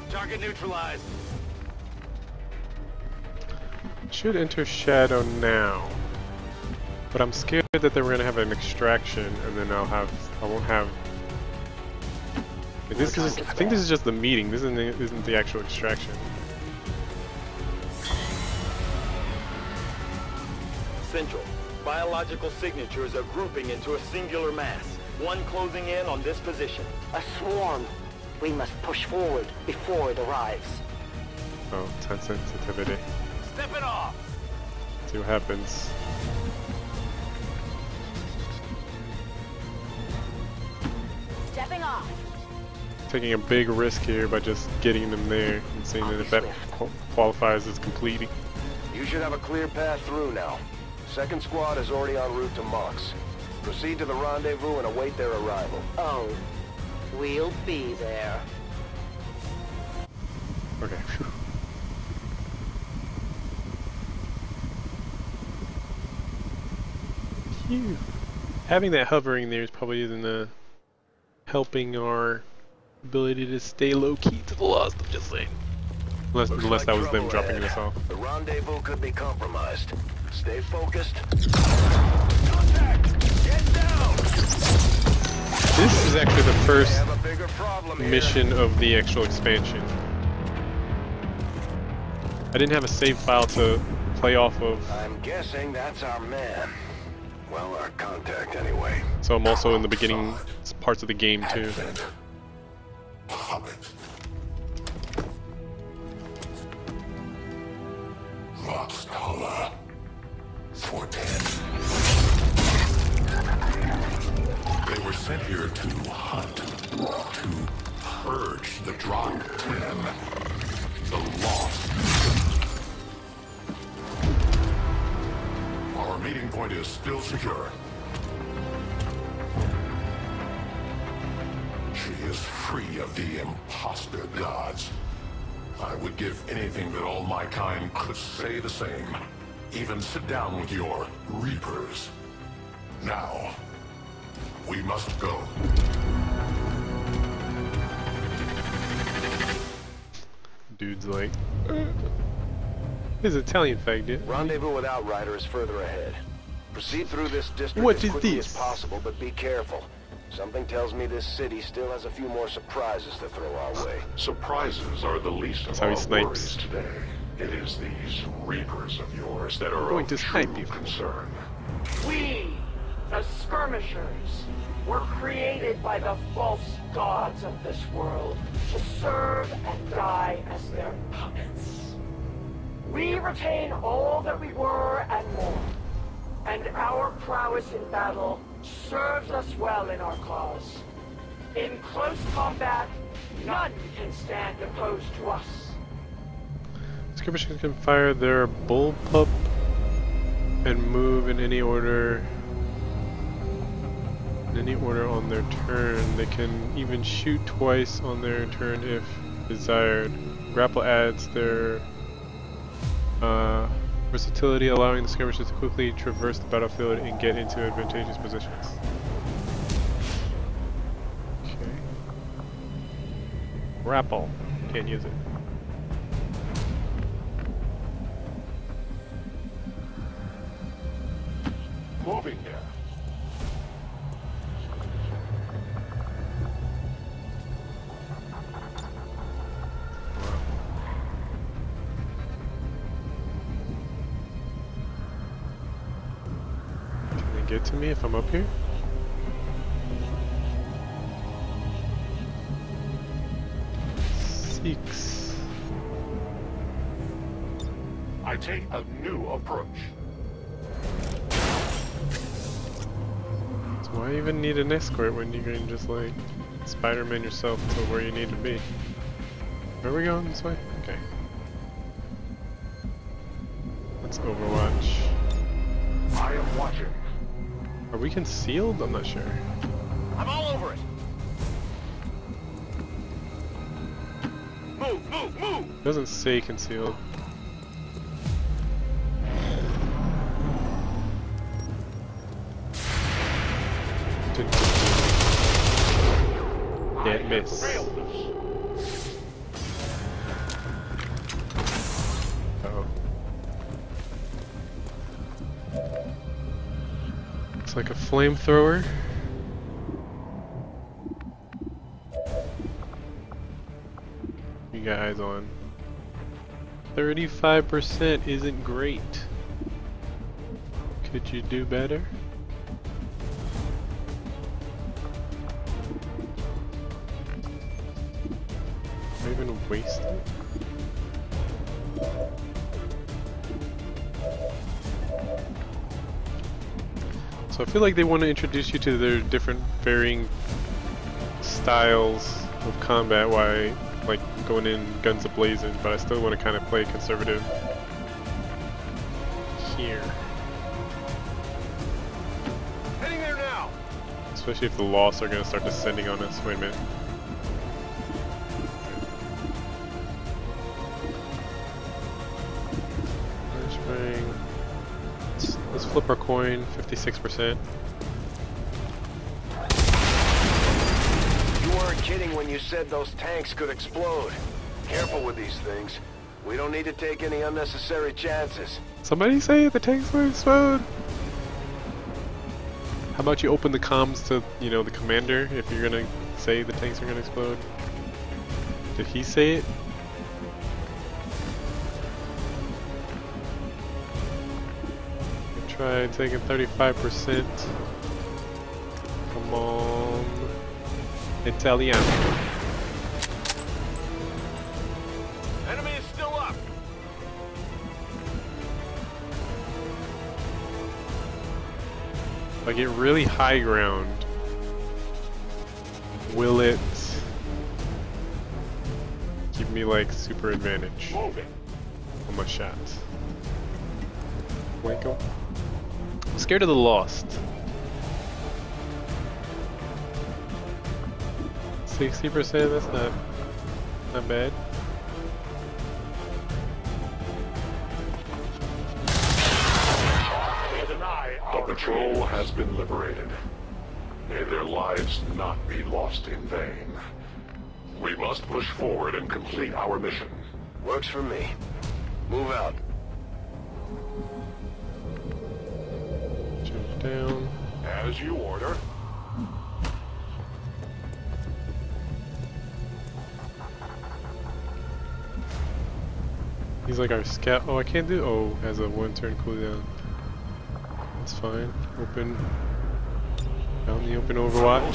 Target neutralized. Should enter Shadow now. But I'm scared that they're gonna have an extraction and then I won't have. Like, this is, I think this is just the meeting. This isn't the actual extraction. Central. Biological signatures are grouping into a singular mass. One closing in on this position. A swarm. We must push forward before it arrives. Oh, 10 sensitivity. Step it off. See what happens. Stepping off. Taking a big risk here by just getting them there and seeing if that qualifies as completing. You should have a clear path through now. Second squad is already en route to Mox. Proceed to the rendezvous and await their arrival. Oh, we'll be there. Okay. Phew. having that hovering there is probably isn't helping our ability to stay low key to the lost. I'm just saying. Unless that was them dropping this off. The rendezvous could be compromised. Stay focused. This is actually the first mission of the actual expansion. I didn't have a save file to play off of. I'm guessing that's our man. Well, our contact anyway. So I'm also in the beginning parts of the game too. Lost Holla. 410. They were sent here to hunt, to purge the Drop 10, the Lost. Our meeting point is still secure. She is free of the imposter gods. I would give anything that all my kind could say the same. Even sit down with your Reapers. Now, we must go. Dude's like, his Italian fag, dude. Rendezvous with Outrider is further ahead. Proceed through this district What as is quickly this? as possible, but be careful. Something tells me this city still has a few more surprises to throw our way. Surprises are the least of how he our snipes. worries today. It is these Reapers of yours that are Going of to snipe true you. concern. We, the skirmishers, were created by the false gods of this world to serve and die as their puppets. We retain all that we were and more, and our prowess in battle serves us well in our cause. In close combat, none can stand opposed to us. Skirmishers can fire their bullpup and move in any order. In any order on their turn. They can even shoot twice on their turn if desired. Grapple adds their versatility, allowing the skirmishers to quickly traverse the battlefield and get into advantageous positions. Okay. Grapple. Can't use it. Moving here. Can they get to me if I'm up here? Six. I take a new approach. So why even need an escort when you can just like Spider-Man yourself to where you need to be? Where are we going? This way? Okay. Let's Overwatch. I am watching. Are we concealed? I'm not sure. I'm all over it. Move, move, move! It doesn't say concealed. Can't miss. Uh-oh. It's like a flamethrower. You got eyes on. 35% isn't great. Could you do better? Am I even wasted? So I feel like they want to introduce you to their different varying styles of combat, why like going in guns a-blazing, but I still want to kind of play conservative here. Heading there now! Especially if the Lost are going to start descending on us. Wait a minute. Let's flip our coin, 56%. said those tanks could explode. Careful with these things. We don't need to take any unnecessary chances. Somebody say the tanks will explode. How about you open the comms to, you know, the commander if you're gonna say the tanks are gonna explode? Did he say it? Try taking 35%. Come on. Italiano. Enemy is still up. If I get really high ground, will it give me like super advantage on my shots? Waco. I'm scared of the Lost. 60%, that's not bad. The patrol has been liberated. May their lives not be lost in vain. We must push forward and complete our mission. Works for me. Move out. Jump down. As you order. He's like our scout. Oh, I can't do. Oh, has a 1-turn cooldown. That's fine. Open. Out in the open Overwatch.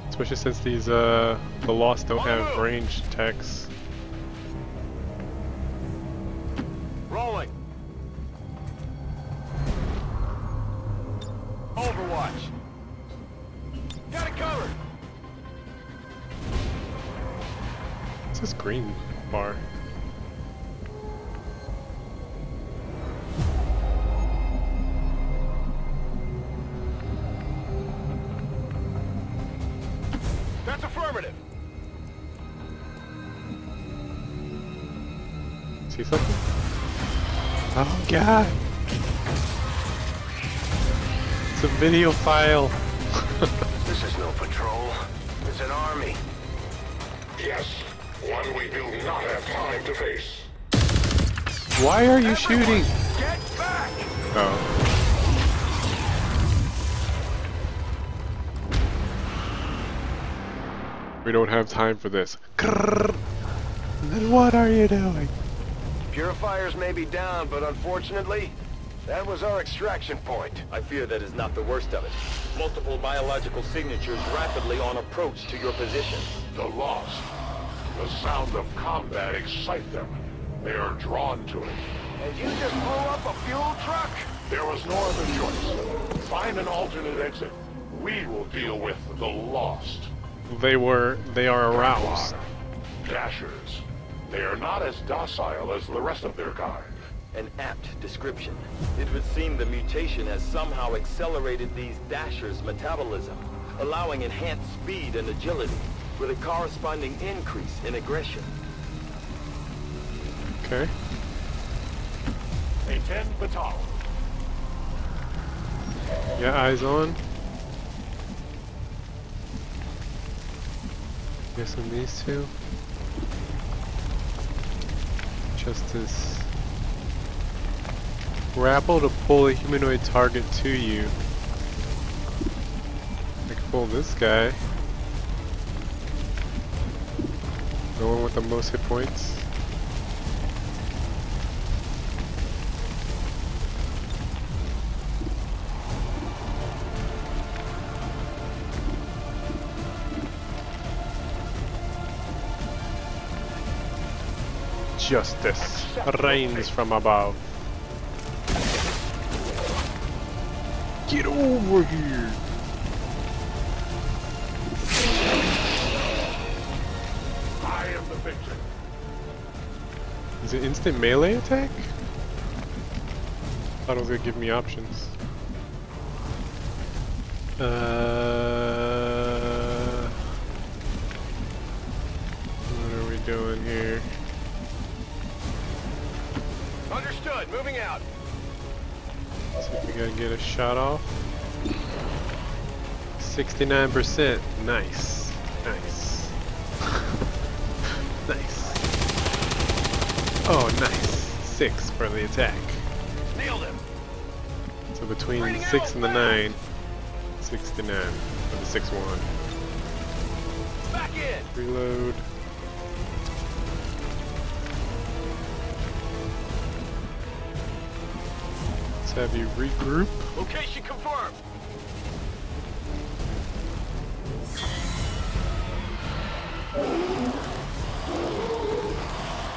Especially since these the Lost don't have ranged attacks. Rolling. Overwatch. Got it covered. What's this green bar? That's affirmative. See something? Oh god! It's a video file. This is no patrol. It's an army. Yes, one we do not have time to face. Why are you shooting? Get back! Oh. We don't have time for this. Then what are you doing? Purifiers may be down, but unfortunately, that was our extraction point. I fear that is not the worst of it. Multiple biological signatures rapidly on approach to your position. The Lost. The sound of combat excites them. They are drawn to it. And you just blew up a fuel truck? There was no other choice. Find an alternate exit. We will deal with the Lost. They are aroused. Dashers. They are not as docile as the rest of their kind. An apt description. It would seem the mutation has somehow accelerated these Dashers' metabolism, allowing enhanced speed and agility, with a corresponding increase in aggression. Okay. A 10 baton. Yeah, eyes on. Guessing these two. Justice. Grapple to pull a humanoid target to you. I can pull this guy. The one with the most hit points. Justice reigns from above. Get over here! I am the victor. Is it instant melee attack? Thought it was gonna give me options. What are we doing here? Understood. Moving out. See if we gotta get a shot off. 69%. Nice. Nice. Nice. Oh, nice. 6 for the attack. Nailed him. So between 6 and the 9, 6 to 9 for the 6-1. Back in. Reload. Let's have you regroup. Location confirmed.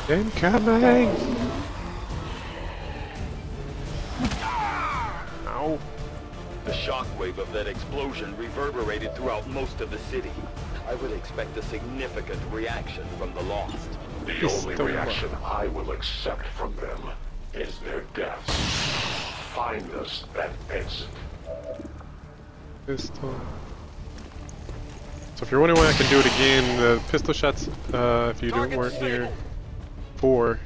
Incoming! Ow. The shockwave of that explosion reverberated throughout most of the city. I would expect a significant reaction from the Lost. The only reaction I will accept from them is their deaths. Find us that exit. Pistol. So if you're wondering why I can do it again, the pistol shots, if you weren't here before,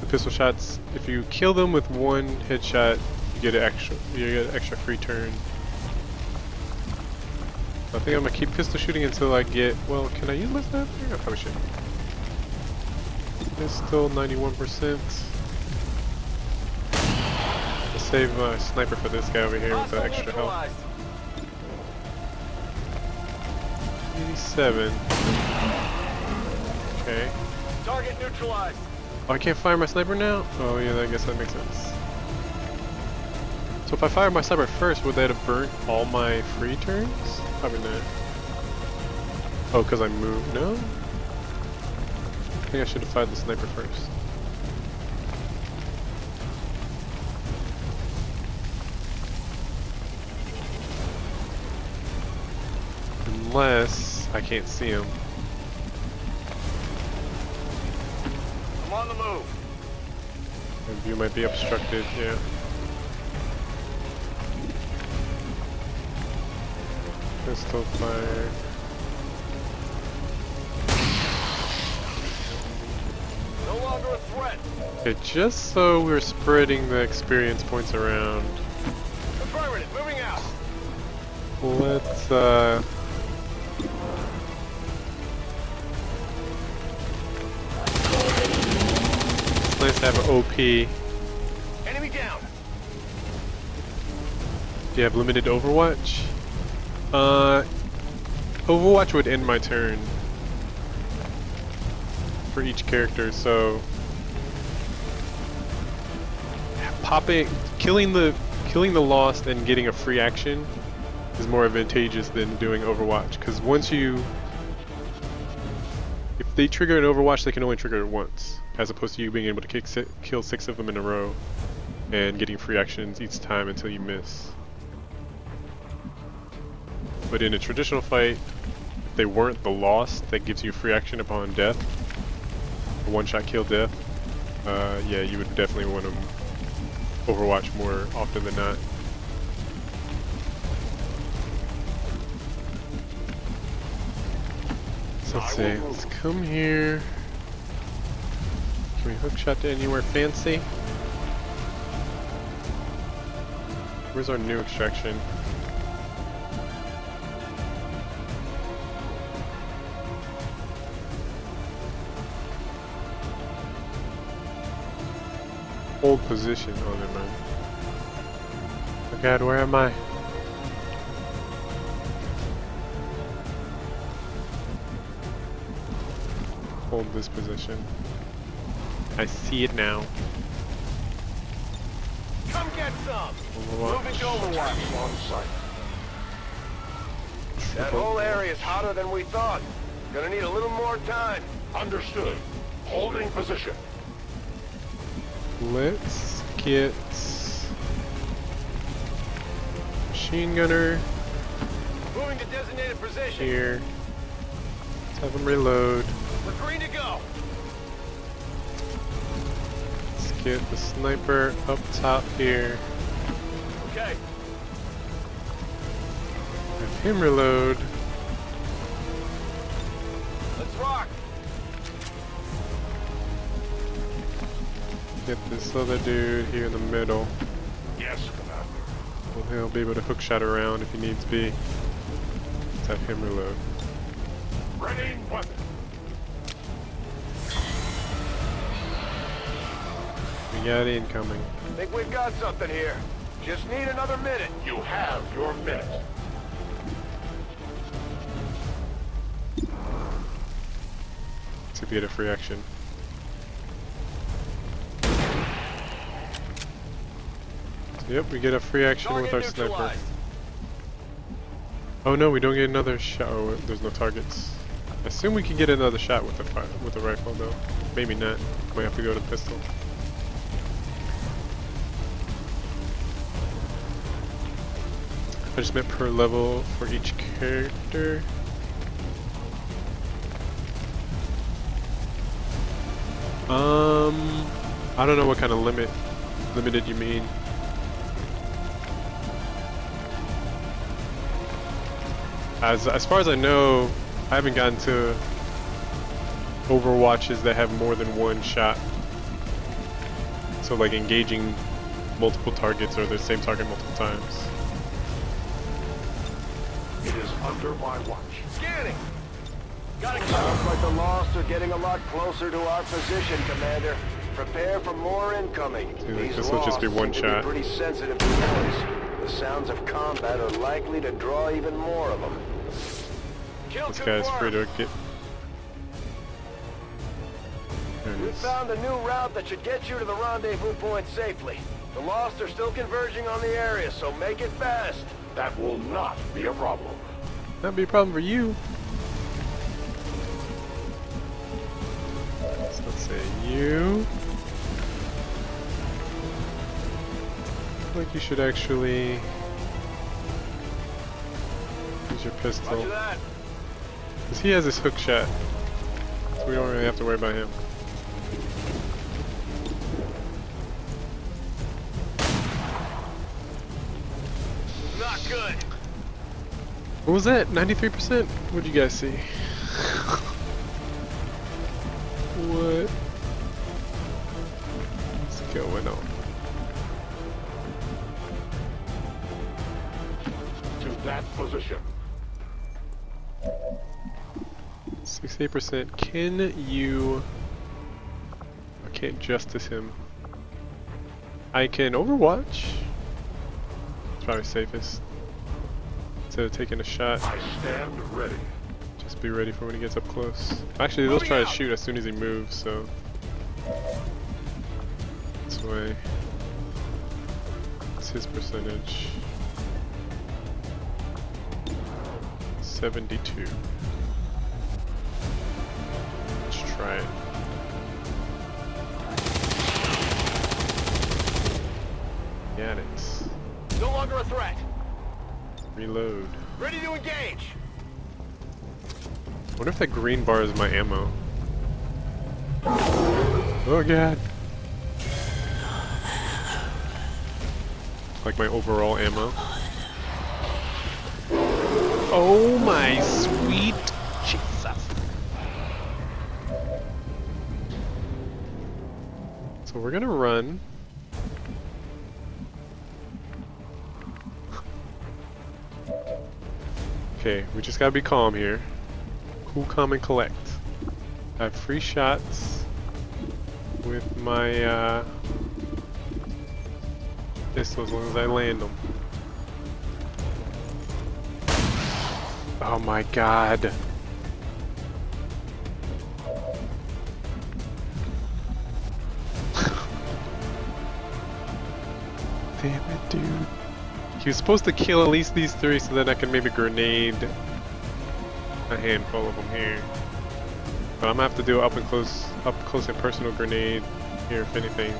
the pistol shots, if you kill them with one headshot, you get an extra free turn. I think I'm gonna keep pistol shooting until I get, well, can I use my sniper? I probably should. Pistol, 91%. Let's save my sniper for this guy over here with the extra health. 87. Okay. Target neutralized. Oh, I can't fire my sniper now? Oh yeah, I guess that makes sense. So if I fire my sniper first, would that have burnt all my free turns? Probably not. Oh, because I moved? No? I think I should have fired the sniper first. Unless I can't see him. I'm on the move. My view might be obstructed, yeah. Pistol fire. No longer a threat. Okay, just so we're spreading the experience points around. Affirmative, moving out. Let's it's nice to have an OP. Enemy down. Do you have limited Overwatch? Overwatch would end my turn for each character, so killing the Lost and getting a free action is more advantageous than doing Overwatch, because if they trigger an Overwatch, they can only trigger it once, as opposed to you being able to kill 6 of them in a row and getting free actions each time until you miss. But in a traditional fight, if they weren't the Lost that gives you free action upon death, a one-shot kill death, yeah, you would definitely want to Overwatch more often than not. So let's see, let's come here. Can we hookshot to anywhere fancy? Where's our new extraction? Hold position on it, man. Oh god, where am I? Hold this position. I see it now. Come get some. Overwatch. Moving to Overwatch. On site. That whole area is hotter than we thought. Gonna need a little more time. Understood. Holding position. Let's get machine gunner Moving to designated position. here. Let's have him reload. We're green to go. Let's get the sniper up top here. Okay. Have him reload. Let's rock. Get this other dude here in the middle. Yes, Commander. Well, he'll be able to hookshot around if he needs be. Let's have him reload. Ready, weapon. We got incoming. Think we've got something here. Just need another minute. You have your minute. See if we get a free action. Yep, we get a free action with our sniper. Oh no, we don't get another shot. Oh, there's no targets. I assume we can get another shot with the rifle though. Maybe not. Might have to go to pistol. I just meant per level for each character. I don't know what kind of limited you mean. As far as I know, I haven't gotten to Overwatches that have more than one shot. So like engaging multiple targets or the same target multiple times. It is under my watch. Scanning! Sounds like the Lost are getting a lot closer to our position, Commander. Prepare for more incoming. Like this will just be one shot. Pretty sensitive to noise. The sounds of combat are likely to draw even more of them. This guy's free to get. We found a new route that should get you to the rendezvous point safely. The Lost are still converging on the area, so make it fast. That will not be a problem. That'd be a problem for you. So let's say you. I feel like you should actually use your pistol. Because he has his hook shot. So we don't really have to worry about him. Not good. What was that? 93%? What did you guys see? What? What's going on? To that position. 68%. Can you... I can't justice him. I can Overwatch. It's probably safest. Instead of taking a shot. I stand ready. Just be ready for when he gets up close. Actually, they'll try to shoot as soon as he moves, so... This way. What's his percentage? 72. Let's try it. Got it. No longer a threat. Reload. Ready to engage. Wonder if that green bar is my ammo. Oh god. Like my overall ammo. Oh my sweet Jesus. So we're gonna run. Okay, we just gotta be calm here. Cool, calm, and collect. I have free shots with my pistol as long as I land them. Oh my god. Damn it, dude. He was supposed to kill at least these three so then I can maybe grenade a handful of them here. But I'm gonna have to do an up close and personal grenade here if anything.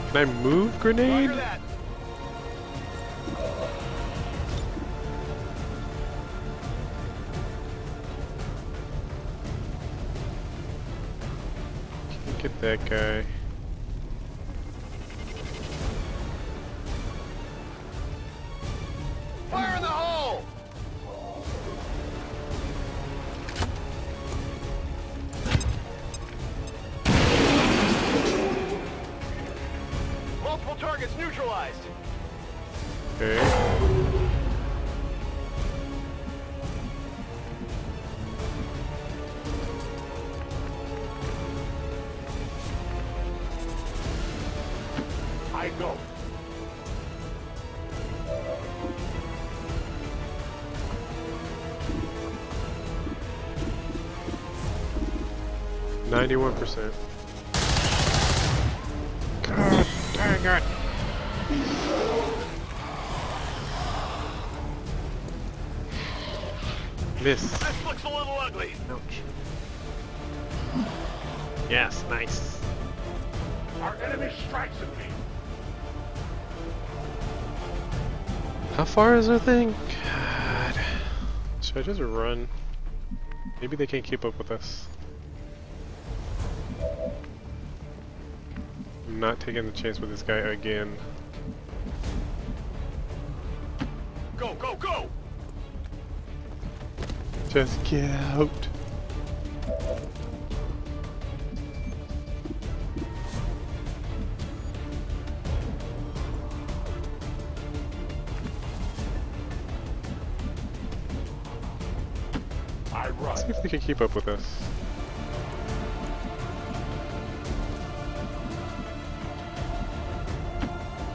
Can I move grenade? Can't get that guy. Fire in the hole! Multiple targets neutralized. Okay. I go. %. God dang it! Miss. This looks a little ugly. Ouch. Yes, nice. Our enemy strikes at me. How far is our thing? God. Should I just run? Maybe they can't keep up with us. I'm not taking the chance with this guy again. Go, go, go! Just get out. Let's see if they can keep up with us.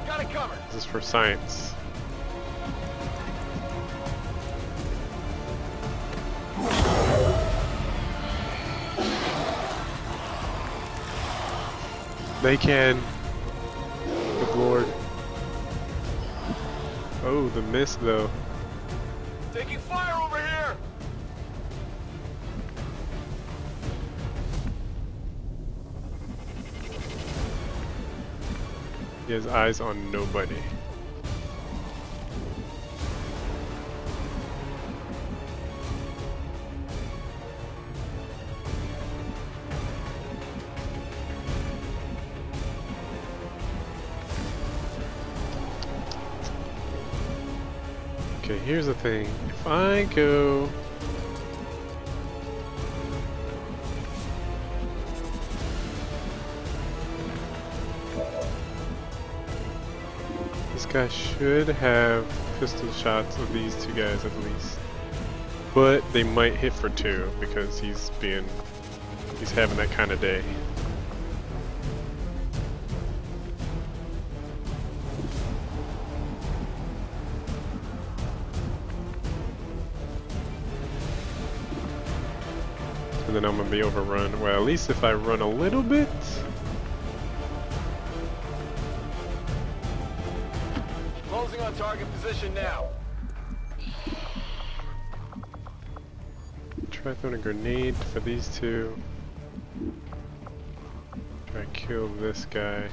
Got it covered. This is for science. They can. Good lord. Oh, the miss though. Taking fire over here! He has eyes on nobody. Okay, here's the thing. If I go... This guy should have pistol shots of these two guys at least. But they might hit for 2 because he's having that kind of day. And then I'm gonna be overrun. Well, at least if I run a little bit. Closing on target position now. Try throwing a grenade for these two. Try to kill this guy.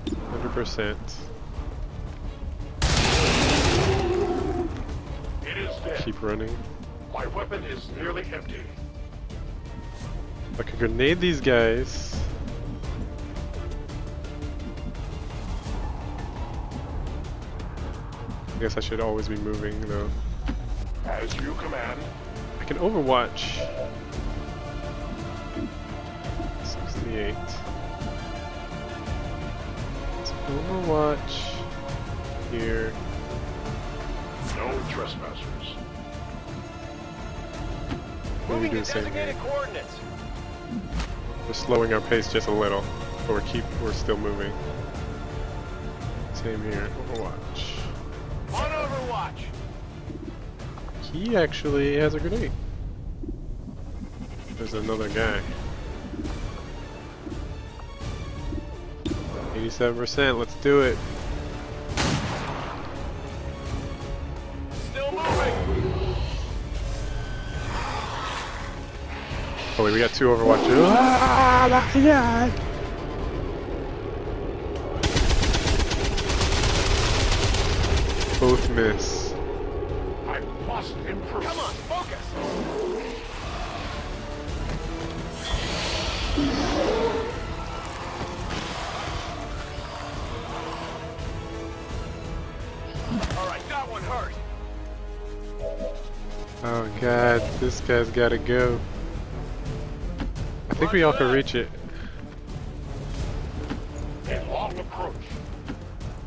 100%. It is dead. Keep running. My weapon is nearly empty. I can grenade these guys. I guess I should always be moving though. As you command. I can overwatch. 68. Let's overwatch here. No trespassers. Maybe do the same thing. Coordinates. We're slowing our pace just a little, but we're still moving. Same here. Overwatch. On Overwatch. He actually has a grenade. There's another guy. 87%. Let's do it. Still moving. Oh wait, we got 2 Overwatchers. Ah, my God! Both miss. I must improve. Come on, focus. All right, that one hurt. Oh God, this guy's gotta go. I think we all can reach it. A long approach.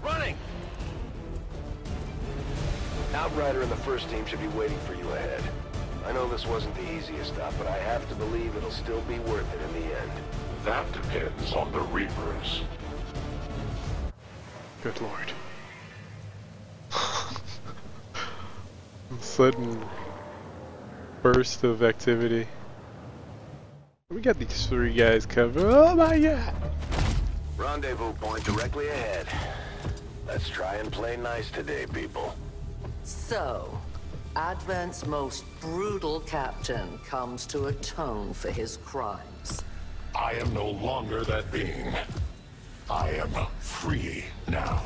Running! Outrider and the first team should be waiting for you ahead. I know this wasn't the easiest stop, but I have to believe it'll still be worth it in the end. That depends on the Reapers. Good lord. Sudden burst of activity. We got these three guys covered. Oh my god! Rendezvous point directly ahead. Let's try and play nice today, people. So, Advent's most brutal captain comes to atone for his crimes. I am no longer that being. I am free now.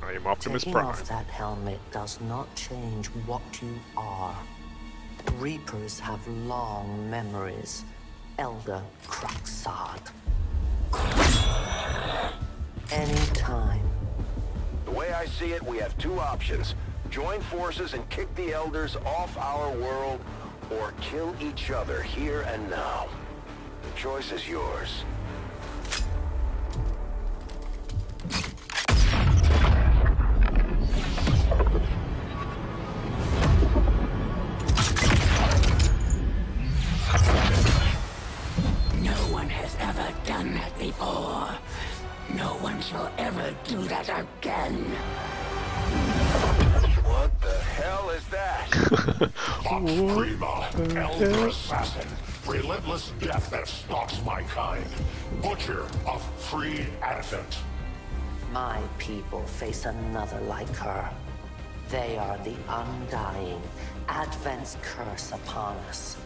I am Optimus Taking Prime. off that helmet does not change what you are. Reapers have long memories. Elder Craxod. Anytime. The way I see it, we have two options. Join forces and kick the Elders off our world, or kill each other here and now. The choice is yours. No one has ever done that before. No one shall ever do that again. What the hell is that? Vox Prima, Elder Assassin. Relentless death that stalks my kind. Butcher of free Advent. My people face another like her. They are the undying, Advent's curse upon us.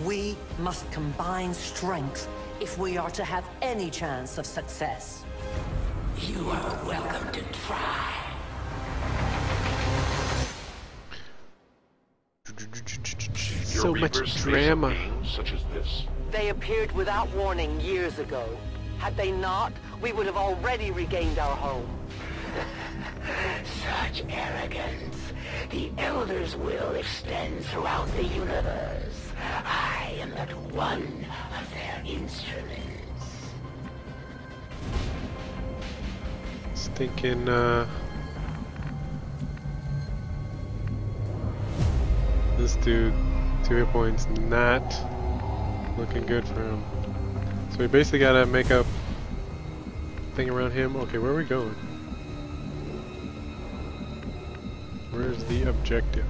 We must combine strength if we are to have any chance of success. You are welcome to try. So much drama. Such as this. They appeared without warning years ago. Had they not, we would have already regained our home. Such arrogance. The Elder's will extends throughout the universe. I am but one of their instruments. Just thinking, this dude, 2 hit points, not looking good for him. So we basically gotta make a thing around him. Okay, where are we going? Where's the objective?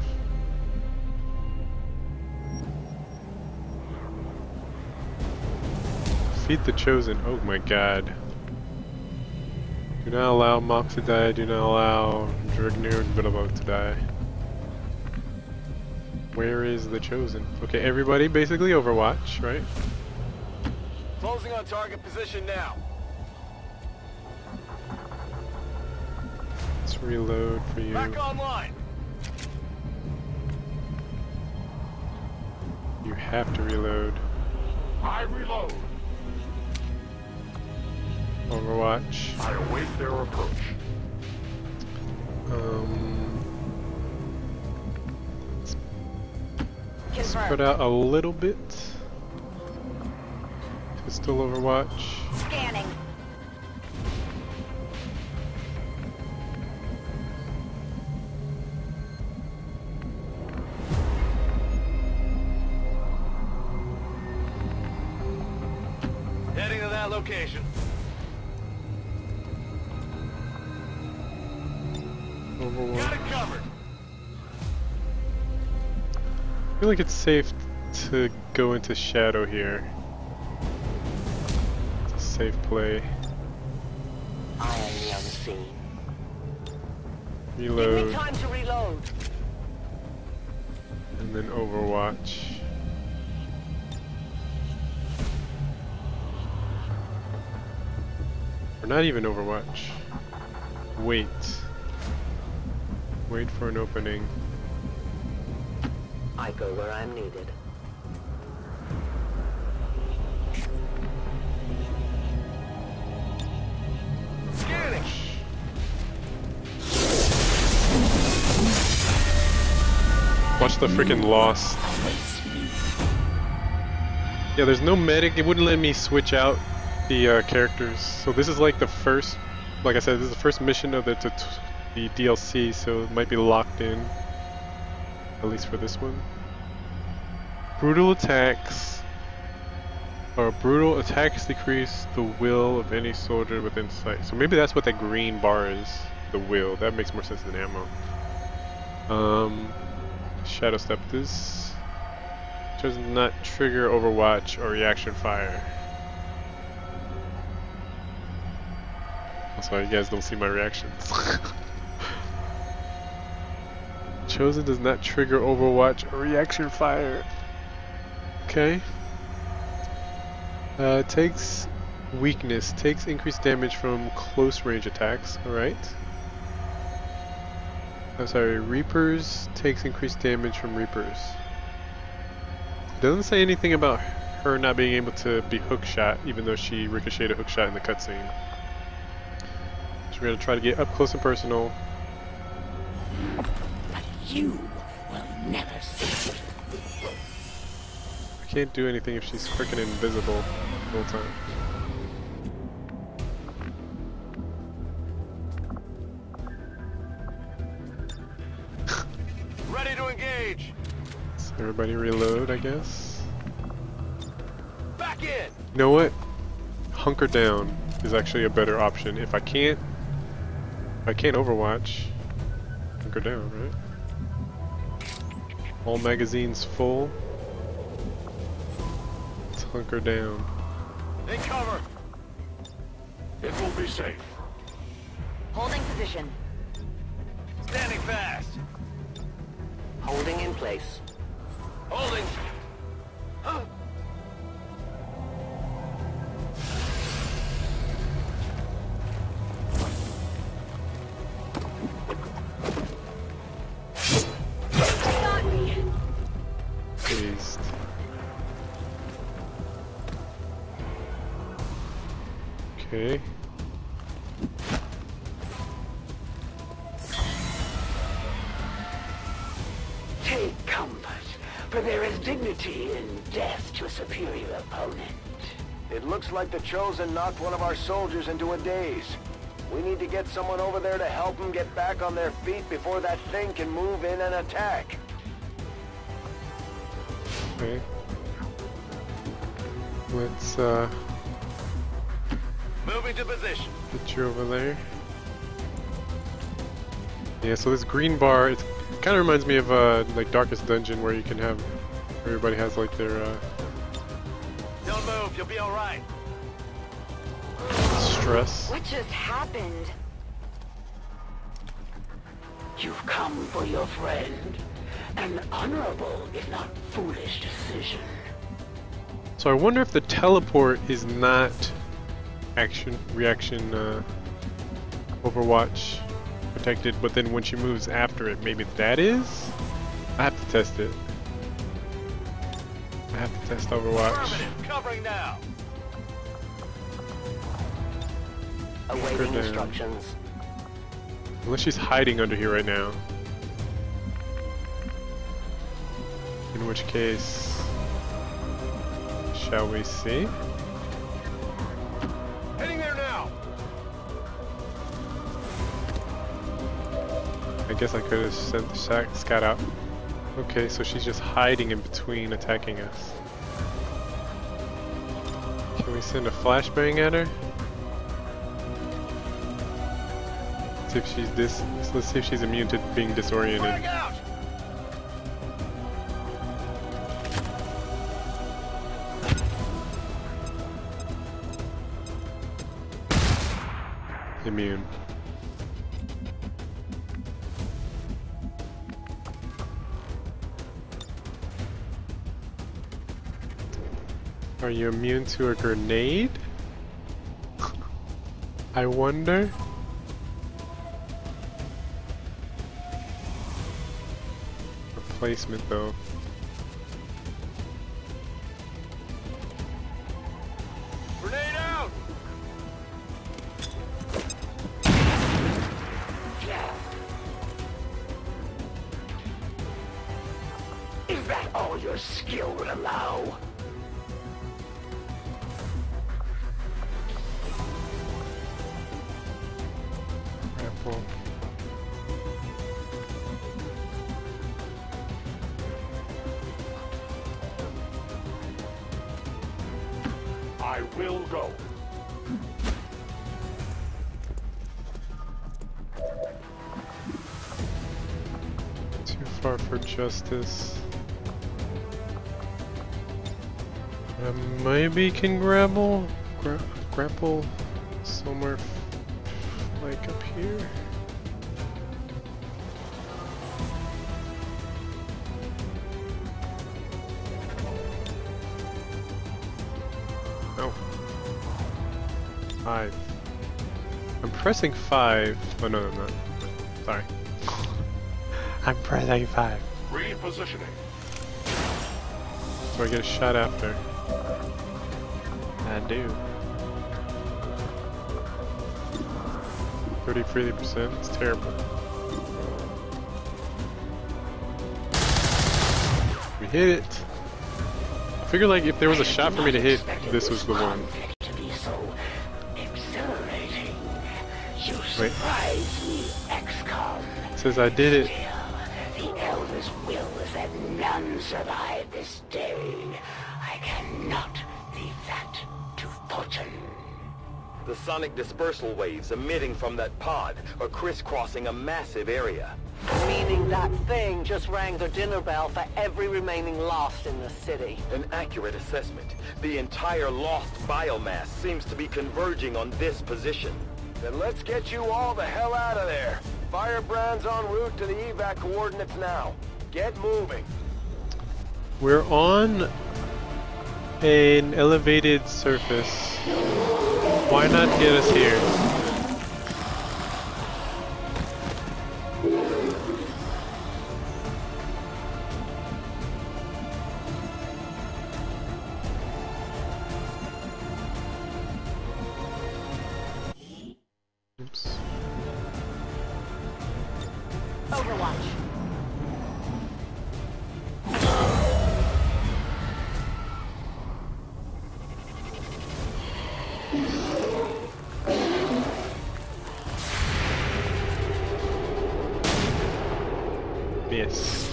Defeat the Chosen. Oh my god. Do not allow Mox to die. Do not allow Dragnir and Bilabo to die. Where is the Chosen? Okay, everybody basically Overwatch, right? Closing on target position now. Let's reload for you. Back online. You have to reload. I reload. Overwatch. I await their approach. Let's spread out a little bit. Pistol Overwatch. Scanning. Heading to that location. Overwatch. Got it covered. I feel like it's safe to go into Shadow here. It's a safe play. I am the unseen. Give me Reload. time to reload. And then Overwatch. Or not even Overwatch. Wait. Wait for an opening. I go where I'm needed. Scanning. Watch the freaking Lost. Yeah, there's no medic. It wouldn't let me switch out the characters. So this is like the first, like I said, this is the first mission of the DLC, so it might be locked in. At least for this one. Brutal attacks decrease the will of any soldier within sight. So maybe that's what that green bar is. the will. That makes more sense than ammo. Shadow step this. Does not trigger Overwatch or reaction fire. I'm sorry, you guys don't see my reactions. Chosen does not trigger Overwatch or reaction fire. Okay. Takes weakness. Takes increased damage from close range attacks. Alright. I'm sorry, Reapers takes increased damage from Reapers. Doesn't say anything about her not being able to be hookshot, even though she ricocheted a hookshot in the cutscene. So we're gonna try to get up close and personal. But you will never see. I can't do anything if she's freaking invisible the whole time. Ready to engage. So everybody reload, I guess. Back in. You know what? Hunker down is actually a better option. If I can't Overwatch, hunker down, right? All magazines full. Let's hunker down. In cover. It will be safe. Holding position. Standing fast. Holding in place. Holding. Huh? Pleased. Okay. Take comfort, for there is dignity in death to a superior opponent. It looks like the Chosen knocked one of our soldiers into a daze. We need to get someone over there to help them get back on their feet before that thing can move in and attack. Okay. Let's Moving to position. get you over there. Yeah, so this green bar, it kind of reminds me of like Darkest Dungeon, where you can have everybody has like their Don't move, you'll be alright. stress. What just happened? You've come for your friend. An honorable, if not foolish, decision. So I wonder if the teleport is not reaction Overwatch protected, but then when she moves after it, maybe that is? I have to test it. I have to test Overwatch. Affirmative, covering now. Awaiting instructions. Unless she's hiding under here right now. In which case, shall we see? Heading there now. I guess I could have sent the scout out. Okay, so she's just hiding in between attacking us. Can we send a flashbang at her? See if she's let's see if she's immune to being disoriented. Immune. Are you immune to a grenade? I wonder. Replacement though. Grenade out! Is that all your skill would allow? Apple. I will go. far for justice. I maybe can grapple somewhere like up here. No. 5. I'm pressing 5. Oh no, I'm not. Sorry. I'm pressing 5. Repositioning. So I get a shot after. I do. 30%. It's terrible. We hit it. I figured like if there was a shot for me to hit, this was the one. To be so exhilarating. You Wait. surprise me, XCOM. It says I did it. The Elder's will is that none survive this day. I cannot leave that to fortune. The sonic dispersal waves emitting from that pod are crisscrossing a massive area. Meaning that thing just rang the dinner bell for every remaining lost in the city. An accurate assessment. The entire lost biomass seems to be converging on this position. Then let's get you all the hell out of there. Firebrand's en route to the evac coordinates now. Get moving. We're on an elevated surface. Why not get us here? Oops. Overwatch. Yes.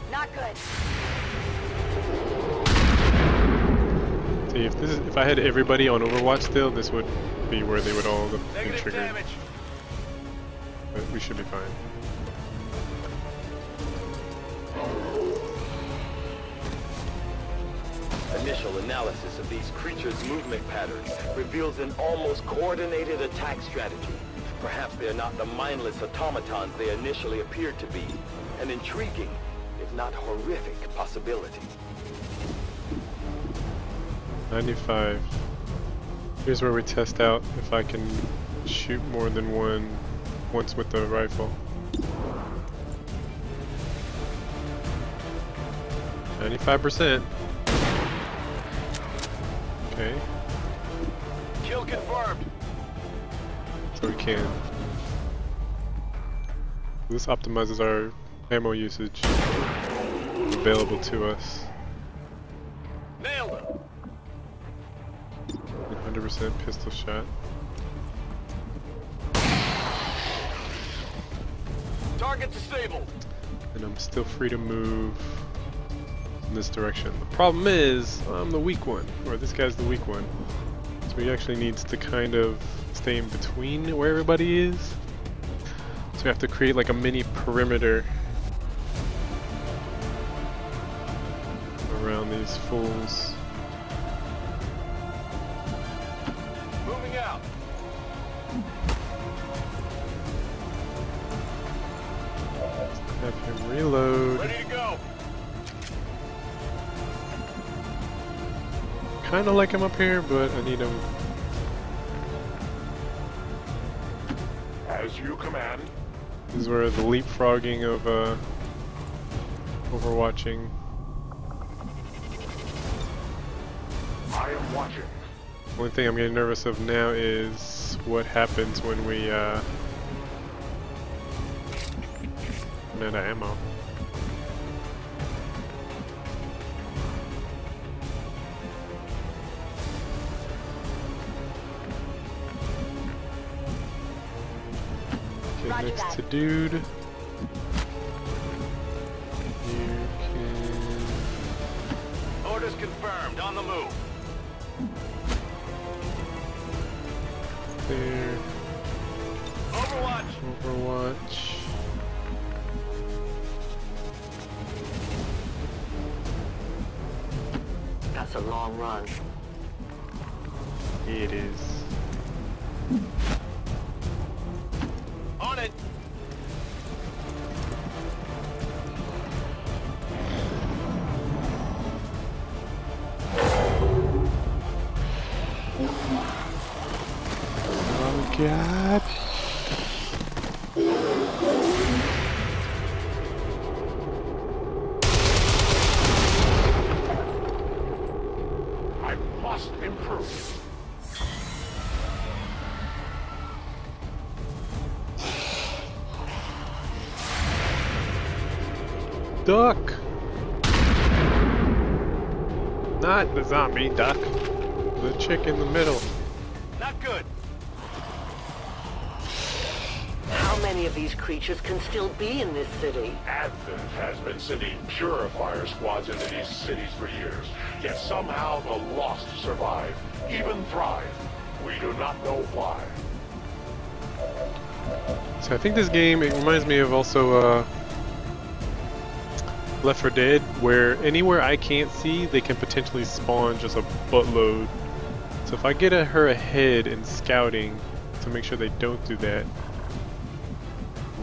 Not good. See, if I had everybody on Overwatch still, this would be where they would all be triggered. Damage. But we should be fine. Initial analysis of these creatures' movement patterns reveals an almost coordinated attack strategy. Perhaps they are not the mindless automatons they initially appeared to be. An intriguing, if not horrific, possibility. 95. Here's where we test out if I can shoot more than once with the rifle. 95%. Okay. Kill confirmed. So we can. This optimizes our ammo usage available to us. Nailed him. 100% pistol shot. Target disabled. And I'm still free to move in this direction. The problem is, I'm the weak one, or this guy's the weak one. So he actually needs to kind of stay in between where everybody is. So we have to create like a mini perimeter around these fools. Moving out. Have him reload. Ready to go. Kind of like him up here, but I need him. As you command. This is where the leapfrogging of overwatching. I am watching. Only thing I'm getting nervous of now is what happens when we run out of ammo. Okay, next to dude. You can... Orders confirmed. On the move. There. Overwatch. Overwatch. That's a long run. It is. On it! Oh God. I must improve. Duck! Not the zombie duck. The chick in the middle. Not good. How many of these creatures can still be in this city? Advent has been sending purifier squads into these cities for years, yet somehow the lost survive, even thrive. We do not know why. So I think this game, it reminds me of also Left 4 Dead, where anywhere I can't see, they can potentially spawn just a buttload. So if I get her ahead in scouting to make sure they don't do that,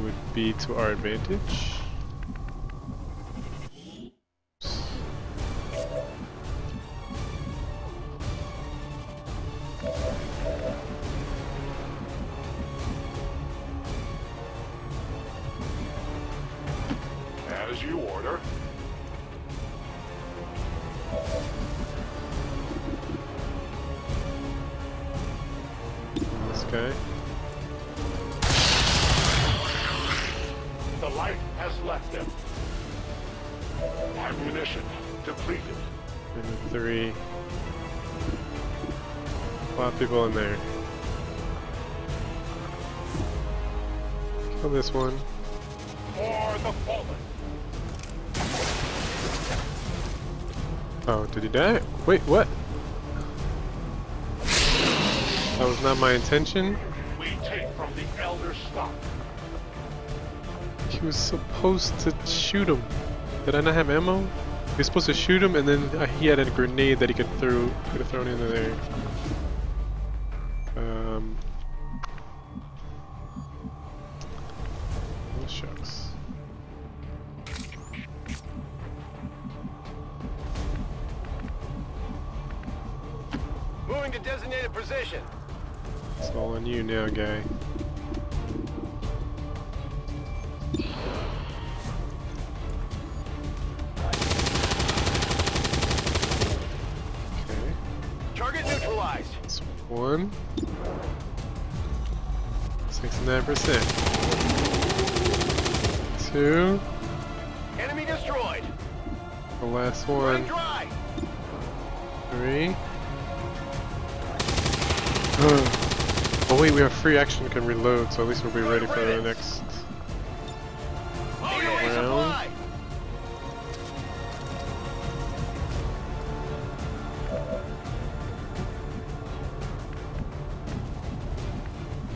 would be to our advantage. As you order. This guy. The light has left him. Ammunition depleted. And 3. A lot of people in there. Kill this one. For the fallen. Oh, did he die? Wait, what? That was not my intention. We take from the elder stock. He was supposed to shoot him. Did I not have ammo? He was supposed to shoot him, and then he had a grenade that he could have thrown into there. Oh shucks. Moving to designated position. It's all on you now, guy. Target neutralized. It's 1. 69%. 2. Enemy destroyed. The last one. Dry. 3. Oh wait, we have free action and can reload, so at least we'll be ready for the next round.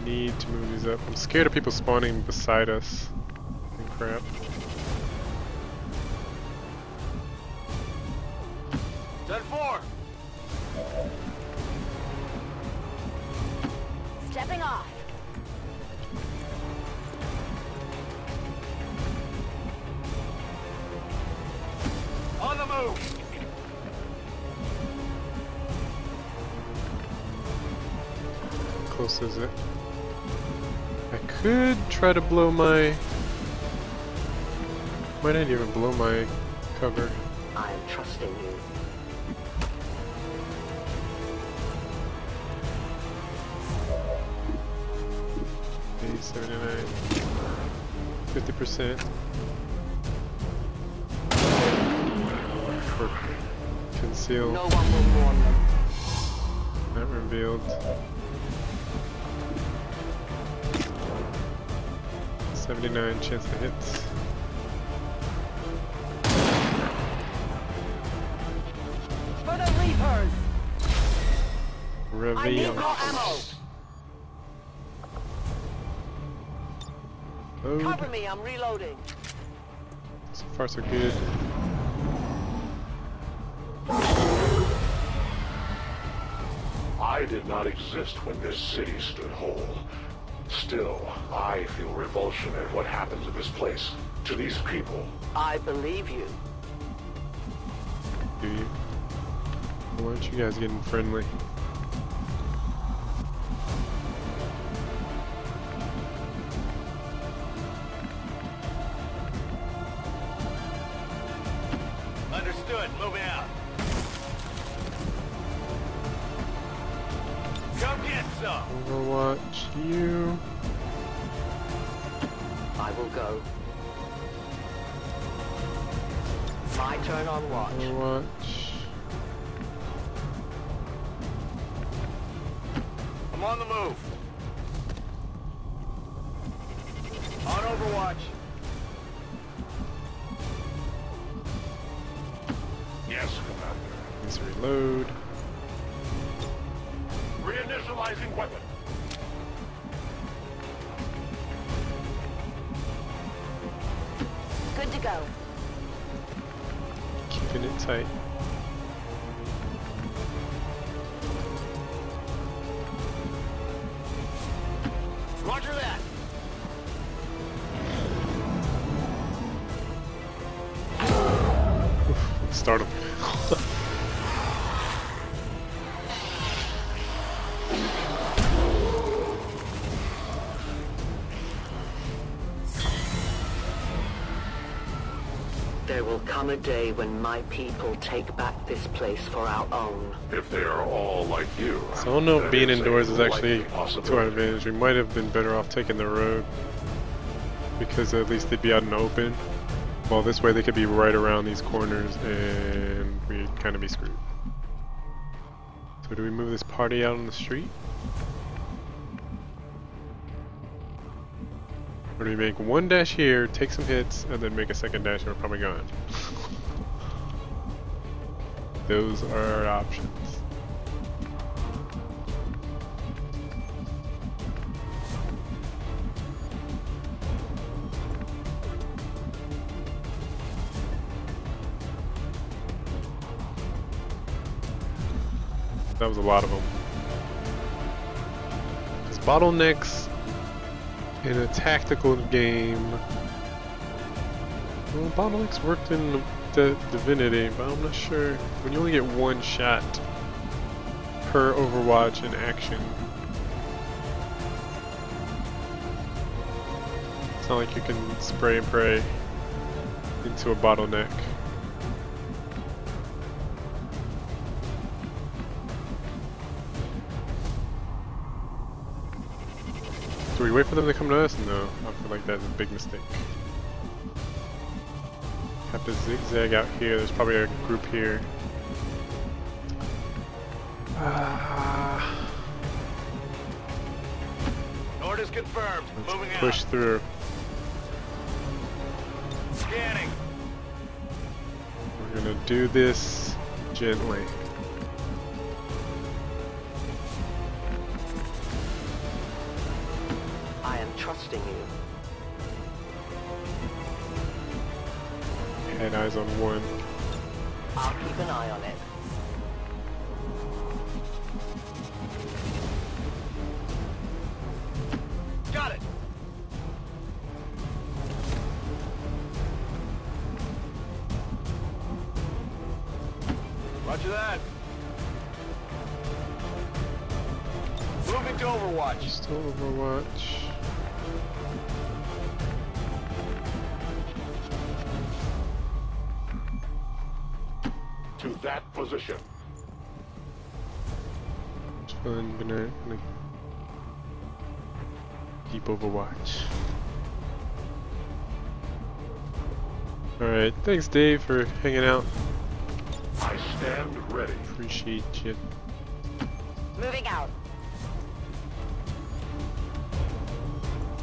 Need to move these up. I'm scared of people spawning beside us. And crap. Done 4. Stepping off. On the move. How close is it? I could try to blow my... Might not even blow my cover. I'm trusting you. $79. 50%. For conceal. No one will warn them. Not revealed. 79 chance to hit. For the Reapers! Reveal. I need more ammo! Load. Cover me, I'm reloading. So far so good. did not exist when this city stood whole. Still, I feel revulsion at what happened to this place, to these people. I believe you. Do you? Why aren't you guys getting friendly? Understood. Moving out. Come get some. Overwatch you. I will go. My turn on watch. Overwatch. I'm on the move. On Overwatch. Yes, Commander. Let's reload. Reinitializing weapon. Good to go. Keeping it tight. Roger that. Start him. There will come a day when my people take back this place for our own. If they are all like you. So I don't know if being that is indoors a is actually likely to our possibility. advantage. We might have been better off taking the road because at least they'd be out in the open. Well, this way they could be right around these corners and we'd kind of be screwed. So do we move this party out on the street? Or do we make one dash here, take some hits, and then make a second dash and we're probably gone? Those are our options. That was a lot of them. Because bottlenecks in a tactical game. Well, bottlenecks worked in the Divinity, but I'm not sure. When you only get one shot per Overwatch in action, it's not like you can spray and pray into a bottleneck. Do we wait for them to come to us? No, I feel like that's a big mistake. Have to zigzag out here. There's probably a group here. Orders confirmed. Moving out. Push through. Scanning. We're gonna do this gently. I am trusting you. Had eyes on one. I'll keep an eye on it. Got it. Roger that. Moving to Overwatch. Still Overwatch. To that position. It's fun, gonna keep Overwatch. Alright, thanks Dave for hanging out. I stand ready. Appreciate you. Moving out.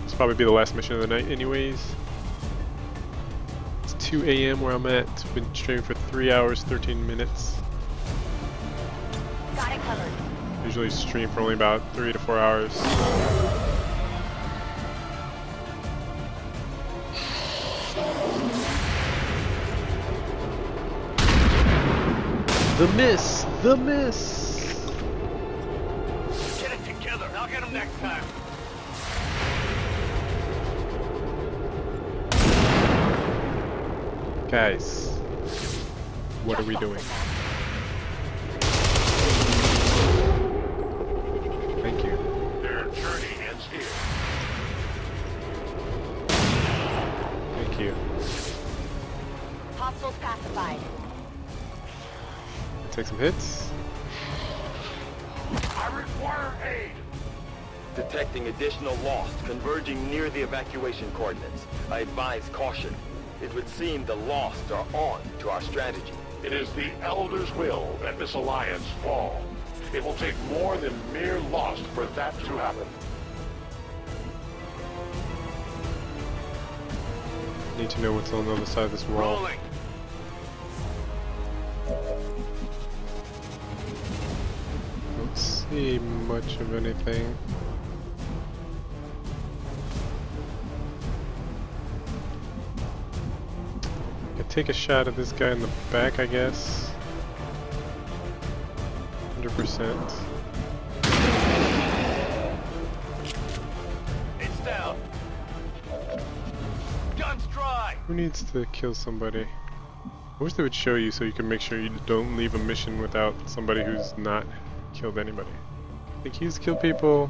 This will probably be the last mission of the night anyways. It's 2 a.m. where I'm at. Been streaming for 3 hours, 13 minutes. Got it covered. Usually stream for only about 3 to 4 hours. The miss! The miss! on next time. Guys, what are we doing? Thank you. Their journey ends here. Thank you. Hostiles pacified. Take some hits. I require aid. Detecting additional loss converging near the evacuation coordinates. I advise caution. It would seem the Lost are on to our strategy. It is the Elder's will that this alliance fall. It will take more than mere loss for that to happen. Need to know what's on the other side of this wall. Rolling. Don't see much of anything. Take a shot at this guy in the back, I guess. 100%. It's down. Guns dry. Who needs to kill somebody? I wish they would show you so you can make sure you don't leave a mission without somebody who's not killed anybody. I think he's killed people.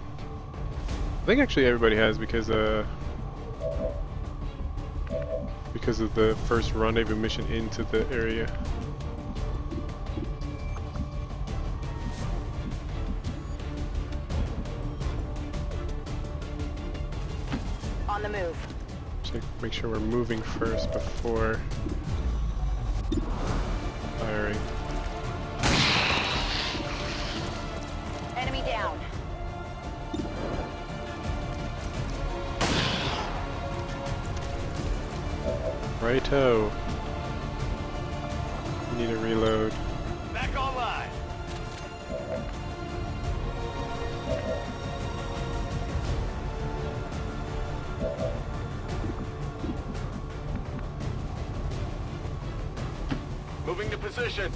I think actually everybody has because of the first rendezvous mission into the area. On the move. Check, make sure we're moving first before firing. Enemy down. Righto. Need a reload. Back online. Moving to position.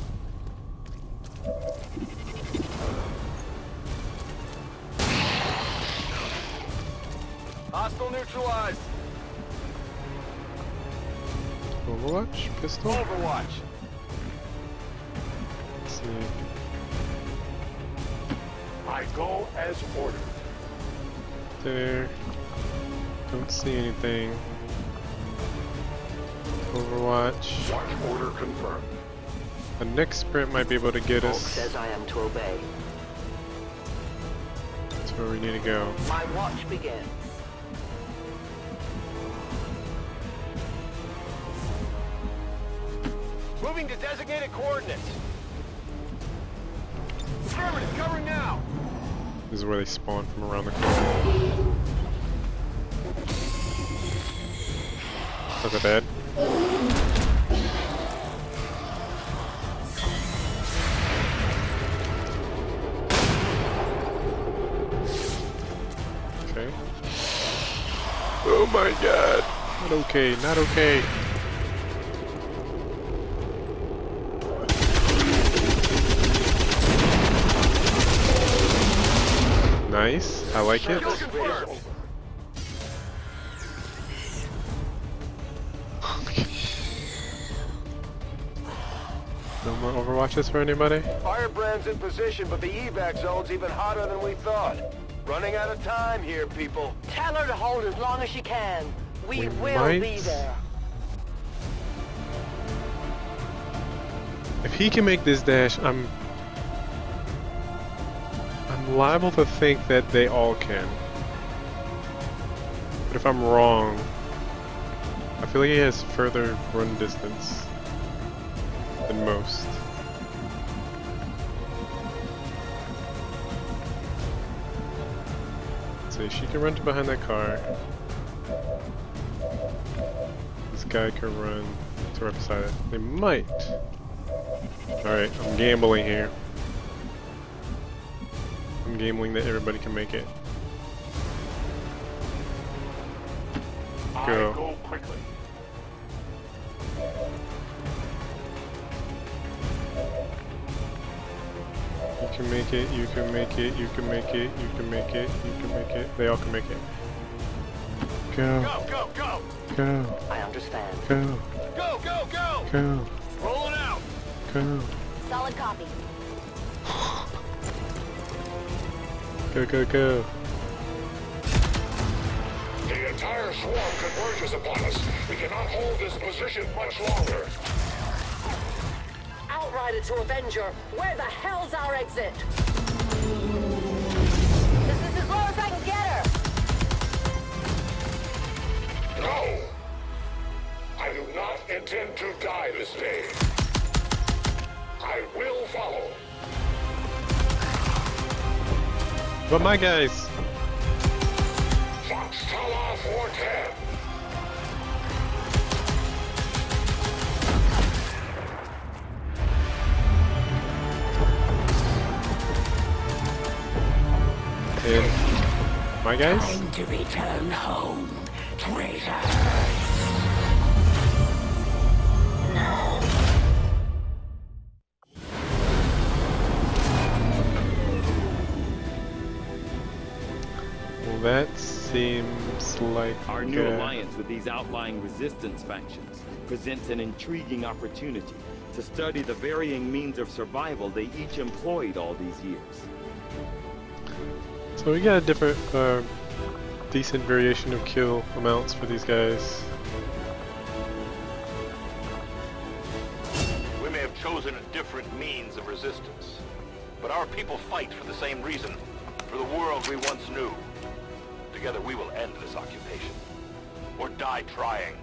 Hostile neutralized. Overwatch? Pistol? Overwatch. Let's see. I go as ordered. There. Don't see anything. Overwatch. Watch order confirmed. The next sprint might be able to get Hulk us says I am to obey. to where we need to go. My watch begins. Moving to designated coordinates. Affirmative, covering now. This is where they spawn from around the corner. Look at that. Okay. Oh my god. Not okay, not okay. Nice, I like it. No more Overwatches for anybody? Firebrand's in position, but the evac zone's even hotter than we thought. Running out of time here, people. Tell her to hold as long as she can. We will might- be there. If he can make this dash, I'm liable to think that they all can. But if I'm wrong, I feel like he has further run distance than most. So she can run to behind that car. This guy can run to right beside it. They might. Alright, I'm gambling here. I'm gambling that everybody can make it. Go. I go quickly. can make it, you can make it, you can make it, you can make it, you can make it. They all can make it. Go. Go, go, go! Go. I understand. Go. Go, go, go! Go. Roll it out! Go. Solid copy. Go, go, go. The entire swarm converges upon us. We cannot hold this position much longer. Outrider to Avenger, where the hell's our exit? This is as low as I can get her. No! I do not intend to die this day. I will follow. But my guys. Foxtrot 410. And my guys? Time to return home, traitor. No. Well, that seems like our new alliance with these outlying resistance factions presents an intriguing opportunity to study the varying means of survival they each employed all these years. So we got a different, decent variation of kill amounts for these guys. We may have chosen a different means of resistance, but our people fight for the same reason, for the world we once knew. Together we will end this occupation, or die trying.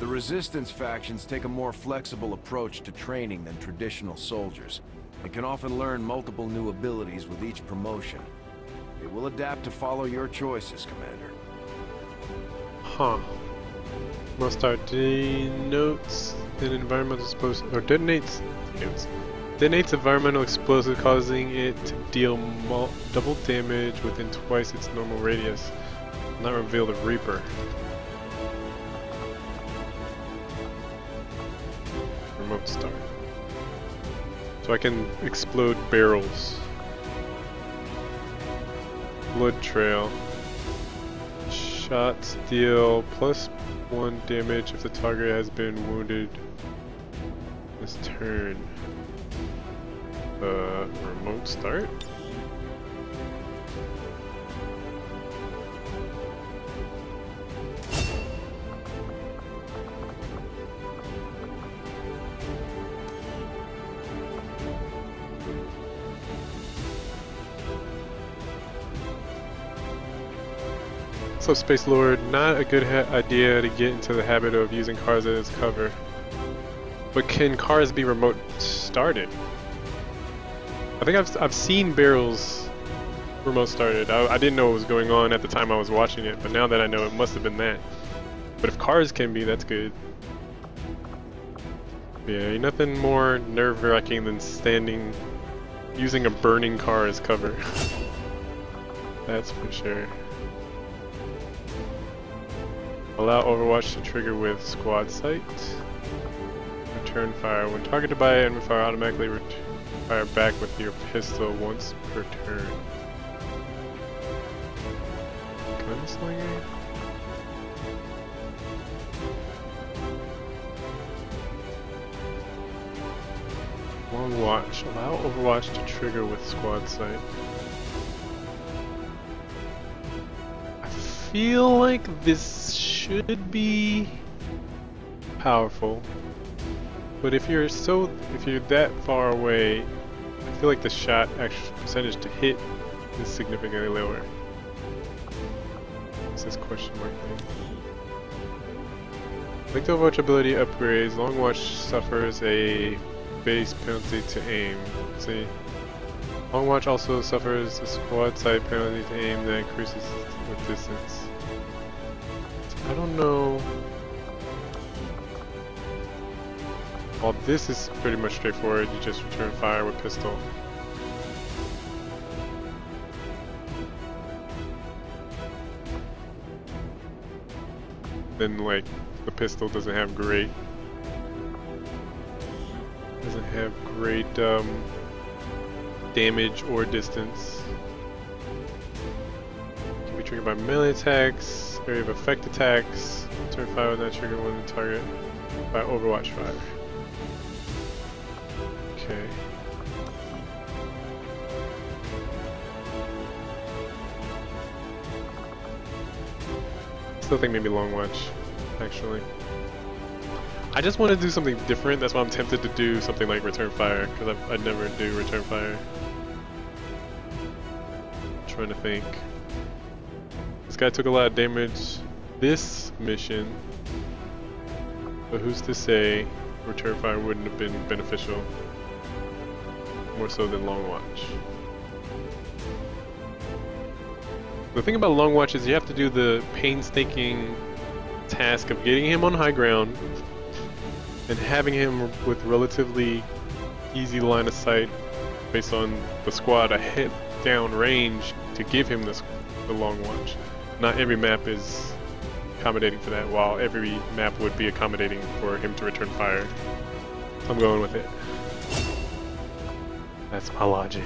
The resistance factions take a more flexible approach to training than traditional soldiers, and can often learn multiple new abilities with each promotion. They will adapt to follow your choices, Commander. Huh. Must start denotes an environmental explosive, or detonates environmental explosive, causing it to deal double damage within twice its normal radius. Not reveal the Reaper. Remote start. So I can explode barrels. Blood trail. Shots deal +1 damage if the target has been wounded this turn. Remote start? So Space Lord, not a good idea to get into the habit of using cars as cover. But can cars be remote started? I think I've seen barrels remote started. I didn't know what was going on at the time I was watching it, but now that I know, it must have been that. But if cars can be, that's good. Yeah, nothing more nerve-wracking than using a burning car as cover. That's for sure. Allow Overwatch to trigger with squad sight. Return fire. When targeted by enemy fire, automatically fire back with your pistol once per turn. Gunslinger? Long watch. Allow Overwatch to trigger with squad sight. I feel like this should be powerful, but if you're that far away, I feel like the shot actual percentage to hit is significantly lower. This is question mark thing. Like the Overwatch ability upgrades, Long Watch suffers a base penalty to aim. See, Long Watch also suffers a squad sight penalty to aim that increases with distance. I don't know. Well, this is pretty much straightforward. You just return fire with pistol. Then, like, the pistol doesn't have great damage or distance. Can be triggered by melee attacks, area of effect attacks. Turn fire will not trigger when the target by Overwatch fire. Okay. Still think maybe Long Watch, actually. I just want to do something different. That's why I'm tempted to do something like Return Fire, because I never do Return Fire. I'm trying to think. This guy took a lot of damage this mission, but who's to say Return Fire wouldn't have been beneficial more so than Long Watch. The thing about Long Watch is you have to do the painstaking task of getting him on high ground and having him with relatively easy line of sight based on the squad a hit down range to give him the Long Watch. Not every map is accommodating for that, while every map would be accommodating for him to return fire. So I'm going with it. That's my logic.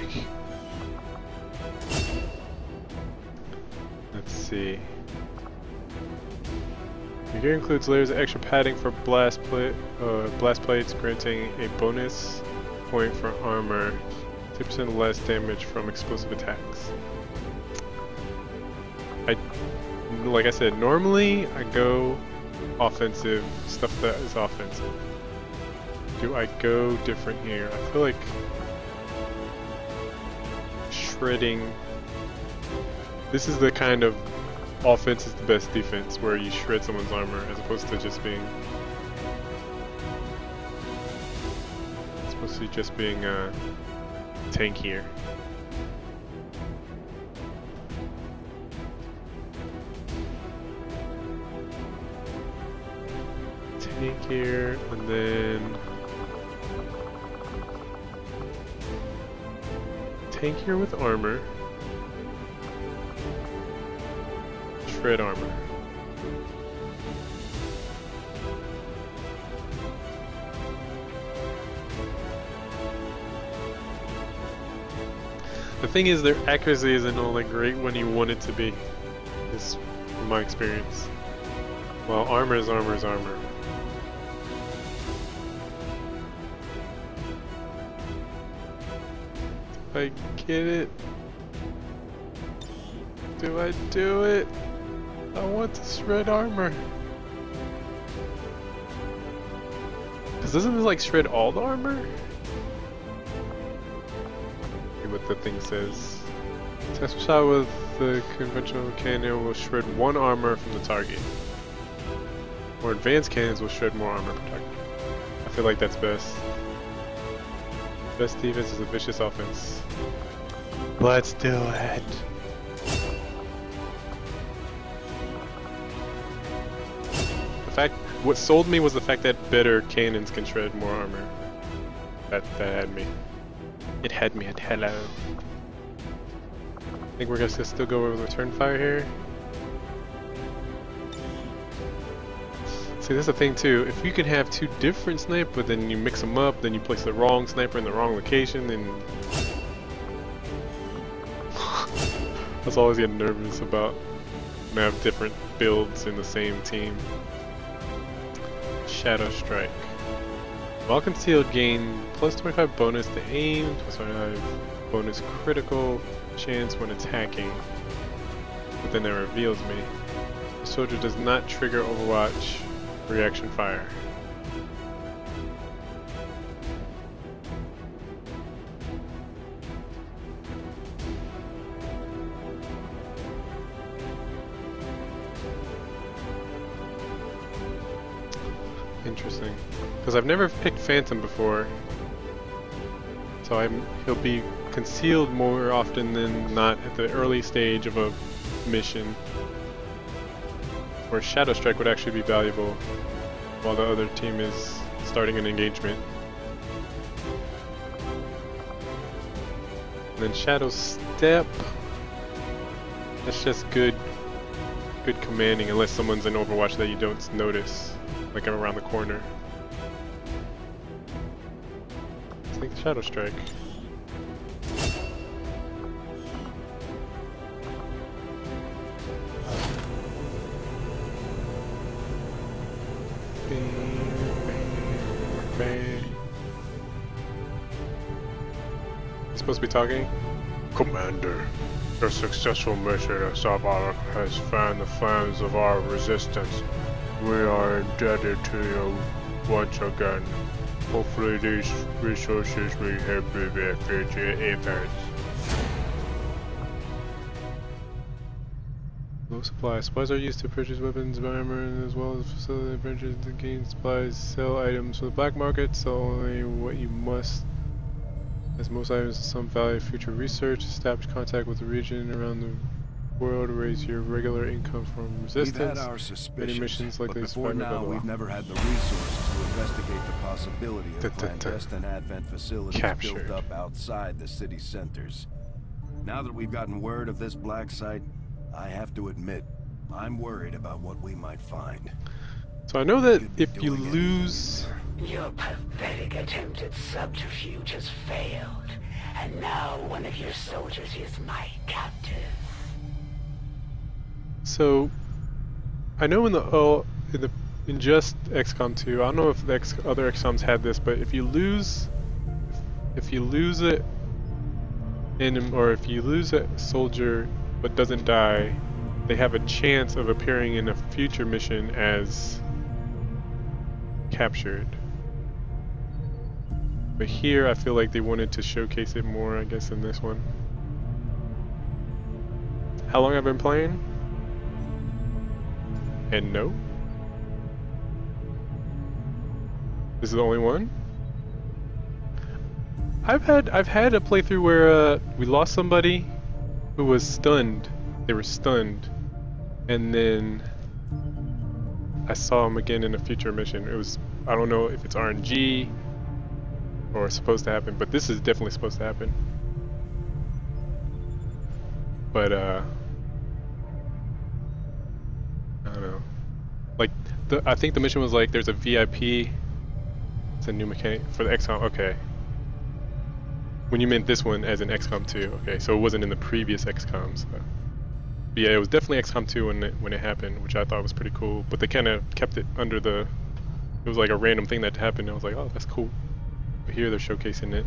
Let's see. Your gear includes layers of extra padding for blast plates, granting a bonus point for armor, 2% less damage from explosive attacks. Like I said, normally I go offensive, stuff that is offensive. Do I go different here? I feel like shredding. This is the kind of offense is the best defense, where you shred someone's armor as opposed to just being tankier. Tankier, and then tankier with armor. Shred armor. The thing is, their accuracy isn't all that great when you want it to be. Is from my experience. Well, armor is armor is armor. Do I get it? Do I do it? I want to shred armor. Cause doesn't it like shred all the armor? See what the thing says. Test shot with the conventional cannon will shred one armor from the target. Or advanced cannons will shred more armor per target. I feel like that's best. Best defense is a vicious offense. Let's do it. What sold me was the fact that better cannons can shred more armor. That had me. It had me at hello. I think we're gonna still go with return fire here. See, that's the thing too. If you can have two different snipers, but then you mix them up, then you place the wrong sniper in the wrong location, then I was always getting nervous about have different builds in the same team. Shadow Strike. While concealed, gain plus 25 bonus to aim, plus 25 bonus critical chance when attacking. But then it reveals me. The soldier does not trigger Overwatch reaction fire. Interesting, because I've never picked Phantom before, so he'll be concealed more often than not at the early stage of a mission, where Shadow Strike would actually be valuable while the other team is starting an engagement. And then Shadow Step, that's just good commanding, unless someone's in Overwatch that you don't notice. Like I'm around the corner. Let's take the Shadow Strike. supposed to be talking? Commander, your successful mission at Zavala has fanned the flames of our resistance. We are indebted to you once again. Hopefully these resources will help you with future events. Low supply. Supplies are used to purchase weapons, armor, as well as facility adventures to gain supplies, sell items from the black market, sell only what you must. As most items have some value, future research, establish contact with the region around the world, raise your regular income from resistance. We've had our suspicions, missions like but before now we've never had the resources to investigate the possibility of clandestine Advent facilities built up outside the city centers. Now that we've gotten word of this black site, I have to admit, I'm worried about what we might find. So I know that if you lose... Your pathetic attempt at subterfuge has failed, and now one of your soldiers is my captive. So, I know in just XCOM 2, I don't know if the other XCOMs had this, but if you lose it, or if you lose a soldier but doesn't die, they have a chance of appearing in a future mission as captured. But here, I feel like they wanted to showcase it more, I guess, in this one. How long have I been playing? And no. This is the only one? I've had a playthrough where we lost somebody who was stunned. They were stunned. And then I saw him again in a future mission. It was, I don't know if it's RNG or it's supposed to happen, but this is definitely supposed to happen. But I don't know. Like I think the mission was like there's a VIP. It's a new mechanic for the XCOM. Okay. When you meant this one as in XCOM 2, okay, so it wasn't in the previous XCOM. So. But yeah, it was definitely XCOM 2 when it happened, which I thought was pretty cool. But they kind of kept it under the. It was like a random thing that happened. And I was like, oh, that's cool. But here they're showcasing it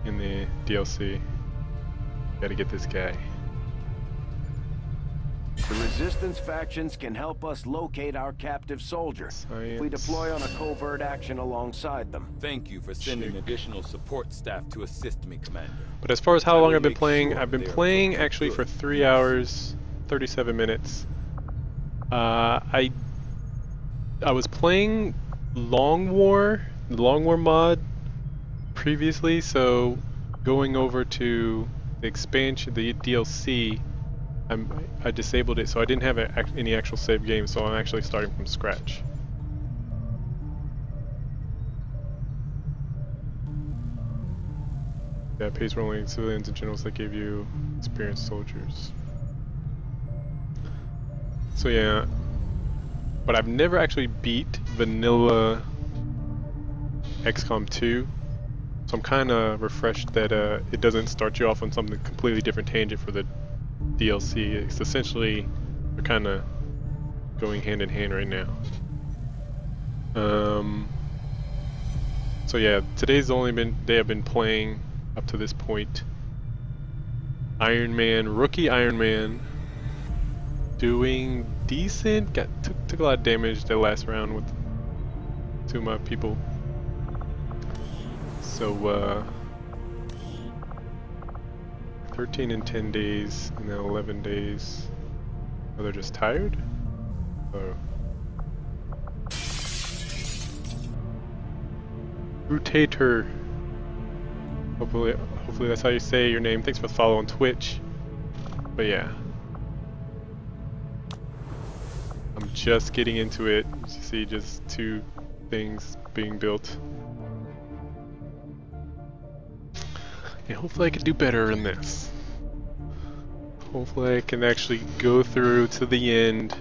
in the DLC. Gotta get this guy. The Resistance factions can help us locate our captive soldier if we deploy on a covert action alongside them. Thank you for sending additional support staff to assist me, Commander. But as far as how long I've been playing, I've been playing actually for 3 hours, 37 minutes. I was playing Long War, the Long War mod previously, so going over to the expansion, the DLC, I disabled it, so I didn't have any actual save game, so I'm actually starting from scratch. Yeah, it pays rolling civilians and generals that gave you experienced soldiers. So yeah, but I've never actually beat vanilla XCOM 2, so I'm kind of refreshed that it doesn't start you off on something completely different tangent for the DLC. It's essentially, they're kind of going hand in hand right now. So yeah, today's the only day I've been playing up to this point. Iron Man, rookie Iron Man, doing decent. Took a lot of damage that last round with two of my people. So 13 and 10 days, and then 11 days. Oh, they're just tired? Oh. Rotator. Hopefully that's how you say your name. Thanks for the follow on Twitch. But yeah. I'm just getting into it. As you see, just 2 things being built. And hopefully I can do better than this. Hopefully I can actually go through to the end.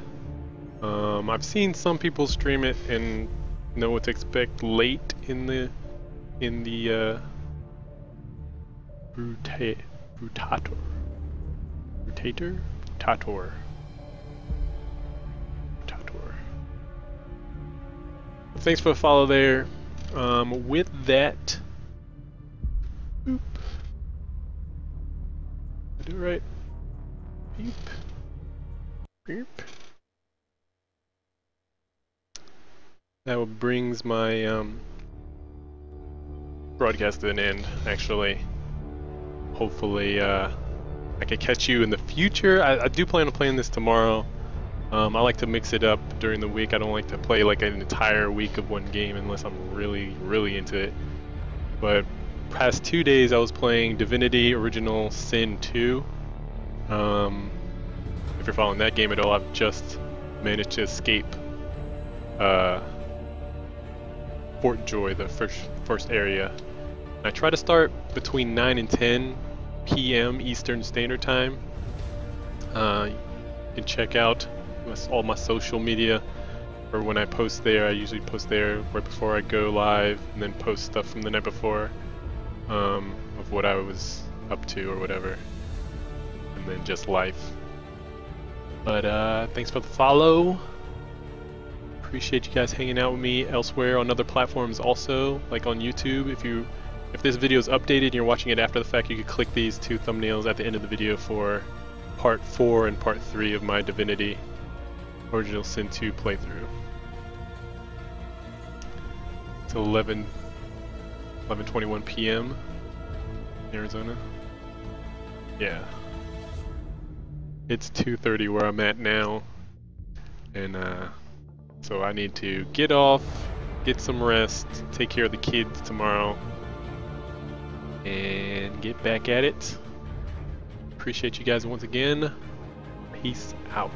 I've seen some people stream it and know what to expect late in the Rotator. Thanks for the follow there. With that, do it right. Beep. Beep. That brings my broadcast to an end, actually. Hopefully I can catch you in the future. I do plan on playing this tomorrow. I like to mix it up during the week. I don't like to play like an entire week of one game unless I'm really, really into it. But past 2 days I was playing Divinity Original Sin 2. If you're following that game at all, I've just managed to escape Fort Joy, the first area. And I try to start between 9 and 10 p.m. Eastern Standard Time. You can check out all my social media, or when I post there, I usually post there right before I go live, and then post stuff from the night before of what I was up to or whatever, and then just life. But thanks for the follow. Appreciate you guys hanging out with me elsewhere on other platforms also, like on YouTube. If this video is updated and you're watching it after the fact, you can click these 2 thumbnails at the end of the video for part 4 and part 3 of my Divinity Original Sin 2 playthrough. It's 11:21 p.m. Arizona. Yeah. It's 2:30 where I'm at now, and so I need to get off, get some rest, take care of the kids tomorrow, and get back at it. Appreciate you guys once again. Peace out.